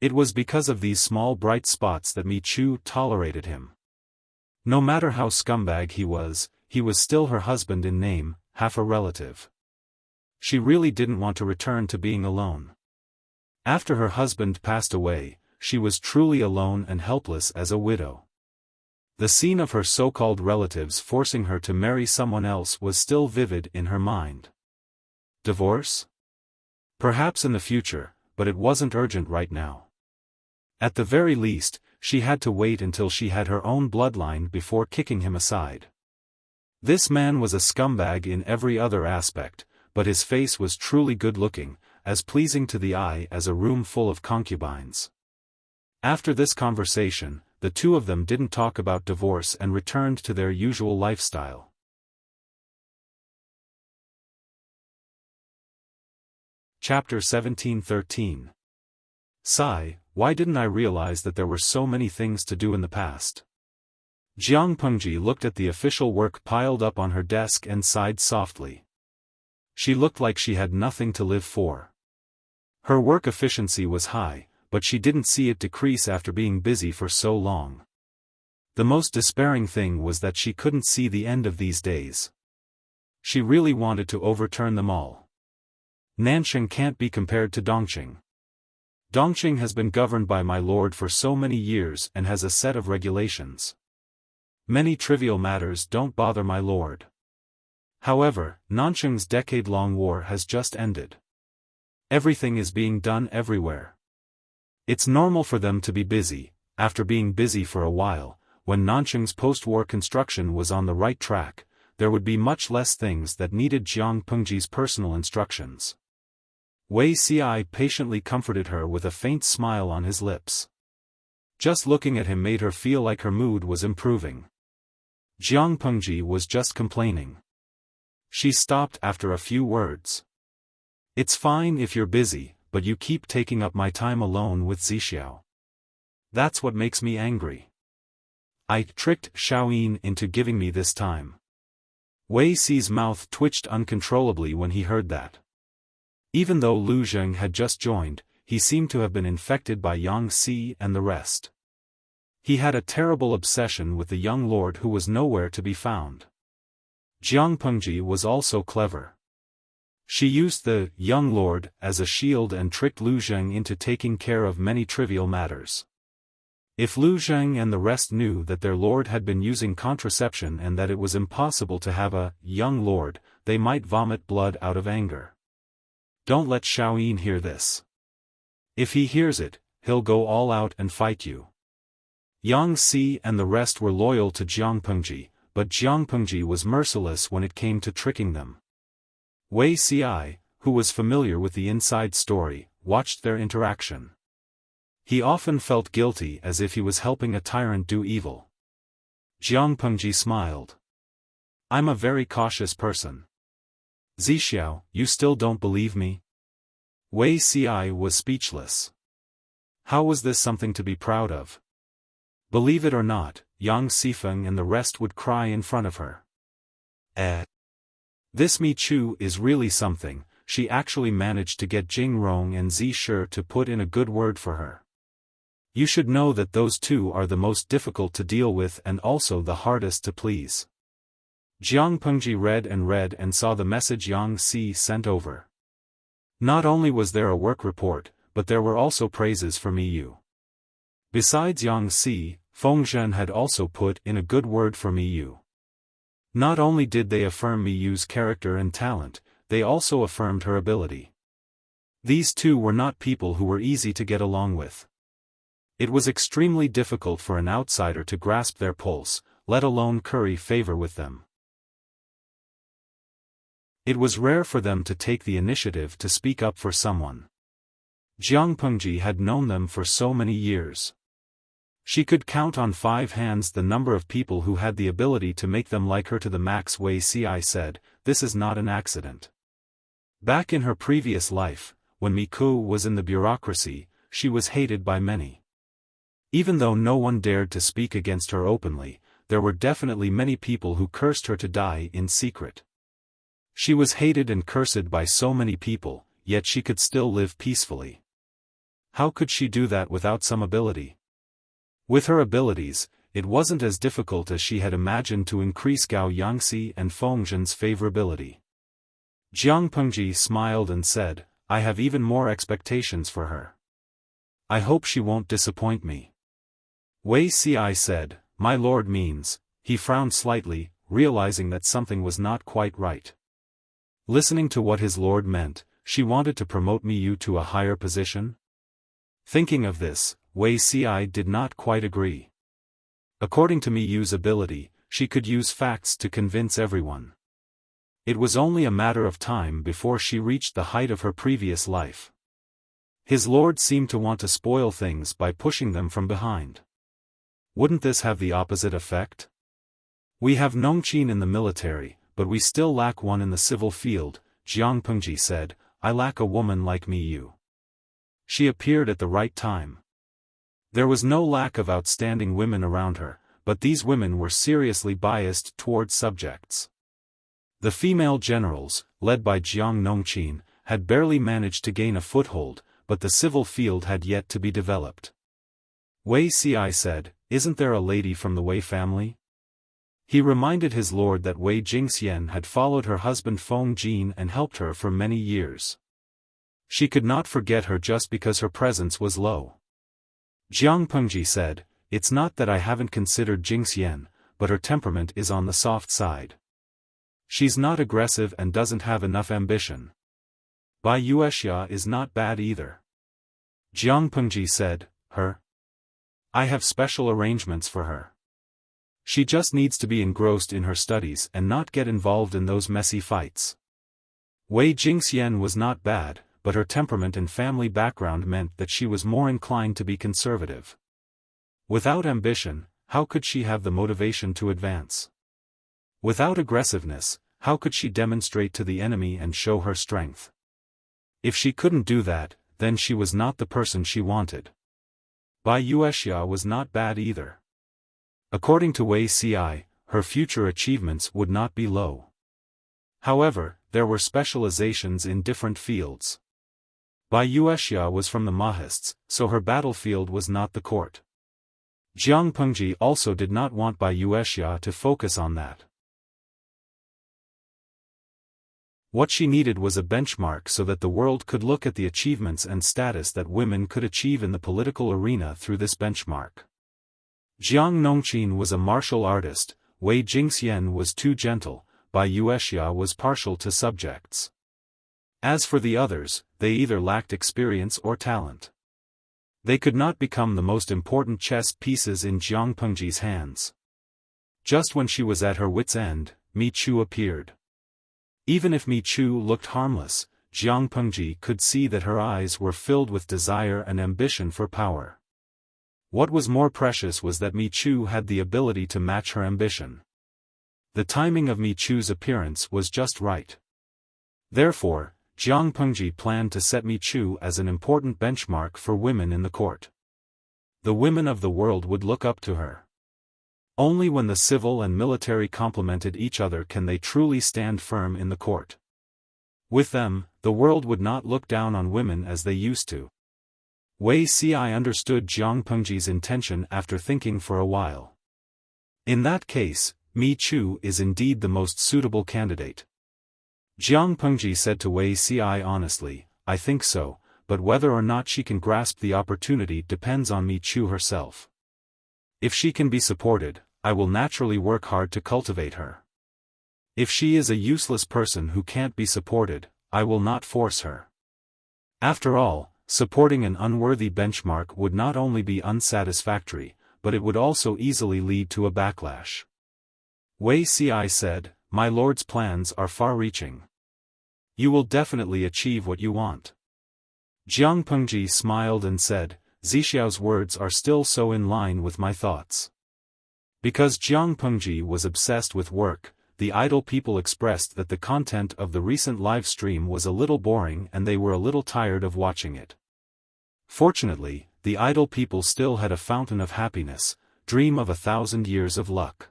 It was because of these small bright spots that Mi Chu tolerated him. No matter how scumbag he was still her husband in name, half a relative. She really didn't want to return to being alone. After her husband passed away, she was truly alone and helpless as a widow. The scene of her so-called relatives forcing her to marry someone else was still vivid in her mind. Divorce? Perhaps in the future, but it wasn't urgent right now. At the very least, she had to wait until she had her own bloodline before kicking him aside. This man was a scumbag in every other aspect, but his face was truly good-looking, as pleasing to the eye as a room full of concubines. After this conversation, the two of them didn't talk about divorce and returned to their usual lifestyle. Chapter 1713. Sigh, why didn't I realize that there were so many things to do in the past? Jiang Pengji looked at the official work piled up on her desk and sighed softly. She looked like she had nothing to live for. Her work efficiency was high, but she didn't see it decrease after being busy for so long. The most despairing thing was that she couldn't see the end of these days. She really wanted to overturn them all. Nanxing can't be compared to Dongqing. Dongqing has been governed by my lord for so many years and has a set of regulations. Many trivial matters don't bother my lord. However, Nanxing's decade-long war has just ended. Everything is being done everywhere. It's normal for them to be busy. After being busy for a while, when Nanxing's post-war construction was on the right track, there would be much less things that needed Jiang Pengji's personal instructions. Wei Ci patiently comforted her with a faint smile on his lips. Just looking at him made her feel like her mood was improving. Jiang Pengji was just complaining. She stopped after a few words. It's fine if you're busy, but you keep taking up my time alone with Zixiao. That's what makes me angry. I tricked Xiaofan into giving me this time. Wei Ci's mouth twitched uncontrollably when he heard that. Even though Lu Zheng had just joined, he seemed to have been infected by Yang Si and the rest. He had a terrible obsession with the young lord who was nowhere to be found. Jiang Pengji was also clever. She used the young lord as a shield and tricked Lu Zheng into taking care of many trivial matters. If Lu Zheng and the rest knew that their lord had been using contraception and that it was impossible to have a young lord, they might vomit blood out of anger. Don't let Xiaofan hear this. If he hears it, he'll go all out and fight you. Yang Si and the rest were loyal to Jiang Pengji, but Jiang Pengji was merciless when it came to tricking them. Wei Ci, who was familiar with the inside story, watched their interaction. He often felt guilty as if he was helping a tyrant do evil. Jiang Pengji smiled. I'm a very cautious person. Zixiao, you still don't believe me? Wei Ci was speechless. How was this something to be proud of? Believe it or not, Yang Sifeng and the rest would cry in front of her. This Mi Chu is really something. She actually managed to get Jing Rong and Zi Shi to put in a good word for her. You should know that those two are the most difficult to deal with and also the hardest to please. Jiang Pengji read and saw the message Yang Si sent over. Not only was there a work report, but there were also praises for Mi Yu. Besides Yang Si, Feng Zhen had also put in a good word for Mi Yu. Not only did they affirm Mi Yu's character and talent, they also affirmed her ability. These two were not people who were easy to get along with. It was extremely difficult for an outsider to grasp their pulse, let alone curry favor with them. It was rare for them to take the initiative to speak up for someone. Jiang Pengji had known them for so many years. She could count on 5 hands the number of people who had the ability to make them like her to the max. Wei Ci said, this is not an accident. Back in her previous life, when Mi Ku was in the bureaucracy, she was hated by many. Even though no one dared to speak against her openly, there were definitely many people who cursed her to die in secret. She was hated and cursed by so many people, yet she could still live peacefully. How could she do that without some ability? With her abilities, it wasn't as difficult as she had imagined to increase Gao Yangxi and Feng Zhen's favorability. Jiang Pengji smiled and said, I have even more expectations for her. I hope she won't disappoint me. Wei Ci said, my lord means. He frowned slightly, realizing that something was not quite right. Listening to what his lord meant, she wanted to promote Mi Yu to a higher position? Thinking of this, Wei Ci did not quite agree. According to Mi Yu's ability, she could use facts to convince everyone. It was only a matter of time before she reached the height of her previous life. His lord seemed to want to spoil things by pushing them from behind. Wouldn't this have the opposite effect? We have Nongqin in the military, but we still lack one in the civil field, Jiang Pengji said. I lack a woman like me you. She appeared at the right time. There was no lack of outstanding women around her, but these women were seriously biased toward subjects. The female generals, led by Jiang Nongqin, had barely managed to gain a foothold, but the civil field had yet to be developed. Wei Ci said, "Isn't there a lady from the Wei family?" He reminded his lord that Wei Jingxian had followed her husband Feng Jin and helped her for many years. She could not forget her just because her presence was low. Jiang Pengji said, "It's not that I haven't considered Jingxian, but her temperament is on the soft side. She's not aggressive and doesn't have enough ambition. Bai Yuexia is not bad either." Jiang Pengji said, "Her? I have special arrangements for her. She just needs to be engrossed in her studies and not get involved in those messy fights." Wei Jingxian was not bad, but her temperament and family background meant that she was more inclined to be conservative. Without ambition, how could she have the motivation to advance? Without aggressiveness, how could she demonstrate to the enemy and show her strength? If she couldn't do that, then she was not the person she wanted. Bai Yuexia was not bad either. According to Wei Ci, her future achievements would not be low. However, there were specializations in different fields. Bai Yuexia was from the Mahists, so her battlefield was not the court. Jiang Pengji also did not want Bai Yuexia to focus on that. What she needed was a benchmark so that the world could look at the achievements and status that women could achieve in the political arena through this benchmark. Jiang Nongqin was a martial artist, Wei Jingxian was too gentle, Bai Yuexia was partial to subjects. As for the others, they either lacked experience or talent. They could not become the most important chess pieces in Jiang Pengji's hands. Just when she was at her wit's end, Mi Chu appeared. Even if Mi Chu looked harmless, Jiang Pengji could see that her eyes were filled with desire and ambition for power. What was more precious was that Mi Chu had the ability to match her ambition. The timing of Mi Chu's appearance was just right. Therefore, Jiang Pengji planned to set Mi Chu as an important benchmark for women in the court. The women of the world would look up to her. Only when the civil and military complemented each other can they truly stand firm in the court. With them, the world would not look down on women as they used to. Wei Ci understood Jiang Pengji's intention after thinking for a while. In that case, Mi Chu is indeed the most suitable candidate. Jiang Pengji said to Wei Ci honestly, "I think so, but whether or not she can grasp the opportunity depends on Mi Chu herself. If she can be supported, I will naturally work hard to cultivate her. If she is a useless person who can't be supported, I will not force her." After all, supporting an unworthy benchmark would not only be unsatisfactory, but it would also easily lead to a backlash. Wei Ci said, "My lord's plans are far-reaching. You will definitely achieve what you want." Jiang Pengji smiled and said, "Zixiao's words are still so in line with my thoughts." Because Jiang Pengji was obsessed with work, the idle people expressed that the content of the recent live stream was a little boring and they were a little tired of watching it. Fortunately, the idle people still had a fountain of happiness, dream of 1,000 years of luck.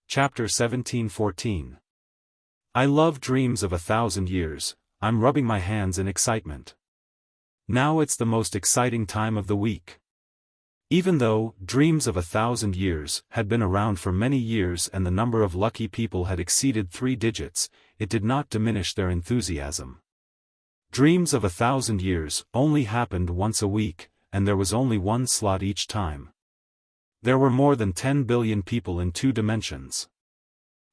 Chapter 17-14. I love dreams of 1,000 years, I'm rubbing my hands in excitement. Now it's the most exciting time of the week. Even though dreams of 1,000 years had been around for many years and the number of lucky people had exceeded 3 digits, it did not diminish their enthusiasm. Dreams of 1,000 years only happened once a week, and there was only one slot each time. There were more than 10 billion people in 2 dimensions.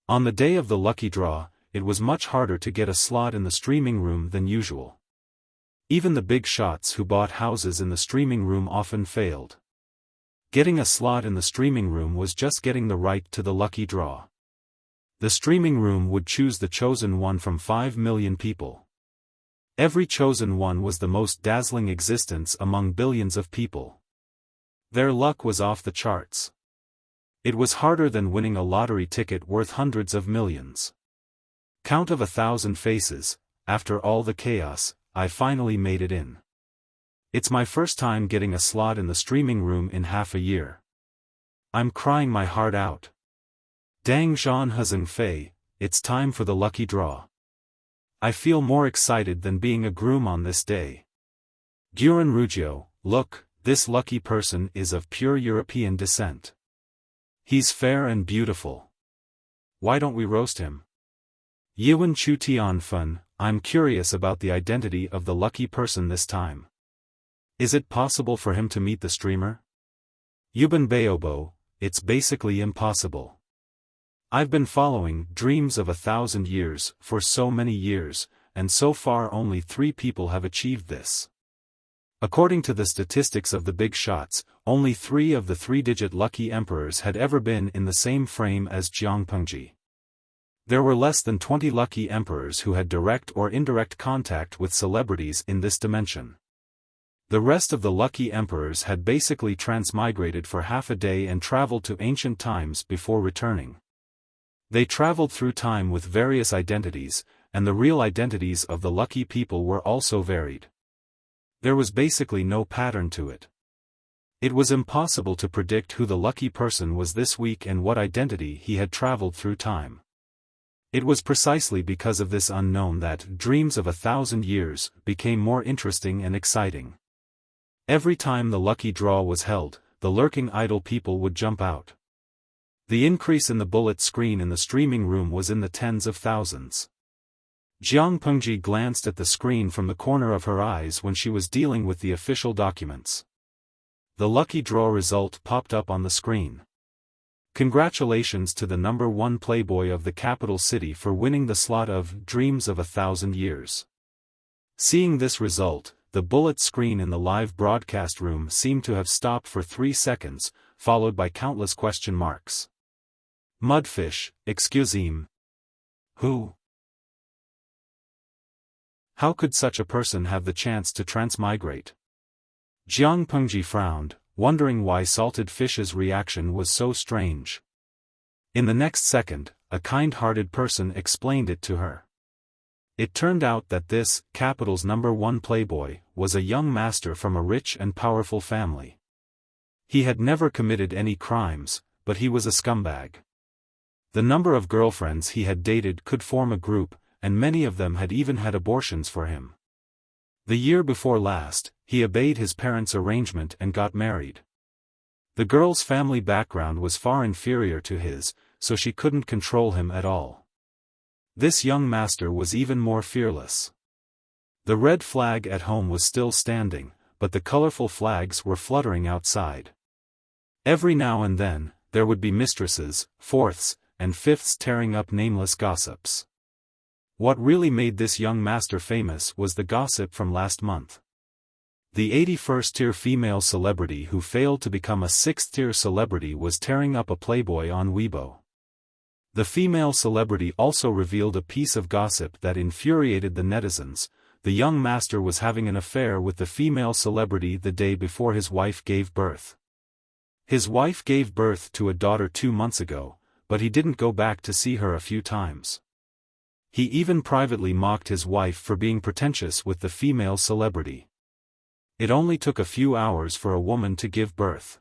On the day of the lucky draw, it was much harder to get a slot in the streaming room than usual. Even the big shots who bought houses in the streaming room often failed. Getting a slot in the streaming room was just getting the right to the lucky draw. The streaming room would choose the chosen one from 5 million people. Every chosen one was the most dazzling existence among billions of people. Their luck was off the charts. It was harder than winning a lottery ticket worth hundreds of millions. Count of 1,000 faces, after all the chaos, I finally made it in. It's my first time getting a slot in the streaming room in half a year. I'm crying my heart out. Dang Zhan Hezeng Fei, it's time for the lucky draw. I feel more excited than being a groom on this day. Guren Rugio, look, this lucky person is of pure European descent. He's fair and beautiful. Why don't we roast him? Yiwen Chu Tianfen, I'm curious about the identity of the lucky person this time. Is it possible for him to meet the streamer? Yuban Baobo, it's basically impossible. I've been following Dreams of 1,000 Years for so many years, and so far only 3 people have achieved this. According to the statistics of the big shots, only 3 of the 3-digit lucky emperors had ever been in the same frame as Jiang Pengji. There were less than 20 lucky emperors who had direct or indirect contact with celebrities in this dimension. The rest of the lucky emperors had basically transmigrated for half a day and traveled to ancient times before returning. They traveled through time with various identities, and the real identities of the lucky people were also varied. There was basically no pattern to it. It was impossible to predict who the lucky person was this week and what identity he had traveled through time. It was precisely because of this unknown that Dreams of 1,000 Years became more interesting and exciting. Every time the lucky draw was held, the lurking idle people would jump out. The increase in the bullet screen in the streaming room was in the tens of thousands. Jiang Pengji glanced at the screen from the corner of her eyes when she was dealing with the official documents. The lucky draw result popped up on the screen. Congratulations to the number 1 playboy of the capital city for winning the slot of Dreams of 1,000 Years. Seeing this result, the bullet screen in the live broadcast room seemed to have stopped for 3 seconds, followed by countless question marks. Mudfish, excuse-me. Who? How could such a person have the chance to transmigrate? Jiang Pengji frowned, wondering why Salted Fish's reaction was so strange. In the next second, a kind-hearted person explained it to her. It turned out that this, capital's number 1 playboy, was a young master from a rich and powerful family. He had never committed any crimes, but he was a scumbag. The number of girlfriends he had dated could form a group, and many of them had even had abortions for him. The year before last, he obeyed his parents' arrangement and got married. The girl's family background was far inferior to his, so she couldn't control him at all. This young master was even more fearless. The red flag at home was still standing, but the colorful flags were fluttering outside. Every now and then, there would be mistresses, fourths, and fifths tearing up nameless gossips. What really made this young master famous was the gossip from last month. The 81st-tier female celebrity who failed to become a 6th-tier celebrity was tearing up a playboy on Weibo. The female celebrity also revealed a piece of gossip that infuriated the netizens. The young master was having an affair with the female celebrity the day before his wife gave birth. His wife gave birth to a daughter 2 months ago, but he didn't go back to see her a few times. He even privately mocked his wife for being pretentious with the female celebrity. It only took a few hours for a woman to give birth.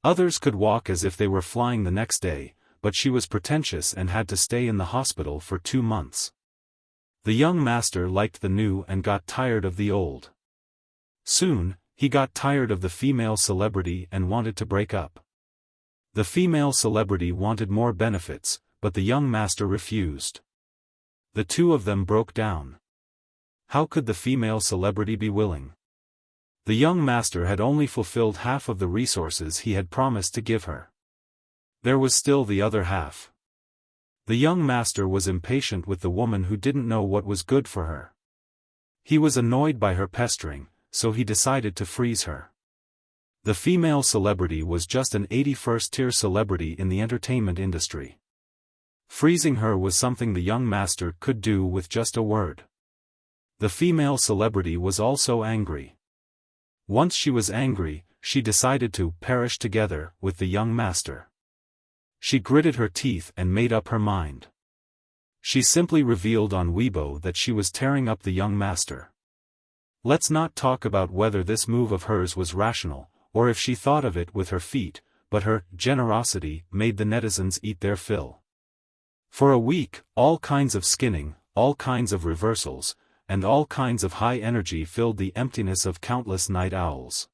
Others could walk as if they were flying the next day, but she was pretentious and had to stay in the hospital for 2 months. The young master liked the new and got tired of the old. Soon, he got tired of the female celebrity and wanted to break up. The female celebrity wanted more benefits, but the young master refused. The two of them broke down. How could the female celebrity be willing? The young master had only fulfilled half of the resources he had promised to give her. There was still the other half. The young master was impatient with the woman who didn't know what was good for her. He was annoyed by her pestering, so he decided to freeze her. The female celebrity was just an 81st-tier celebrity in the entertainment industry. Freezing her was something the young master could do with just a word. The female celebrity was also angry. Once she was angry, she decided to perish together with the young master. She gritted her teeth and made up her mind. She simply revealed on Weibo that she was tearing up the young master. Let's not talk about whether this move of hers was rational, or if she thought of it with her feet, but her generosity made the netizens eat their fill. For a week, all kinds of skinning, all kinds of reversals, and all kinds of high energy filled the emptiness of countless night owls.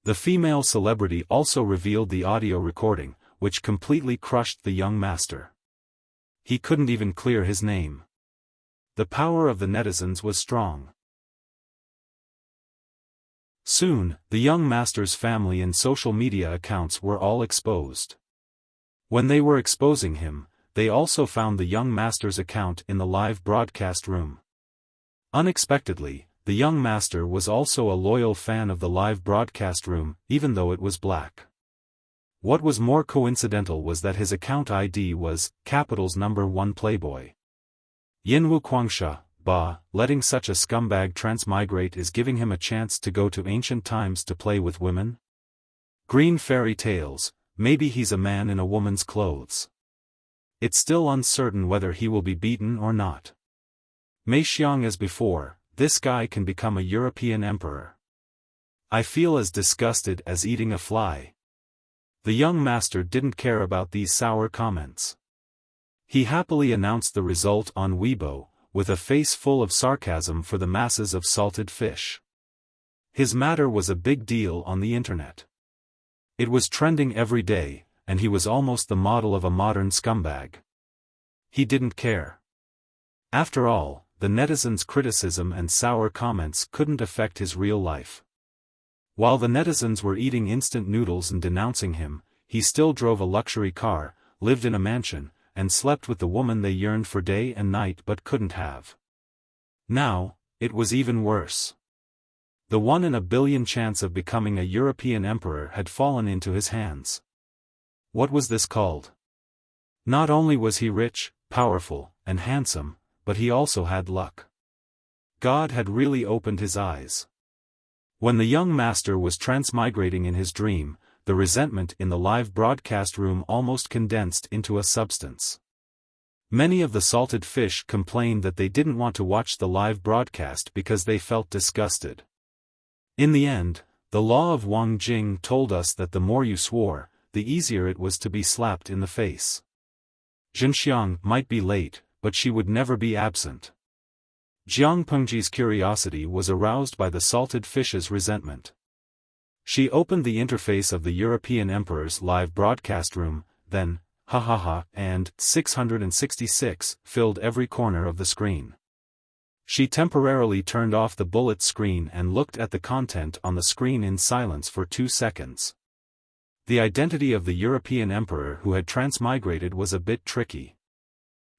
The female celebrity also revealed the audio recording, which completely crushed the young master. He couldn't even clear his name. The power of the netizens was strong. Soon, the young master's family and social media accounts were all exposed. When they were exposing him, they also found the young master's account in the live broadcast room. Unexpectedly, the young master was also a loyal fan of the live broadcast room, even though it was black. What was more coincidental was that his account ID was #1 Playboy. Yinwu Guangsha, letting such a scumbag transmigrate is giving him a chance to go to ancient times to play with women? Green fairy tales, maybe he's a man in a woman's clothes. It's still uncertain whether he will be beaten or not. Mei Xiang as before, this guy can become a European emperor. I feel as disgusted as eating a fly. The young master didn't care about these sour comments. He happily announced the result on Weibo, with a face full of sarcasm for the masses of salted fish. His matter was a big deal on the internet. It was trending every day, and he was almost the model of a modern scumbag. He didn't care. After all, the netizens' criticism and sour comments couldn't affect his real life. While the netizens were eating instant noodles and denouncing him, he still drove a luxury car, lived in a mansion, and slept with the woman they yearned for day and night but couldn't have. Now, it was even worse. The 1 in a billion chance of becoming a European emperor had fallen into his hands. What was this called? Not only was he rich, powerful, and handsome, but he also had luck. God had really opened his eyes. When the young master was transmigrating in his dream, the resentment in the live broadcast room almost condensed into a substance. Many of the salted fish complained that they didn't want to watch the live broadcast because they felt disgusted. In the end, the law of Wang Jing told us that the more you swore, the easier it was to be slapped in the face. Zhenxiang might be late, but she would never be absent. Jiang Pengji's curiosity was aroused by the salted fish's resentment. She opened the interface of the European Emperor's live broadcast room, then, and 666 filled every corner of the screen. She temporarily turned off the bullet screen and looked at the content on the screen in silence for 2 seconds. The identity of the European Emperor who had transmigrated was a bit tricky.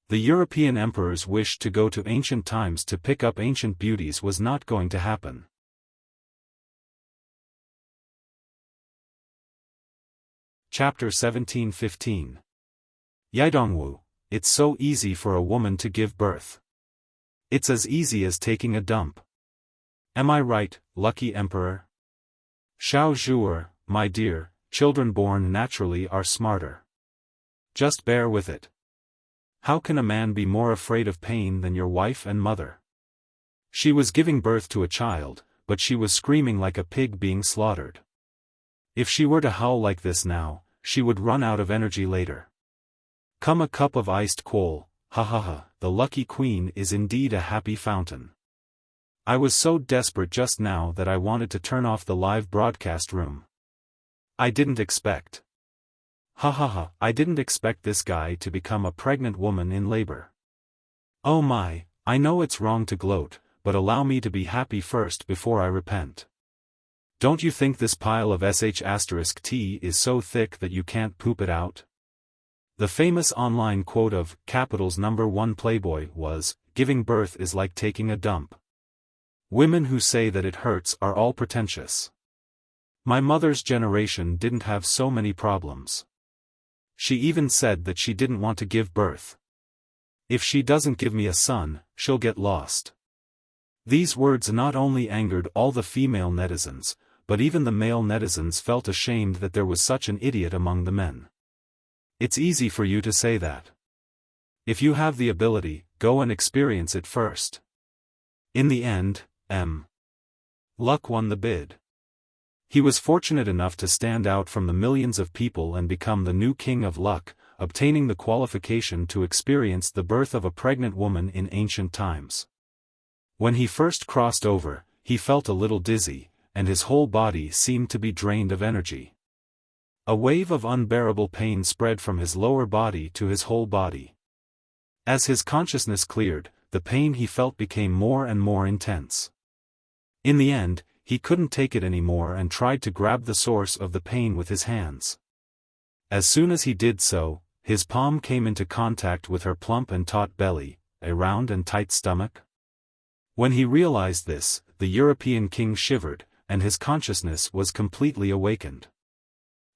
The European emperor's wish to go to ancient times to pick up ancient beauties was not going to happen. Chapter 17:15. Yaidongwu, it's so easy for a woman to give birth. It's as easy as taking a dump. Am I right, lucky emperor? Xiao Zhuer, my dear, children born naturally are smarter. Just bear with it. How can a man be more afraid of pain than your wife and mother? She was giving birth to a child, but she was screaming like a pig being slaughtered. If she were to howl like this now, she would run out of energy later. Come a cup of iced coal, the lucky queen is indeed a happy fountain. I was so desperate just now that I wanted to turn off the live broadcast room. I didn't expect. I didn't expect this guy to become a pregnant woman in labor. Oh my, I know it's wrong to gloat, but allow me to be happy first before I repent. Don't you think this pile of sh*t is so thick that you can't poop it out? The famous online quote of #1 Playboy was, giving birth is like taking a dump. Women who say that it hurts are all pretentious. My mother's generation didn't have so many problems. She even said that she didn't want to give birth. If she doesn't give me a son, she'll get lost. These words not only angered all the female netizens, but even the male netizens felt ashamed that there was such an idiot among the men. It's easy for you to say that. If you have the ability, go and experience it first. In the end, Luck won the bid. He was fortunate enough to stand out from the millions of people and become the new king of Luck, obtaining the qualification to experience the birth of a pregnant woman in ancient times. When he first crossed over, he felt a little dizzy, and his whole body seemed to be drained of energy. A wave of unbearable pain spread from his lower body to his whole body. As his consciousness cleared, the pain he felt became more and more intense. In the end, he couldn't take it anymore and tried to grab the source of the pain with his hands. As soon as he did so, his palm came into contact with her plump and taut belly, a round and tight stomach. When he realized this, the European king shivered, and his consciousness was completely awakened.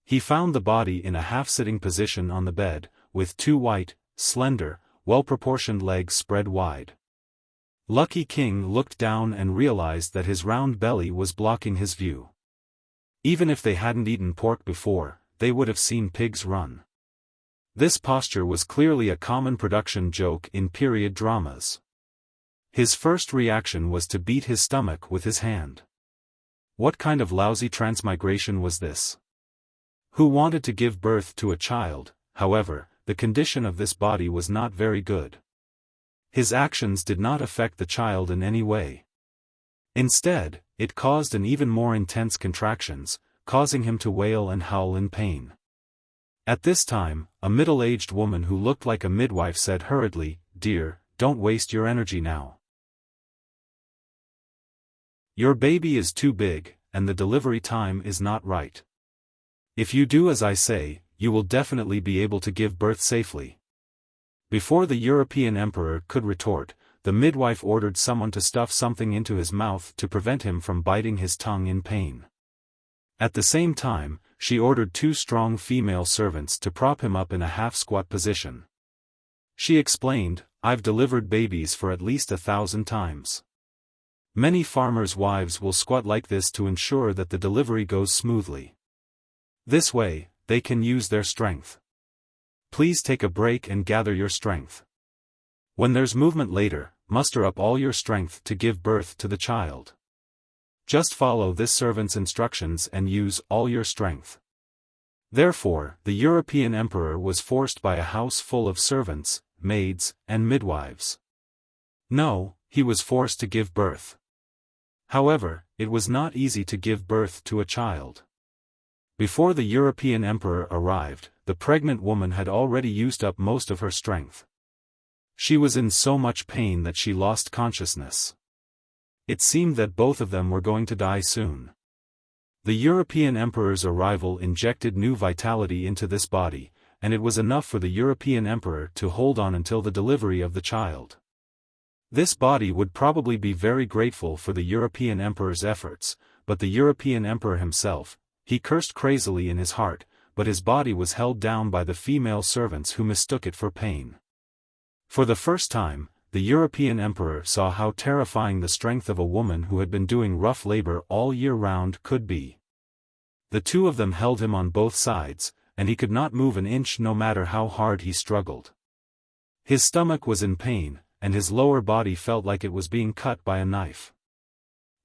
He found the body in a half-sitting position on the bed, with two white, slender, well-proportioned legs spread wide. Lucky King looked down and realized that his round belly was blocking his view. Even if they hadn't eaten pork before, they would have seen pigs run. This posture was clearly a common production joke in period dramas. His first reaction was to beat his stomach with his hand. What kind of lousy transmigration was this? Who wanted to give birth to a child? However, the condition of this body was not very good. His actions did not affect the child in any way. Instead, it caused an even more intense contractions, causing him to wail and howl in pain. At this time, a middle-aged woman who looked like a midwife said hurriedly, "Dear, don't waste your energy now. Your baby is too big, and the delivery time is not right. If you do as I say, you will definitely be able to give birth safely." Before the European emperor could retort, the midwife ordered someone to stuff something into his mouth to prevent him from biting his tongue in pain. At the same time, she ordered two strong female servants to prop him up in a half-squat position. She explained, "I've delivered babies for at least 1,000 times. Many farmers' wives will squat like this to ensure that the delivery goes smoothly. This way, they can use their strength. Please take a break and gather your strength. When there's movement later, muster up all your strength to give birth to the child. Just follow this servant's instructions and use all your strength." Therefore, the European emperor was forced by a house full of servants, maids, and midwives. No, he was forced to give birth. However, it was not easy to give birth to a child. Before the European emperor arrived, the pregnant woman had already used up most of her strength. She was in so much pain that she lost consciousness. It seemed that both of them were going to die soon. The European emperor's arrival injected new vitality into this body, and it was enough for the European emperor to hold on until the delivery of the child. This body would probably be very grateful for the European emperor's efforts, but the European emperor himself, he cursed crazily in his heart, but his body was held down by the female servants who mistook it for pain. For the first time, the European emperor saw how terrifying the strength of a woman who had been doing rough labor all year round could be. The two of them held him on both sides, and he could not move an inch no matter how hard he struggled. His stomach was in pain, and his lower body felt like it was being cut by a knife.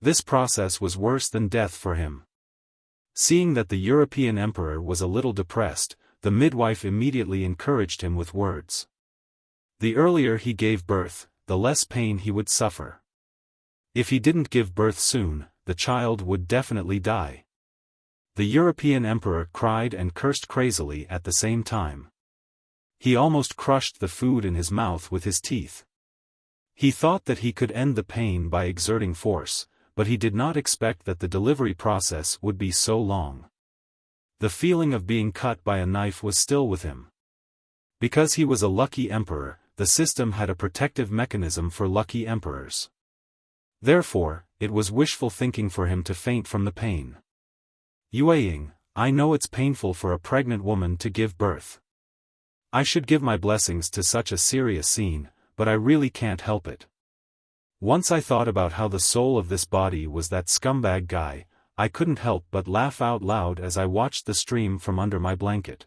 This process was worse than death for him. Seeing that the European emperor was a little depressed, the midwife immediately encouraged him with words. The earlier he gave birth, the less pain he would suffer. If he didn't give birth soon, the child would definitely die. The European emperor cried and cursed crazily at the same time. He almost crushed the food in his mouth with his teeth. He thought that he could end the pain by exerting force, but he did not expect that the delivery process would be so long. The feeling of being cut by a knife was still with him. Because he was a lucky emperor, the system had a protective mechanism for lucky emperors. Therefore, it was wishful thinking for him to faint from the pain. "Yueying, I know it's painful for a pregnant woman to give birth. I should give my blessings to such a serious scene, but I really can't help it. Once I thought about how the soul of this body was that scumbag guy, I couldn't help but laugh out loud as I watched the stream from under my blanket.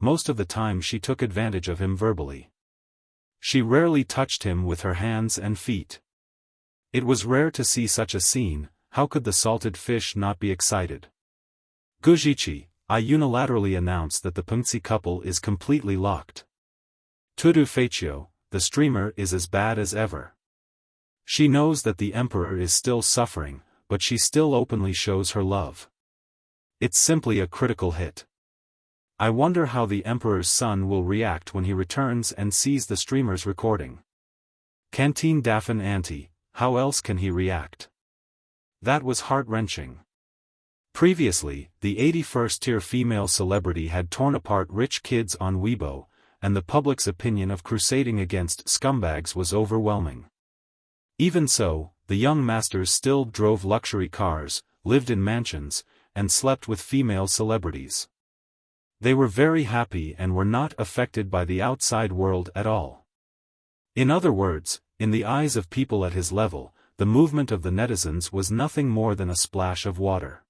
most of the time she took advantage of him verbally. She rarely touched him with her hands and feet. It was rare to see such a scene. How could the salted fish not be excited? Gujichi, I unilaterally announce that the Pengzi couple is completely locked. Tudu Feichio, the streamer is as bad as ever. She knows that the emperor is still suffering, but she still openly shows her love. It's simply a critical hit. I wonder how the emperor's son will react when he returns and sees the streamer's recording. Canteen Daffin Auntie, how else can he react? That was heart-wrenching. Previously, the 81st-tier female celebrity had torn apart rich kids on Weibo, and the public's opinion of crusading against scumbags was overwhelming. Even so, the young masters still drove luxury cars, lived in mansions, and slept with female celebrities. They were very happy and were not affected by the outside world at all. In other words, in the eyes of people at his level, the movement of the netizens was nothing more than a splash of water.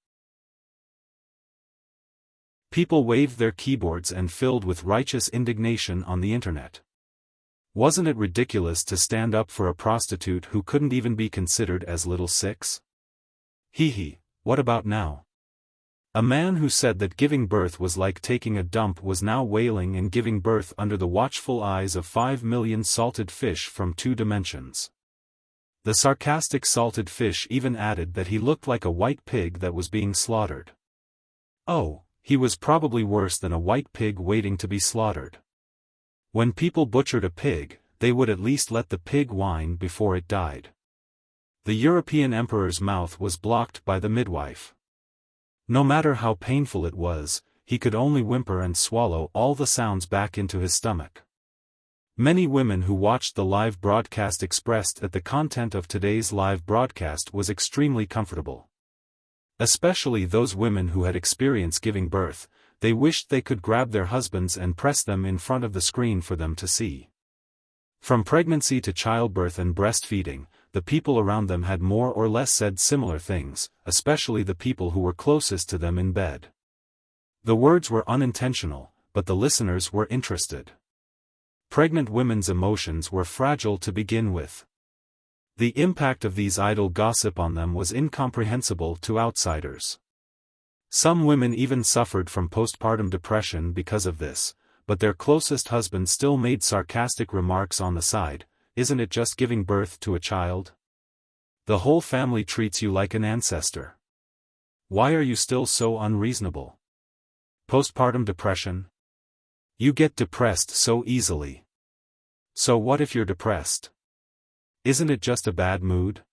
People waved their keyboards and filled with righteous indignation on the internet. Wasn't it ridiculous to stand up for a prostitute who couldn't even be considered as little six? Hee, what about now? A man who said that giving birth was like taking a dump was now wailing and giving birth under the watchful eyes of 5 million salted fish from 2 dimensions. The sarcastic salted fish even added that he looked like a white pig that was being slaughtered. Oh, he was probably worse than a white pig waiting to be slaughtered. When people butchered a pig, they would at least let the pig whine before it died. The European emperor's mouth was blocked by the midwife. No matter how painful it was, he could only whimper and swallow all the sounds back into his stomach. Many women who watched the live broadcast expressed that the content of today's live broadcast was extremely comfortable. Especially those women who had experienced giving birth, they wished they could grab their husbands and press them in front of the screen for them to see. From pregnancy to childbirth and breastfeeding, the people around them had more or less said similar things, especially the people who were closest to them in bed. The words were unintentional, but the listeners were interested. Pregnant women's emotions were fragile to begin with. The impact of these idle gossip on them was incomprehensible to outsiders. Some women even suffered from postpartum depression because of this, but their closest husbands still made sarcastic remarks on the side. Isn't it just giving birth to a child? The whole family treats you like an ancestor. Why are you still so unreasonable? Postpartum depression? You get depressed so easily. So what if you're depressed? Isn't it just a bad mood?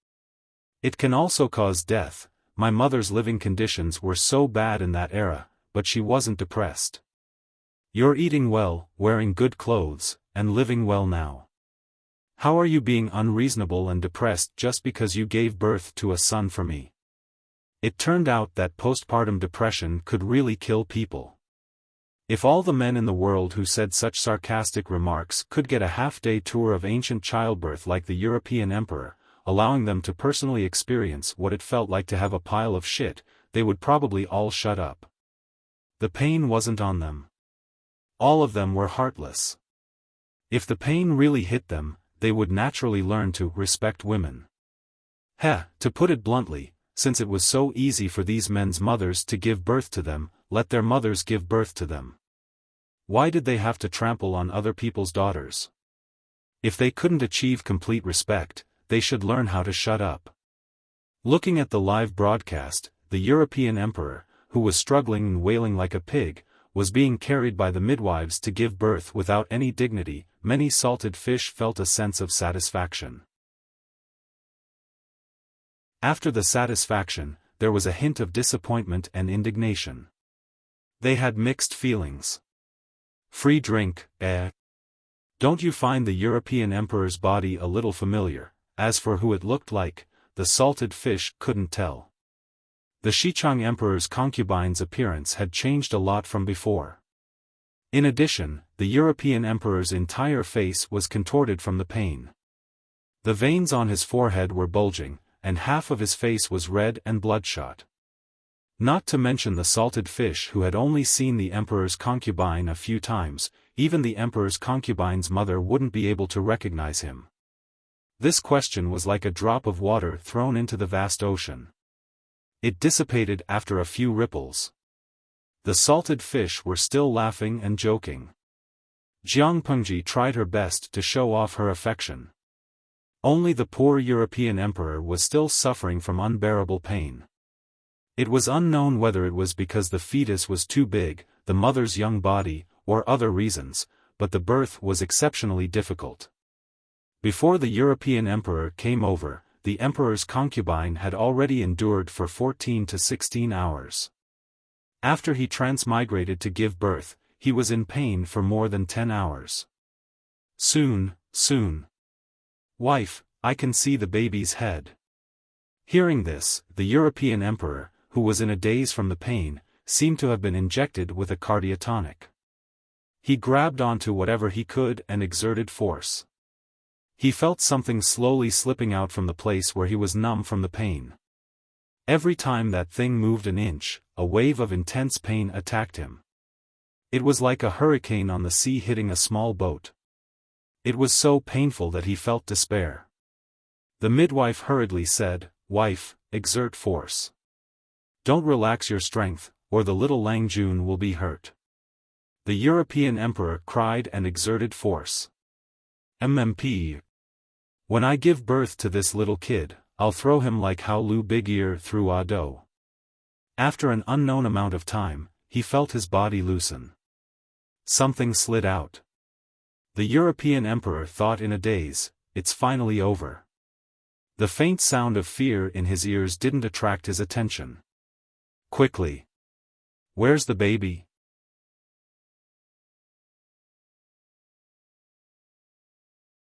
It can also cause death. My mother's living conditions were so bad in that era, but she wasn't depressed. You're eating well, wearing good clothes, and living well now. How are you being unreasonable and depressed just because you gave birth to a son for me? It turned out that postpartum depression could really kill people. If all the men in the world who said such sarcastic remarks could get a half-day tour of ancient childbirth like the European emperor, allowing them to personally experience what it felt like to have a pile of shit, they would probably all shut up. The pain wasn't on them. All of them were heartless. If the pain really hit them, they would naturally learn to respect women. To put it bluntly, since it was so easy for these men's mothers to give birth to them, let their mothers give birth to them. Why did they have to trample on other people's daughters? If they couldn't achieve complete respect, they should learn how to shut up. Looking at the live broadcast, the European emperor, who was struggling and wailing like a pig, was being carried by the midwives to give birth without any dignity. Many salted fish felt a sense of satisfaction. After the satisfaction, there was a hint of disappointment and indignation. They had mixed feelings. Free drink, Don't you find the European emperor's body a little familiar? As for who it looked like, the salted fish couldn't tell. The Xichang emperor's concubine's appearance had changed a lot from before. In addition, the European emperor's entire face was contorted from the pain. The veins on his forehead were bulging, and half of his face was red and bloodshot. Not to mention the salted fish who had only seen the emperor's concubine a few times, even the emperor's concubine's mother wouldn't be able to recognize him. This question was like a drop of water thrown into the vast ocean. It dissipated after a few ripples. The salted fish were still laughing and joking. Jiang Pengji tried her best to show off her affection. Only the poor European emperor was still suffering from unbearable pain. It was unknown whether it was because the fetus was too big, the mother's young body, or other reasons, but the birth was exceptionally difficult. Before the European emperor came over, the emperor's concubine had already endured for 14 to 16 hours. After he transmigrated to give birth, he was in pain for more than 10 hours. Soon. Wife, I can see the baby's head. Hearing this, the European emperor, who was in a daze from the pain, seemed to have been injected with a cardiotonic. He grabbed onto whatever he could and exerted force. He felt something slowly slipping out from the place where he was numb from the pain. Every time that thing moved an inch, a wave of intense pain attacked him. It was like a hurricane on the sea hitting a small boat. It was so painful that he felt despair. The midwife hurriedly said, "Wife, exert force. Don't relax your strength, or the little Lang Jun will be hurt." The European emperor cried and exerted force. "MMP. When I give birth to this little kid, I'll throw him like how Lu Big Ear threw Ah Do." After an unknown amount of time, he felt his body loosen. Something slid out. The European emperor thought in a daze, "It's finally over." The faint sound of fear in his ears didn't attract his attention. Quickly. "Where's the baby?"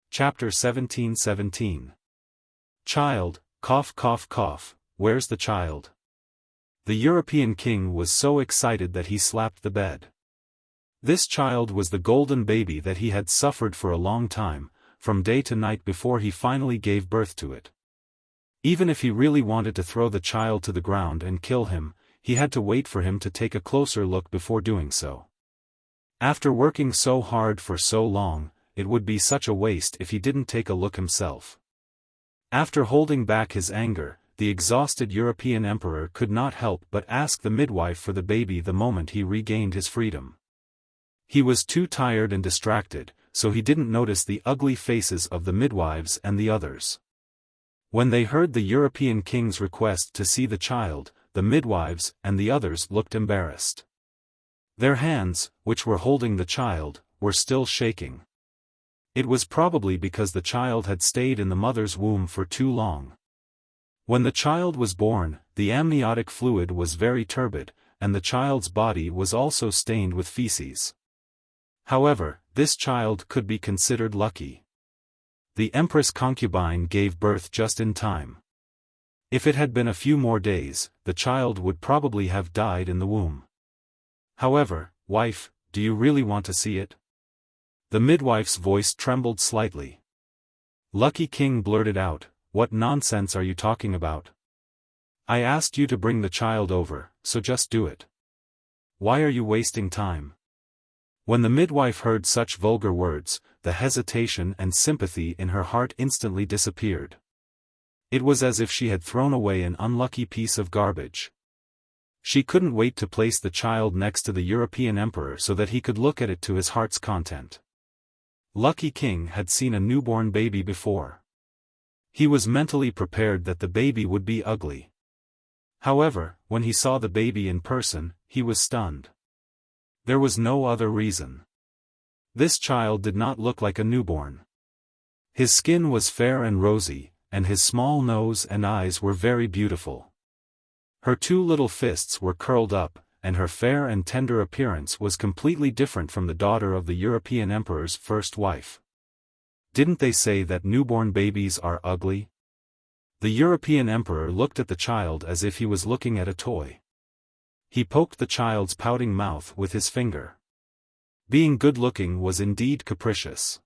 Chapter 17:17. Child, cough cough cough, where's the child? The European king was so excited that he slapped the bed. This child was the golden baby that he had suffered for a long time, from day to night before he finally gave birth to it. Even if he really wanted to throw the child to the ground and kill him, he had to wait for him to take a closer look before doing so. After working so hard for so long, it would be such a waste if he didn't take a look himself. After holding back his anger, the exhausted European emperor could not help but ask the midwife for the baby the moment he regained his freedom. He was too tired and distracted, so he didn't notice the ugly faces of the midwives and the others. When they heard the European king's request to see the child, the midwives and the others looked embarrassed. Their hands, which were holding the child, were still shaking. It was probably because the child had stayed in the mother's womb for too long. When the child was born, the amniotic fluid was very turbid, and the child's body was also stained with feces. However, this child could be considered lucky. The Empress concubine gave birth just in time. If it had been a few more days, the child would probably have died in the womb. However, wife, do you really want to see it? The midwife's voice trembled slightly. Lucky King blurted out, "What nonsense are you talking about? I asked you to bring the child over, so just do it. Why are you wasting time?" When the midwife heard such vulgar words, the hesitation and sympathy in her heart instantly disappeared. It was as if she had thrown away an unlucky piece of garbage. She couldn't wait to place the child next to the European emperor so that he could look at it to his heart's content. Lucky King had seen a newborn baby before. He was mentally prepared that the baby would be ugly. However, when he saw the baby in person, he was stunned. There was no other reason. This child did not look like a newborn. His skin was fair and rosy, and his small nose and eyes were very beautiful. Her two little fists were curled up, and her fair and tender appearance was completely different from the daughter of the European emperor's first wife. Didn't they say that newborn babies are ugly? The European emperor looked at the child as if he was looking at a toy. He poked the child's pouting mouth with his finger. Being good-looking was indeed capricious.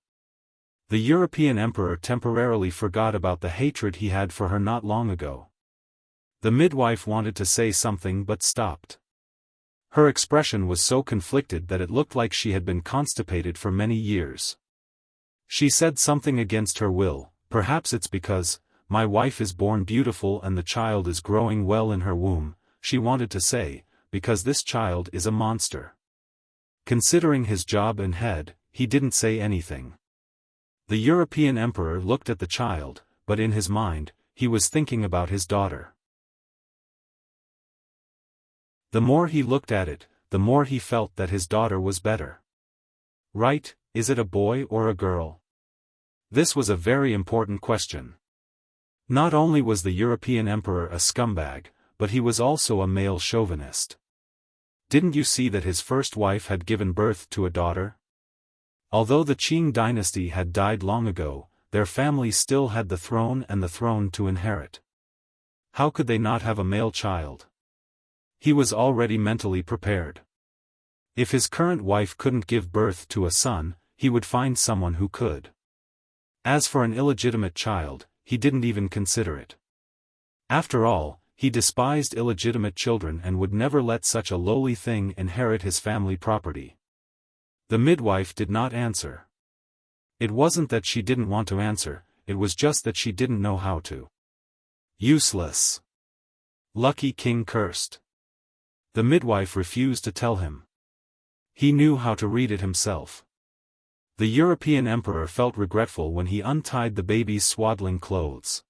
The European emperor temporarily forgot about the hatred he had for her not long ago. The midwife wanted to say something but stopped. Her expression was so conflicted that it looked like she had been constipated for many years. She said something against her will. Perhaps it's because, my wife is born beautiful and the child is growing well in her womb, she wanted to say, because this child is a monster. Considering his job and head, he didn't say anything. The European emperor looked at the child, but in his mind, he was thinking about his daughter. The more he looked at it, the more he felt that his daughter was better. Right, is it a boy or a girl? This was a very important question. Not only was the European emperor a scumbag, but he was also a male chauvinist. Didn't you see that his first wife had given birth to a daughter? Although the Qing dynasty had died long ago, their family still had the throne and the throne to inherit. How could they not have a male child? He was already mentally prepared. If his current wife couldn't give birth to a son, he would find someone who could. As for an illegitimate child, he didn't even consider it. After all, he despised illegitimate children and would never let such a lowly thing inherit his family property. The midwife did not answer. It wasn't that she didn't want to answer, it was just that she didn't know how to. Useless. Lucky King cursed. The midwife refused to tell him. He knew how to read it himself. The European emperor felt regretful when he untied the baby's swaddling clothes.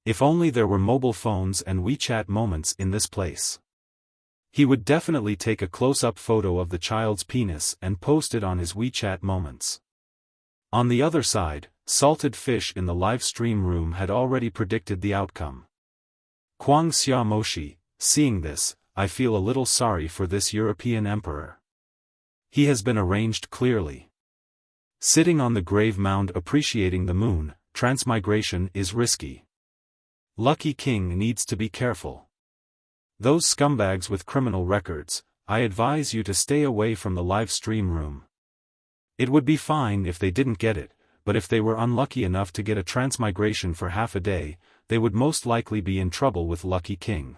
If only there were mobile phones and WeChat moments in this place. He would definitely take a close-up photo of the child's penis and post it on his WeChat moments. On the other side, Salted Fish in the live stream room had already predicted the outcome. Kwang Xiaomoshi, seeing this, I feel a little sorry for this European emperor. He has been arranged clearly. Sitting on the grave mound appreciating the moon, transmigration is risky. Lucky King needs to be careful. Those scumbags with criminal records, I advise you to stay away from the live stream room. It would be fine if they didn't get it, but if they were unlucky enough to get a transmigration for half a day, they would most likely be in trouble with Lucky King.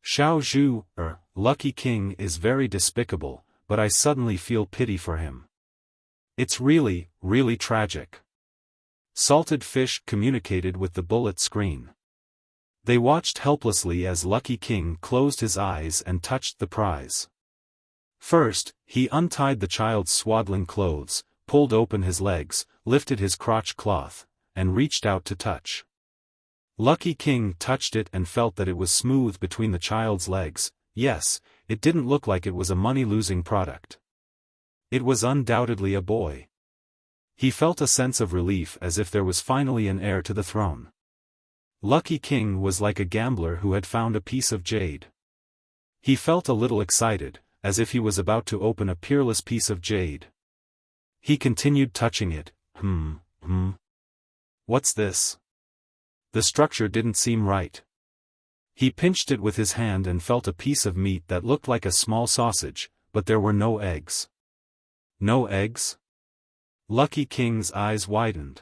Xiao Zhu, Lucky King is very despicable, but I suddenly feel pity for him. It's really, really tragic. Salted Fish communicated with the bullet screen. They watched helplessly as Lucky King closed his eyes and touched the prize. First, he untied the child's swaddling clothes, pulled open his legs, lifted his crotch cloth, and reached out to touch. Lucky King touched it and felt that it was smooth between the child's legs. Yes, it didn't look like it was a money-losing product. It was undoubtedly a boy. He felt a sense of relief as if there was finally an heir to the throne. Lucky King was like a gambler who had found a piece of jade. He felt a little excited, as if he was about to open a peerless piece of jade. He continued touching it. What's this? The structure didn't seem right. He pinched it with his hand and felt a piece of meat that looked like a small sausage, but there were no eggs. No eggs? Lucky King's eyes widened.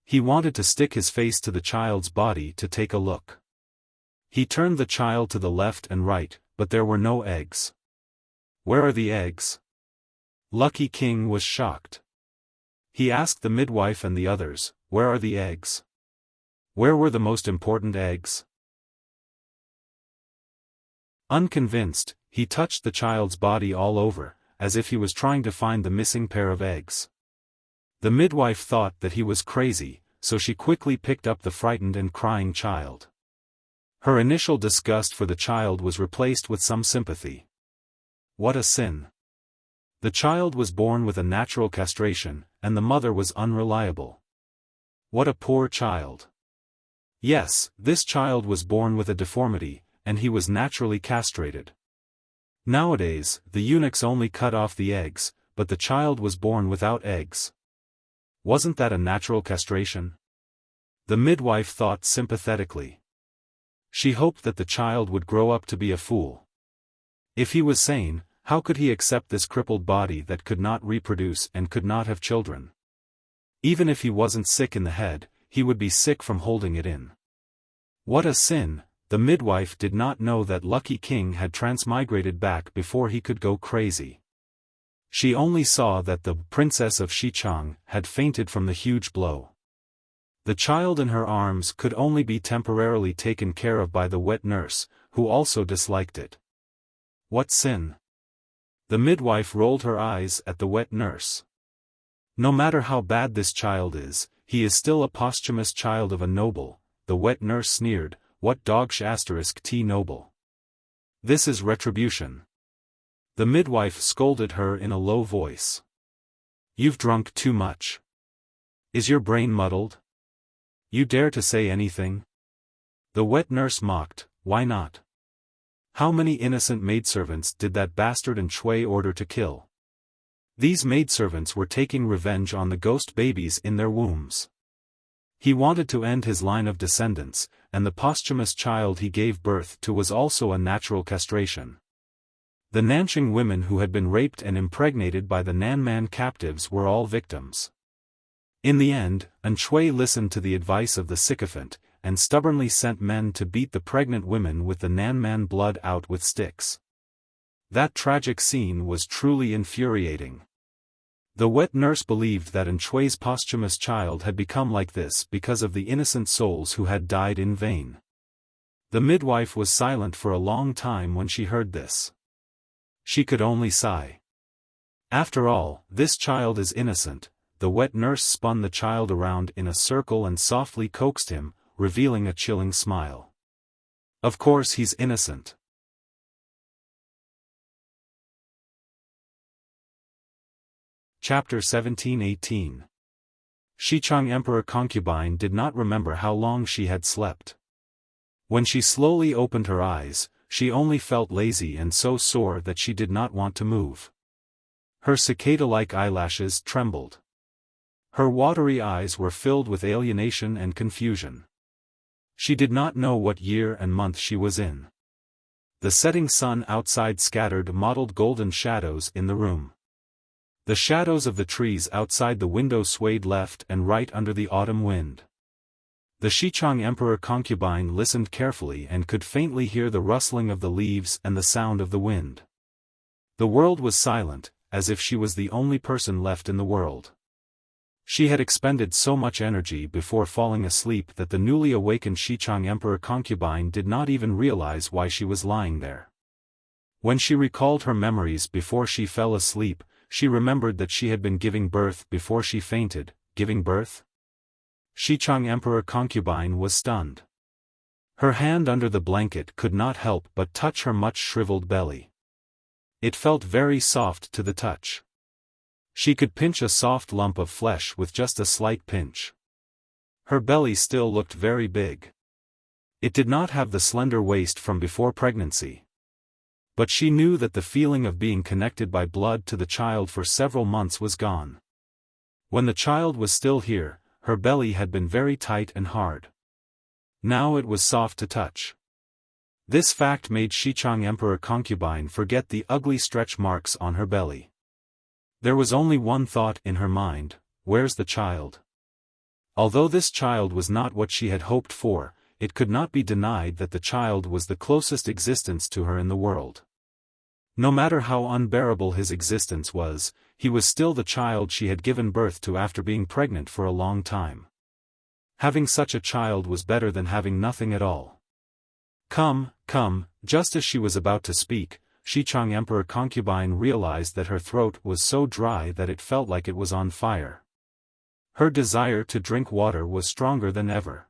He wanted to stick his face to the child's body to take a look. He turned the child to the left and right, but there were no eggs. Where are the eggs? Lucky King was shocked. He asked the midwife and the others, where are the eggs? Where were the most important eggs? Unconvinced, he touched the child's body all over, as if he was trying to find the missing pair of eggs. The midwife thought that he was crazy, so she quickly picked up the frightened and crying child. Her initial disgust for the child was replaced with some sympathy. What a sin! The child was born with a natural castration, and the mother was unreliable. What a poor child! Yes, this child was born with a deformity, and he was naturally castrated. Nowadays, the eunuchs only cut off the eggs, but the child was born without eggs. Wasn't that a natural castration? The midwife thought sympathetically. She hoped that the child would grow up to be a fool. If he was sane, how could he accept this crippled body that could not reproduce and could not have children? Even if he wasn't sick in the head, he would be sick from holding it in. What a sin, The midwife did not know that Lucky King had transmigrated back before he could go crazy. She only saw that the princess of Xichang had fainted from the huge blow. The child in her arms could only be temporarily taken care of by the wet nurse, who also disliked it. What sin? The midwife rolled her eyes at the wet nurse. No matter how bad this child is, he is still a posthumous child of a noble, the wet nurse sneered. What dogsh *t noble? This is retribution. The midwife scolded her in a low voice. You've drunk too much. Is your brain muddled? You dare to say anything? The wet nurse mocked. Why not? How many innocent maidservants did that bastard and Shui order to kill? These maidservants were taking revenge on the ghost babies in their wombs. He wanted to end his line of descendants, and the posthumous child he gave birth to was also a natural castration. The Nanxing women who had been raped and impregnated by the Nanman captives were all victims. In the end, An Shui listened to the advice of the sycophant, and stubbornly sent men to beat the pregnant women with the Nanman blood out with sticks. That tragic scene was truly infuriating. The wet nurse believed that An Shui's posthumous child had become like this because of the innocent souls who had died in vain. The midwife was silent for a long time when she heard this. She could only sigh. After all, this child is innocent. The wet nurse spun the child around in a circle and softly coaxed him, revealing a chilling smile. Of course he's innocent. Chapter 17-18. Xichang Emperor concubine did not remember how long she had slept. When she slowly opened her eyes, she only felt lazy and so sore that she did not want to move. Her cicada-like eyelashes trembled. Her watery eyes were filled with alienation and confusion. She did not know what year and month she was in. The setting sun outside scattered mottled golden shadows in the room. The shadows of the trees outside the window swayed left and right under the autumn wind. The Xichang Emperor concubine listened carefully and could faintly hear the rustling of the leaves and the sound of the wind. The world was silent, as if she was the only person left in the world. She had expended so much energy before falling asleep that the newly awakened Xichang Emperor concubine did not even realize why she was lying there. When she recalled her memories before she fell asleep, she remembered that she had been giving birth before she fainted. Giving birth? Xichang Emperor concubine was stunned. Her hand under the blanket could not help but touch her much shriveled belly. It felt very soft to the touch. She could pinch a soft lump of flesh with just a slight pinch. Her belly still looked very big. It did not have the slender waist from before pregnancy. But she knew that the feeling of being connected by blood to the child for several months was gone. When the child was still here, her belly had been very tight and hard. Now it was soft to touch. This fact made Xichang Emperor concubine forget the ugly stretch marks on her belly. There was only one thought in her mind: where's the child? Although this child was not what she had hoped for, it could not be denied that the child was the closest existence to her in the world. No matter how unbearable his existence was, he was still the child she had given birth to after being pregnant for a long time. Having such a child was better than having nothing at all. Come, come, just as she was about to speak, Xichang Emperor concubine realized that her throat was so dry that it felt like it was on fire. Her desire to drink water was stronger than ever.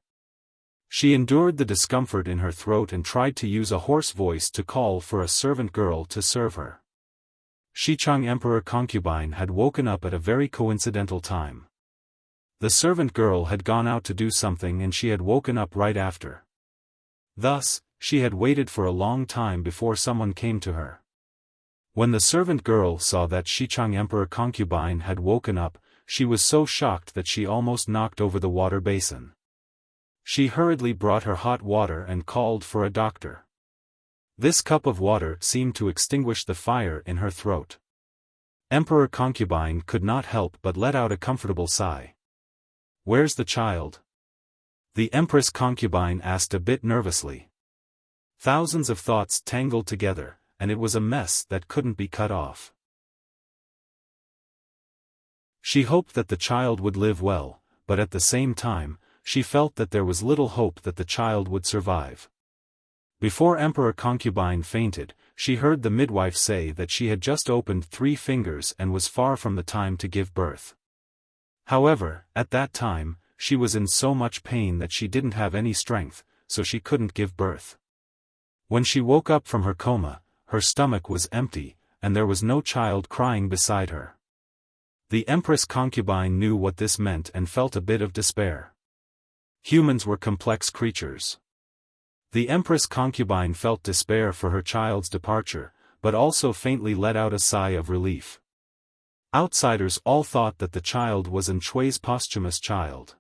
She endured the discomfort in her throat and tried to use a hoarse voice to call for a servant girl to serve her. Xichang Emperor concubine had woken up at a very coincidental time. The servant girl had gone out to do something and she had woken up right after. Thus, she had waited for a long time before someone came to her. When the servant girl saw that Xichang Emperor concubine had woken up, she was so shocked that she almost knocked over the water basin. She hurriedly brought her hot water and called for a doctor. This cup of water seemed to extinguish the fire in her throat. Emperor concubine could not help but let out a comfortable sigh. Where's the child? The Empress concubine asked a bit nervously. Thousands of thoughts tangled together, and it was a mess that couldn't be cut off. She hoped that the child would live well, but at the same time, she felt that there was little hope that the child would survive. Before Emperor Concubine fainted, she heard the midwife say that she had just opened 3 fingers and was far from the time to give birth. However, at that time, she was in so much pain that she didn't have any strength, so she couldn't give birth. When she woke up from her coma, her stomach was empty, and there was no child crying beside her. The Empress Concubine knew what this meant and felt a bit of despair. Humans were complex creatures. The Empress Concubine felt despair for her child's departure, but also faintly let out a sigh of relief. Outsiders all thought that the child was An Shui's posthumous child.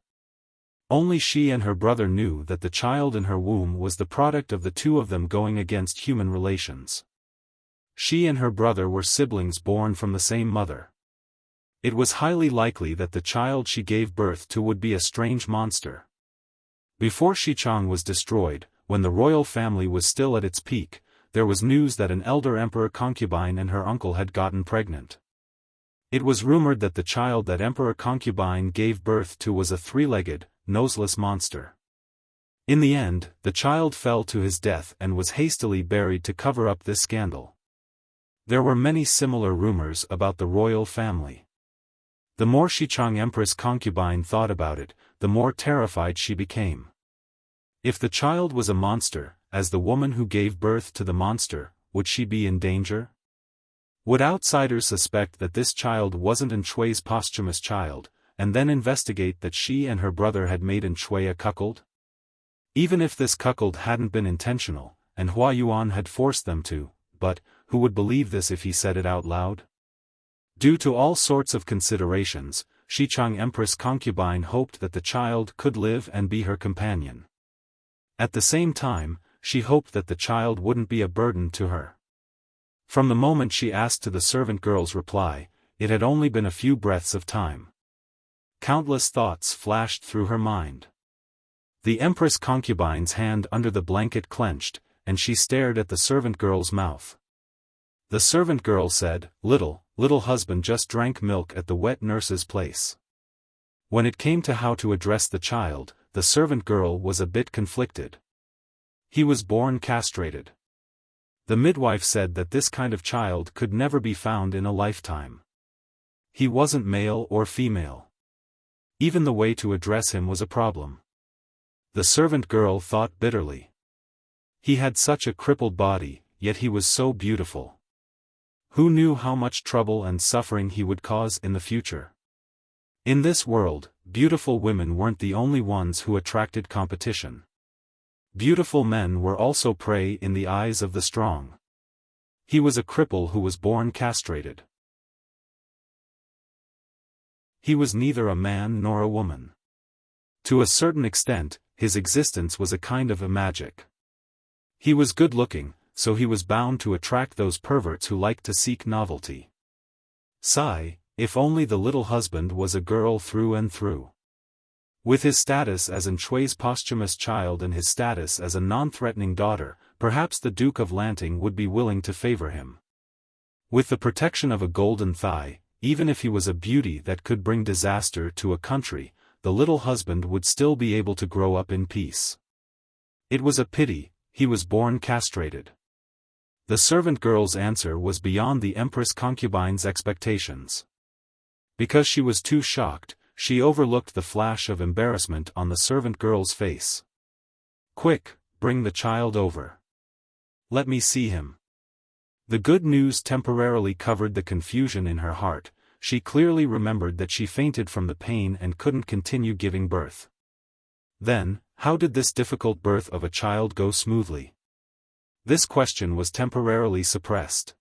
Only she and her brother knew that the child in her womb was the product of the 2 of them going against human relations. She and her brother were siblings born from the same mother. It was highly likely that the child she gave birth to would be a strange monster. Before Xichang was destroyed, when the royal family was still at its peak, there was news that an elder emperor concubine and her uncle had gotten pregnant. It was rumored that the child that Emperor Concubine gave birth to was a 3-legged, noseless monster. In the end, the child fell to his death and was hastily buried to cover up this scandal. There were many similar rumors about the royal family. The more Xichang Empress Concubine thought about it, the more terrified she became. If the child was a monster, as the woman who gave birth to the monster, would she be in danger? Would outsiders suspect that this child wasn't An Shui's posthumous child, and then investigate that she and her brother had made An Shui a cuckold? Even if this cuckold hadn't been intentional, and Hua Yuan had forced them to, but who would believe this if he said it out loud? Due to all sorts of considerations, Xichang Empress Concubine hoped that the child could live and be her companion. At the same time, she hoped that the child wouldn't be a burden to her. From the moment she asked to the servant girl's reply, it had only been a few breaths of time. Countless thoughts flashed through her mind. The Empress Concubine's hand under the blanket clenched, and she stared at the servant girl's mouth. The servant girl said, little husband just drank milk at the wet nurse's place." When it came to how to address the child, the servant girl was a bit conflicted. He was born castrated. The midwife said that this kind of child could never be found in a lifetime. He wasn't male or female. Even the way to address him was a problem. The servant girl thought bitterly. He had such a crippled body, yet he was so beautiful. Who knew how much trouble and suffering he would cause in the future? In this world, beautiful women weren't the only ones who attracted competition. Beautiful men were also prey in the eyes of the strong. He was a cripple who was born castrated. He was neither a man nor a woman. To a certain extent, his existence was a kind of a magic. He was good-looking, so he was bound to attract those perverts who liked to seek novelty. Sigh, if only the little husband was a girl through and through. With his status as An Shui's posthumous child and his status as a non-threatening daughter, perhaps the Duke of Lanting would be willing to favor him. With the protection of a golden thigh, even if he was a beauty that could bring disaster to a country, the little husband would still be able to grow up in peace. It was a pity, he was born castrated. The servant girl's answer was beyond the Empress Concubine's expectations. Because she was too shocked, she overlooked the flash of embarrassment on the servant girl's face. "Quick, bring the child over. Let me see him." The good news temporarily covered the confusion in her heart. She clearly remembered that she fainted from the pain and couldn't continue giving birth. Then, how did this difficult birth of a child go smoothly? This question was temporarily suppressed.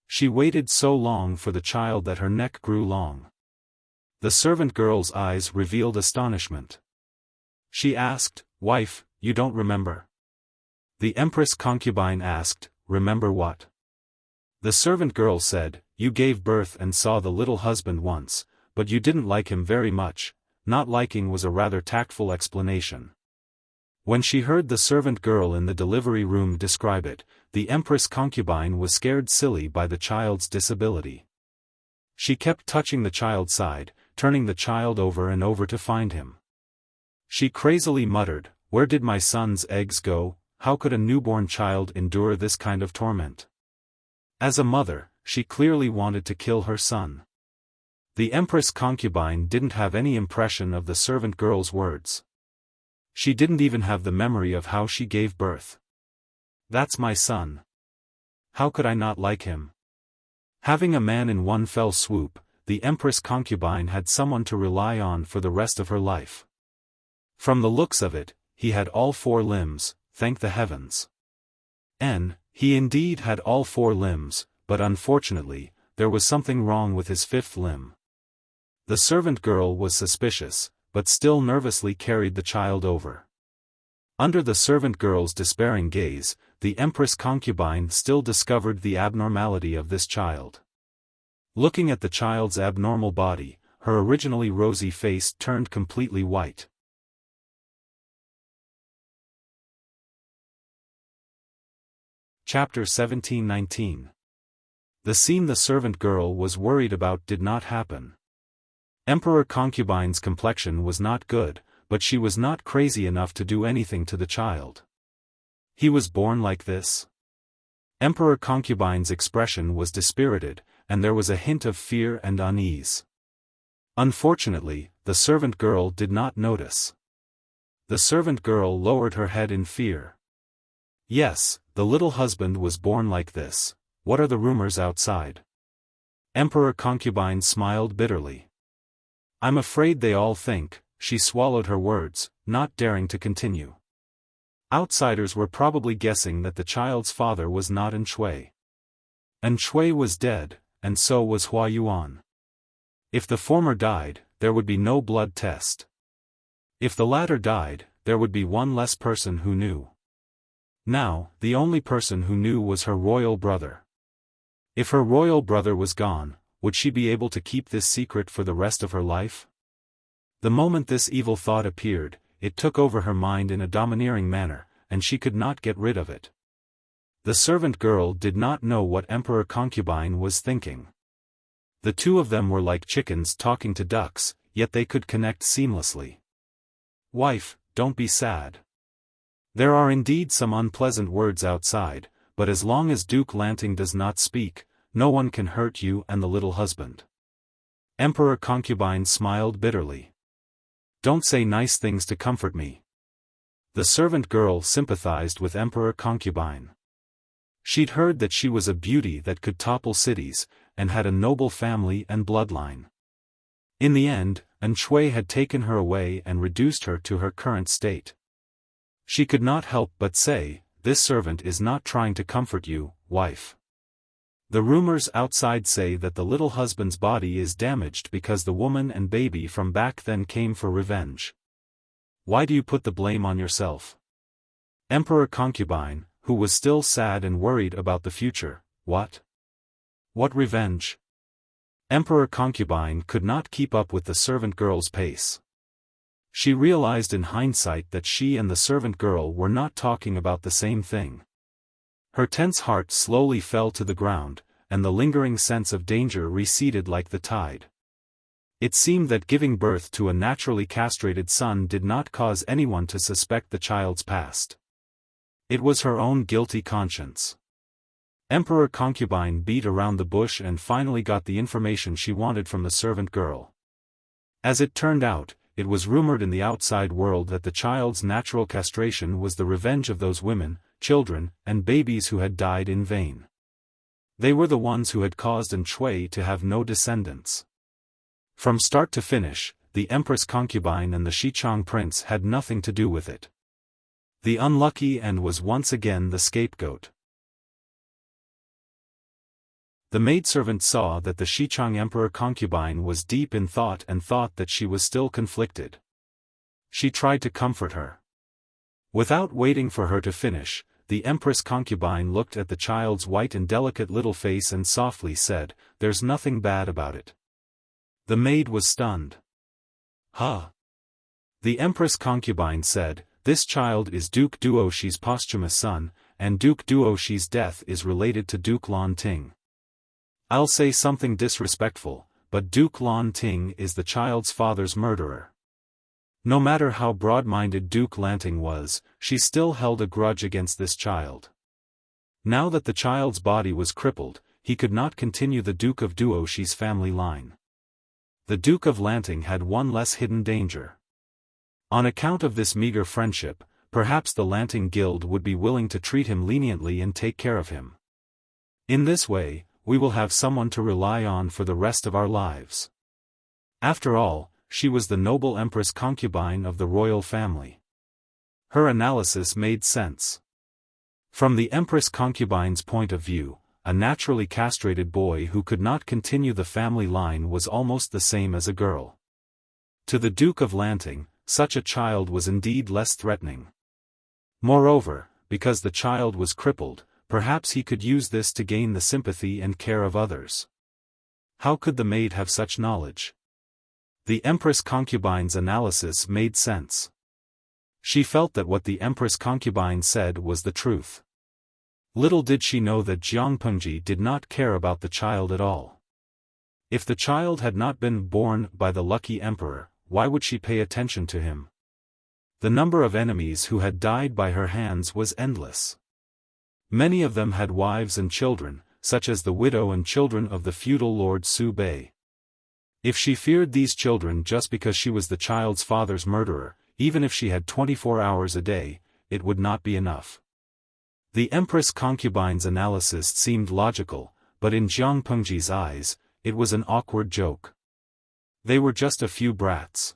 She waited so long for the child that her neck grew long. The servant girl's eyes revealed astonishment. She asked, "Wife, you don't remember?" The Empress Concubine asked, "Remember what?" The servant girl said, "You gave birth and saw the little husband once, but you didn't like him very much." Not liking was a rather tactful explanation. When she heard the servant girl in the delivery room describe it, the Empress concubine was scared silly by the child's disability. She kept touching the child's side, turning the child over and over to find him. She crazily muttered, "Where did my son's eggs go? How could a newborn child endure this kind of torment?" As a mother, she clearly wanted to kill her son. The Empress concubine didn't have any impression of the servant girl's words. She didn't even have the memory of how she gave birth. "That's my son. How could I not like him?" Having a man in one fell swoop, the Empress concubine had someone to rely on for the rest of her life. From the looks of it, he had all 4 limbs, thank the heavens. He indeed had all 4 limbs, but unfortunately, there was something wrong with his 5th limb. The servant girl was suspicious, but still nervously carried the child over. Under the servant girl's despairing gaze, the Empress concubine still discovered the abnormality of this child. Looking at the child's abnormal body, her originally rosy face turned completely white. Chapter 17-19. The scene the servant girl was worried about did not happen. Emperor Concubine's complexion was not good, but she was not crazy enough to do anything to the child. He was born like this? Emperor Concubine's expression was dispirited, and there was a hint of fear and unease. Unfortunately, the servant girl did not notice. The servant girl lowered her head in fear. Yes, the little husband was born like this. What are the rumors outside? Emperor Concubine smiled bitterly. I'm afraid they all think. She swallowed her words, not daring to continue. Outsiders were probably guessing that the child's father was not Shui. Shui was dead, and so was Hua Yuan. If the former died, there would be no blood test. If the latter died, there would be one less person who knew. Now, the only person who knew was her royal brother. If her royal brother was gone, would she be able to keep this secret for the rest of her life? The moment this evil thought appeared, it took over her mind in a domineering manner, and she could not get rid of it. The servant girl did not know what Emperor Concubine was thinking. The two of them were like chickens talking to ducks, yet they could connect seamlessly. Wife, don't be sad. There are indeed some unpleasant words outside, but as long as Duke Lanting does not speak, no one can hurt you and the little husband. Emperor Concubine smiled bitterly. Don't say nice things to comfort me. The servant girl sympathized with Emperor Concubine. She'd heard that she was a beauty that could topple cities, and had a noble family and bloodline. In the end, Shui had taken her away and reduced her to her current state. She could not help but say, this servant is not trying to comfort you, wife. The rumors outside say that the little husband's body is damaged because the woman and baby from back then came for revenge. Why do you put the blame on yourself? Emperor Concubine, who was still sad and worried about the future, what? What revenge? Emperor Concubine could not keep up with the servant girl's pace. She realized in hindsight that she and the servant girl were not talking about the same thing. Her tense heart slowly fell to the ground, and the lingering sense of danger receded like the tide. It seemed that giving birth to a naturally castrated son did not cause anyone to suspect the child's past. It was her own guilty conscience. Emperor Concubine beat around the bush and finally got the information she wanted from the servant girl. As it turned out, it was rumored in the outside world that the child's natural castration was the revenge of those women, children, and babies who had died in vain. They were the ones who had caused Shui to have no descendants. From start to finish, the Empress Concubine and the Xichang prince had nothing to do with it. The unlucky and was once again the scapegoat. The maidservant saw that the Xichang Emperor Concubine was deep in thought and thought that she was still conflicted. She tried to comfort her. Without waiting for her to finish, the Empress Concubine looked at the child's white and delicate little face and softly said, "There's nothing bad about it." The maid was stunned. "Huh?" The Empress Concubine said, This child is Duke Duoshi's posthumous son, and Duke Duoshi's death is related to Duke Lan Ting. I'll say something disrespectful, but Duke Lan Ting is the child's father's murderer. No matter how broad-minded Duke Lanting was, she still held a grudge against this child. Now that the child's body was crippled, he could not continue the Duke of Duoshi's family line. The Duke of Lanting had one less hidden danger. On account of this meager friendship, perhaps the Lanting Guild would be willing to treat him leniently and take care of him. In this way, we will have someone to rely on for the rest of our lives. After all, she was the noble Empress concubine of the royal family. Her analysis made sense. From the Empress concubine's point of view, a naturally castrated boy who could not continue the family line was almost the same as a girl. To the Duke of Lanting, such a child was indeed less threatening. Moreover, because the child was crippled, perhaps he could use this to gain the sympathy and care of others. How could the maid have such knowledge? The Empress concubine's analysis made sense. She felt that what the Empress concubine said was the truth. Little did she know that Jiang Pengji did not care about the child at all. If the child had not been born by the lucky emperor, why would she pay attention to him? The number of enemies who had died by her hands was endless. Many of them had wives and children, such as the widow and children of the feudal lord Su Bei. If she feared these children just because she was the child's father's murderer, even if she had 24 hours a day, it would not be enough. The Empress concubine's analysis seemed logical, but in Jiang Pengji's eyes, it was an awkward joke. They were just a few brats.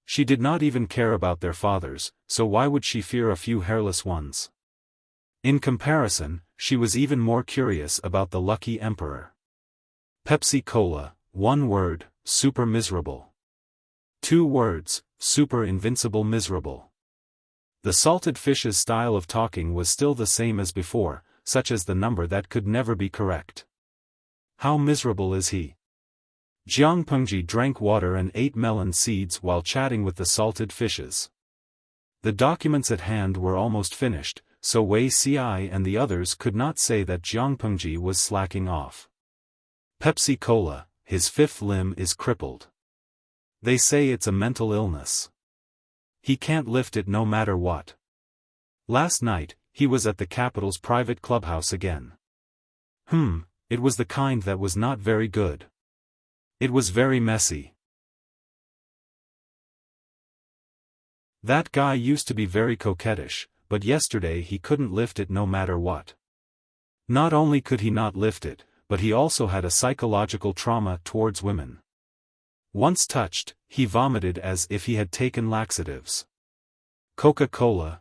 She did not even care about their fathers, so why would she fear a few hairless ones? In comparison, she was even more curious about the lucky emperor. Pepsi Cola, 1 word, super miserable. 2 words, super invincible miserable. The salted fish's style of talking was still the same as before, such as the number that could never be correct. How miserable is he? Jiang Pengji drank water and ate melon seeds while chatting with the salted fishes. The documents at hand were almost finished, so Wei Xiai and the others could not say that Jiang Pengji was slacking off. Pepsi Cola, his 5th limb is crippled. They say it's a mental illness. He can't lift it no matter what. Last night, he was at the capital's private clubhouse again. It was the kind that was not very good. It was very messy. That guy used to be very coquettish, but yesterday he couldn't lift it no matter what. Not only could he not lift it, but he also had a psychological trauma towards women. Once touched, he vomited as if he had taken laxatives. Coca-Cola,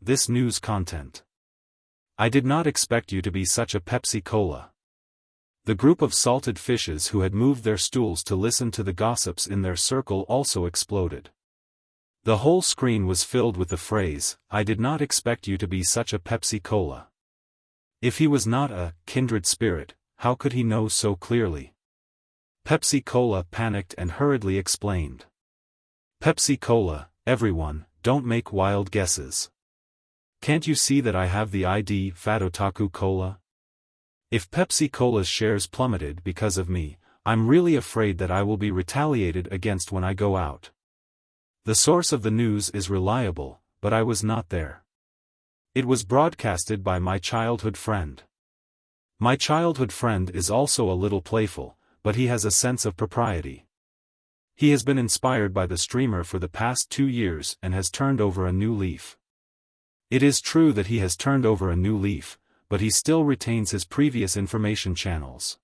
this news content. I did not expect you to be such a Pepsi Cola. The group of salted fishes who had moved their stools to listen to the gossips in their circle also exploded. The whole screen was filled with the phrase, "I did not expect you to be such a Pepsi Cola." If he was not a kindred spirit, how could he know so clearly? Pepsi Cola panicked and hurriedly explained. Pepsi Cola, everyone, don't make wild guesses. Can't you see that I have the ID Fadotaku Cola? If Pepsi Cola's shares plummeted because of me, I'm really afraid that I will be retaliated against when I go out. The source of the news is reliable, but I was not there. It was broadcasted by my childhood friend. My childhood friend is also a little playful, but he has a sense of propriety. He has been inspired by the streamer for the past 2 years and has turned over a new leaf. It is true that he has turned over a new leaf, but he still retains his previous information channels.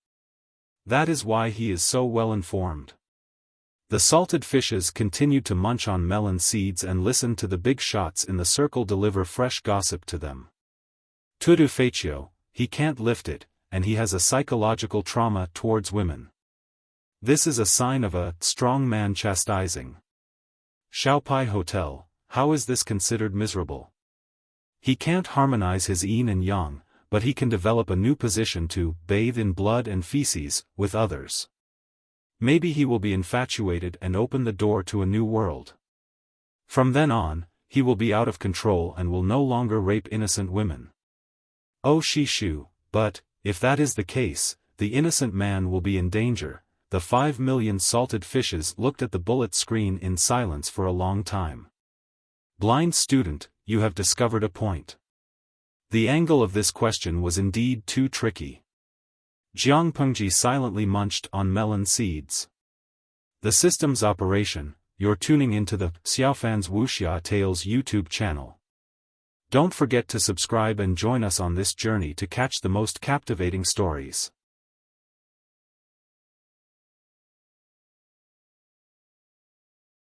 That is why he is so well informed. The salted fishes continued to munch on melon seeds and listen to the big shots in the circle deliver fresh gossip to them. Tudu Faccio, he can't lift it, and he has a psychological trauma towards women. This is a sign of a strong man chastising. Xiaopai Hotel, how is this considered miserable? He can't harmonize his yin and yang, but he can develop a new position to bathe in blood and feces with others. Maybe he will be infatuated and open the door to a new world. From then on, he will be out of control and will no longer rape innocent women. Oh Shishu, but, if that is the case, the innocent man will be in danger. The 5 million salted fishes looked at the bullet screen in silence for a long time. Blind student, you have discovered a point. The angle of this question was indeed too tricky. Jiang Pengji silently munched on melon seeds. The system's operation. You're tuning into the Xiaofan's Wuxia Tales YouTube channel. Don't forget to subscribe and join us on this journey to catch the most captivating stories.